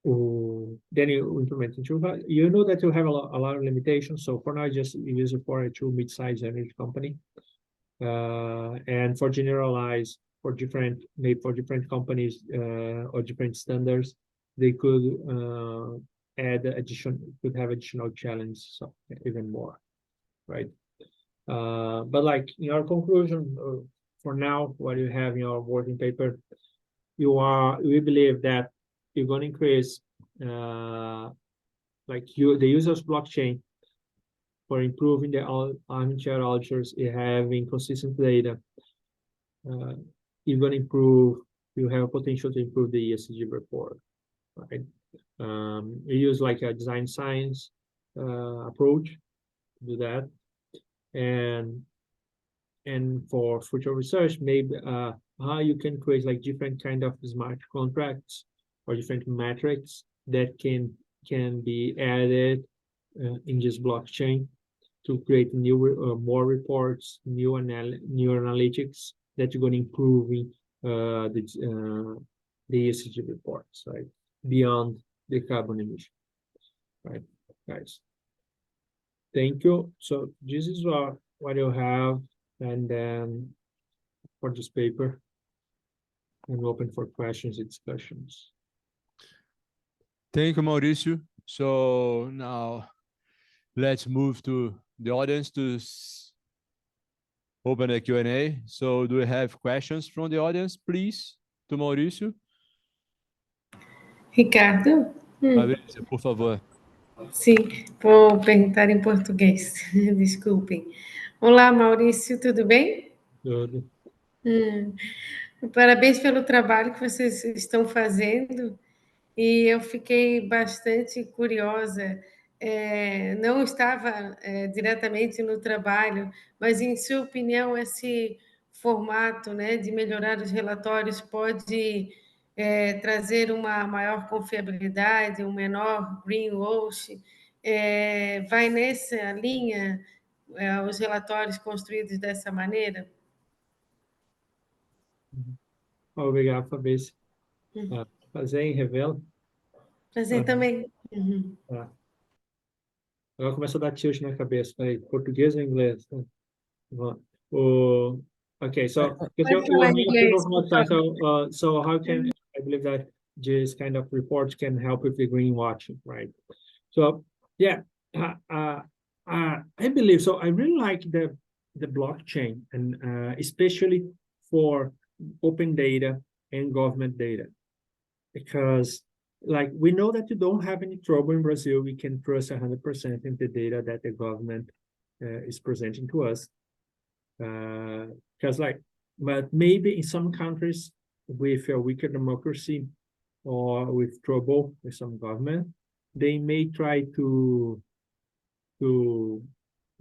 you implement it. You know that you have a lot of limitations. So for now, just use it for a true mid-sized energy company. And for generalize for different companies or different standards, they could have additional challenge, so even more, right? But like in our conclusion, for now, what you have in your working paper, we believe that you're going to increase the use of blockchain for improving the armchair auditors, having consistent data. You're going to improve you have potential to improve the ESG report, right? You use like a design science approach to do that, and for future research, maybe how you can create like different kind of smart contracts or different metrics that can be added in this blockchain to create new more reports, new analytics that are going to improve the ESG reports, right? Beyond the carbon emission, right, guys? Thank you. So this is what you have, and then for this paper, I'm open for questions and discussions. Thank you, Mauricio. So now let's move to the audience to open a Q&A. So do we have questions from the audience, please, to Mauricio? Ricardo? Fabrícia, por favor. Sim, vou perguntar em português, desculpem. Olá, Maurício, tudo bem? Tudo. Parabéns pelo trabalho que vocês estão fazendo, e eu fiquei bastante curiosa. Não estava diretamente no trabalho, mas, em sua opinião, esse formato, né, de melhorar os relatórios pode trazer uma maior confiabilidade, um menor greenwash? Vai nessa linha os relatórios construídos dessa maneira? Obrigado, Fabrício. Prazer em revê-lo. Prazer também. Agora começa a dar tilt na cabeça. Peraí, português ou inglês? Okay, so because you have people from outside, so how can I believe that this kind of reports can help with the greenwashing, right? So yeah, I believe so. I really like the blockchain, and especially for open data and government data, because like we know that you don't have any trouble in Brazil. We can trust 100% in the data that the government is presenting to us. Because but maybe in some countries with a weaker democracy or with trouble with some government, they may try to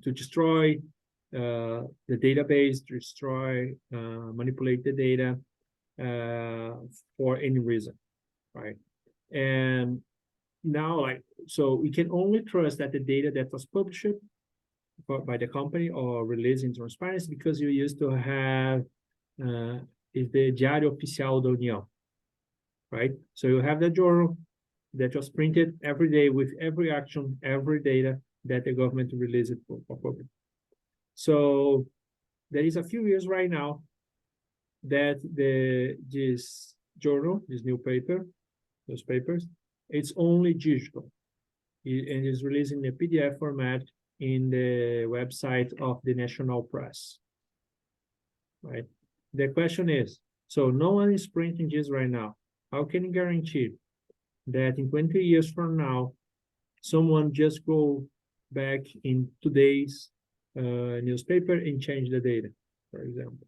destroy the database, manipulate the data for any reason, right? And now, so we can only trust that the data that was published by the company or released in transparency, because you used to have is the Diário Oficial da União, right? So you have the journal that was printed every day with every action, every data that the government released for public. So there is a few years right now that this journal, this newspapers, it's only digital, and is released in a PDF format in the website of the national press, right? The question is, so no one is printing this right now. How can you guarantee that in 20 years from now, someone just go back in today's newspaper and change the data, for example?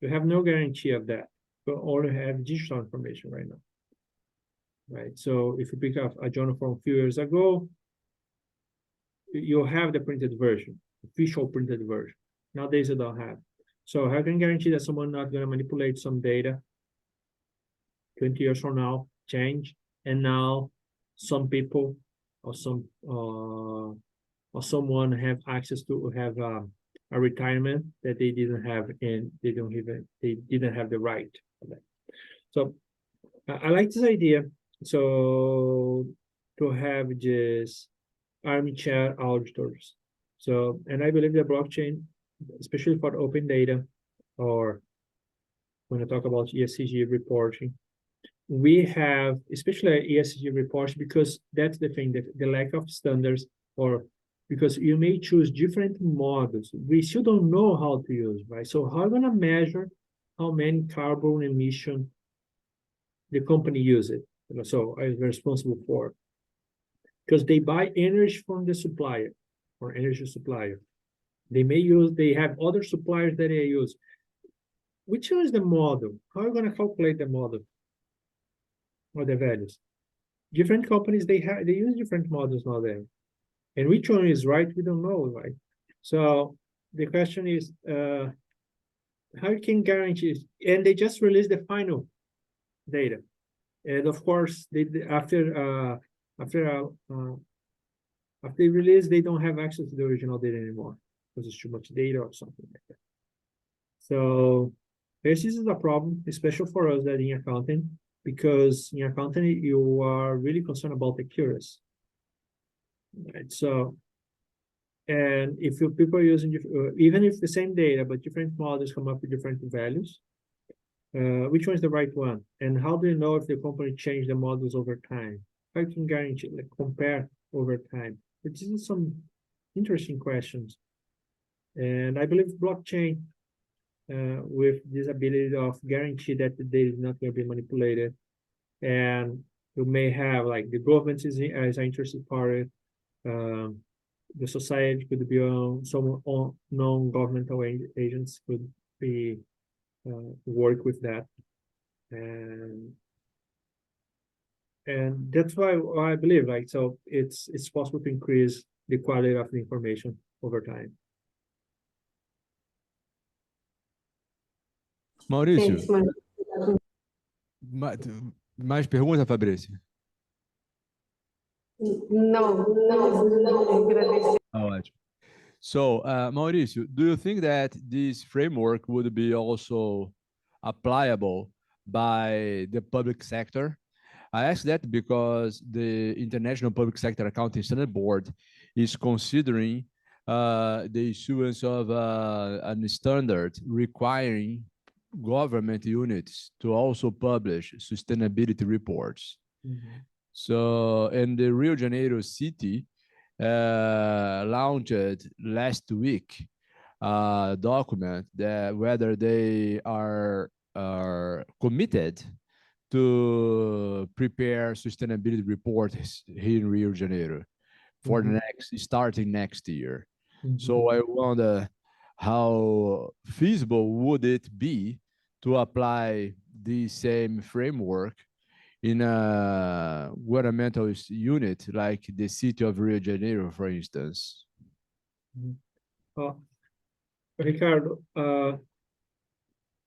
You have no guarantee of that, but only have digital information right now, right? So if you pick up a journal from a few years ago, you have the printed version, official printed version. Nowadays you don't have. So how can you guarantee that someone not going to manipulate some data 20 years from now, change, and now some people or someone have access to have a retirement that they didn't have, and they didn't have the right for that. So I like this idea. So to have just armchair auditors. So, and I believe the blockchain, especially for open data, or when I talk about ESG reporting, we have, especially ESG reports, because that's the thing, that the lack of standards, or because you may choose different models. We still don't know how to use, right? So how are we going to measure how many carbon emission the company uses? So I'm responsible for, because they buy energy from the supplier or energy supplier. They have other suppliers that they use. which one is the model? How are you going to calculate the model or the values? Different companies, they use different models nowadays. And which one is right, we don't know, right? So the question is, how you can guarantee, and they just released the final data. And of course, after they release, they don't have access to the original data anymore because it's too much data or something like that. So this is a problem, especially for us that in accounting, because in accounting, you are really concerned about the accuracy. Right? So, and if people are using, even if the same data, but different models come up with different values, which one is the right one? And how do you know if the company changed the models over time? How you can guarantee, like, compare over time? This is some interesting questions. And I believe blockchain, with this ability of guarantee that the data is not going to be manipulated, and you may have like the government as an interested party, the society could be on some non-governmental agents could be work with that, and that's why I believe, like, so it's possible to increase the quality of the information over time. Maurício, Thanks, mais pergunta, Fabrício? não, agradecer. Ótimo. So, Mauricio, do you think that this framework would be also applicable by the public sector? I ask that because the International Public Sector Accounting Standard Board is considering the issuance of a standard requiring government units to also publish sustainability reports. Mm-hmm. So, and the Rio de Janeiro city launched last week a document that whether they are committed to prepare sustainability reports here in Rio de Janeiro for the starting next year. So I wonder how feasible would it be to apply the same framework in a governmental unit like the city of Rio de Janeiro, for instance? Ricardo,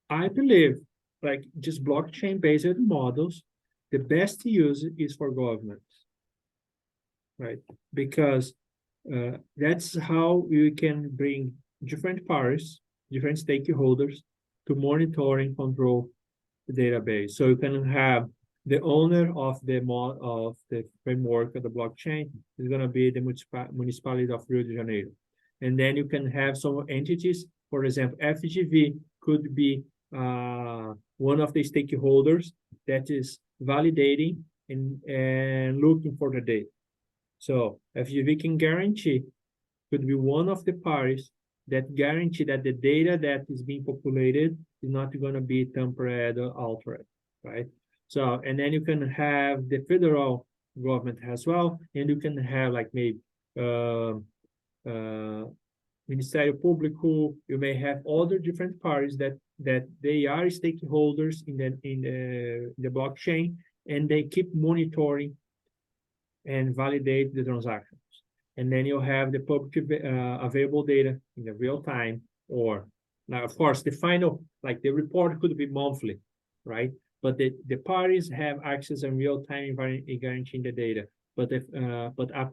I believe like just blockchain-based models, the best use is for governments, right? Because that's how you can bring different parties, different stakeholders to monitor and control the database. So you can have the owner of the framework of the blockchain is going to be the municipality of Rio de Janeiro. And then you can have some entities, for example, FGV could be one of the stakeholders that is validating and looking for the data. So FGV can guarantee, could be one of the parties that guarantee that the data that is being populated is not going to be tampered or altered, right? So, and then you can have the federal government as well, and you can have like maybe Ministério Público. You may have other different parties that they are stakeholders in the blockchain, and they keep monitoring and validate the transactions. And then you'll have the public available data in the real time, or now, of course, the final, like the report could be monthly, right? But the parties have access in real time in guaranteeing the data. But if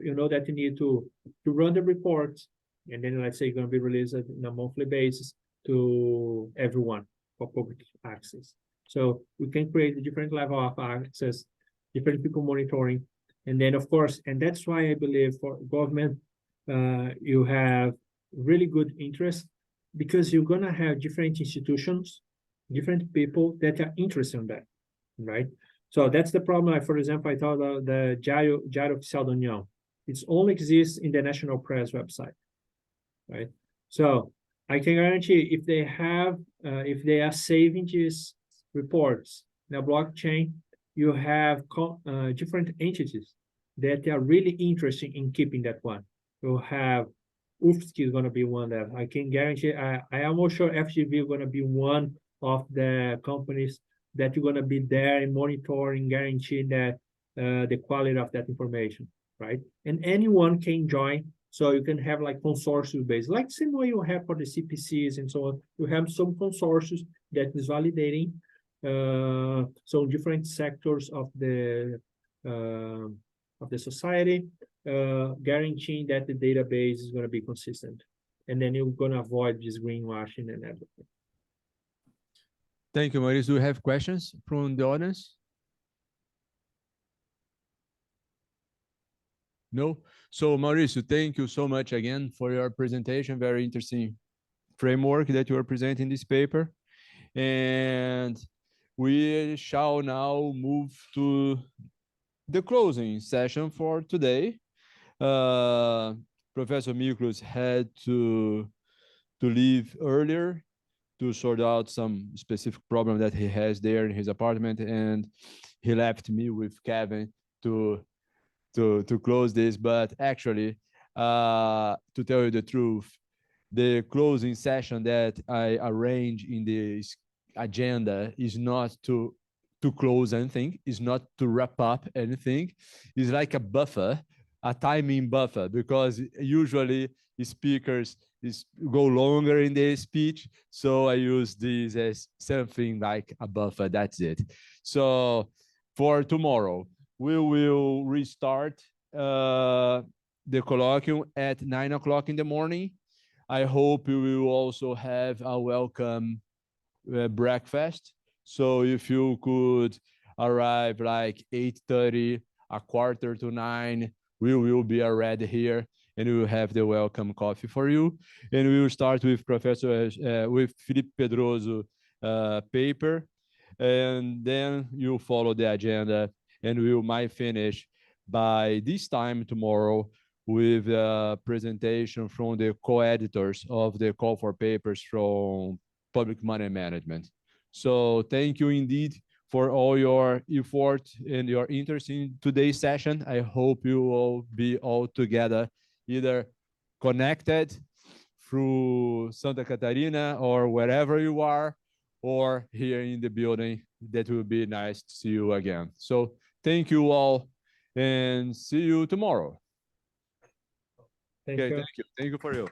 you know that you need to run the reports, and then let's say you're going to be released on a monthly basis to everyone for public access. So we can create a different level of access, different people monitoring. And then, of course, and that's why I believe for government, you have really good interest, because you're going to have different institutions, different people that are interested in that, right? So that's the problem. Like, for example, I thought about the Diário Oficial da União. It only exists in the National Press website, right? So I can guarantee if they are saving these reports in a blockchain, you have different entities that are really interested in keeping that one. You'll have UFSC is going to be one that I can guarantee. I am almost sure FGV is going to be one of the companies that you're going to be there and monitoring, guaranteeing that the quality of that information, right? And anyone can join. So you can have like consortium based, like the same way you have for the CPCs and so on. You have some consortiums that is validating so different sectors of the society, guaranteeing that the database is going to be consistent. And then you're going to avoid this greenwashing and everything. Thank you, Mauricio. Do you have questions from the audience? No? So, Mauricio, thank you so much again for your presentation. Very interesting framework that you are presenting in this paper. And we shall now move to the closing session for today. Professor Miklos had to leave earlier to sort out some specific problem that he has there in his apartment, and he left me with Kevin to close this. But actually, to tell you the truth, the closing session that I arranged in this agenda is not to close anything, is not to wrap up anything. It's like a buffer, a timing buffer, because usually speakers go longer in their speech. So I use this as something like a buffer. That's it. So for tomorrow, we will restart the colloquium at 9 o'clock in the morning. I hope you will also have a welcome breakfast. So if you could arrive like 8:30, 8:45, we will be already here, and we will have the welcome coffee for you. And we will start with with Felipe Pedroso paper, and then you follow the agenda, and we might finish by this time tomorrow with a presentation from the co-editors of the call for papers from Public Money Management. So thank you indeed for all your effort and your interest in today's session. I hope you will be all together, either connected through Santa Catarina or wherever you are, or here in the building. That will be nice to see you again. So thank you all, and see you tomorrow. Thank you. Thank you. Thank you for you.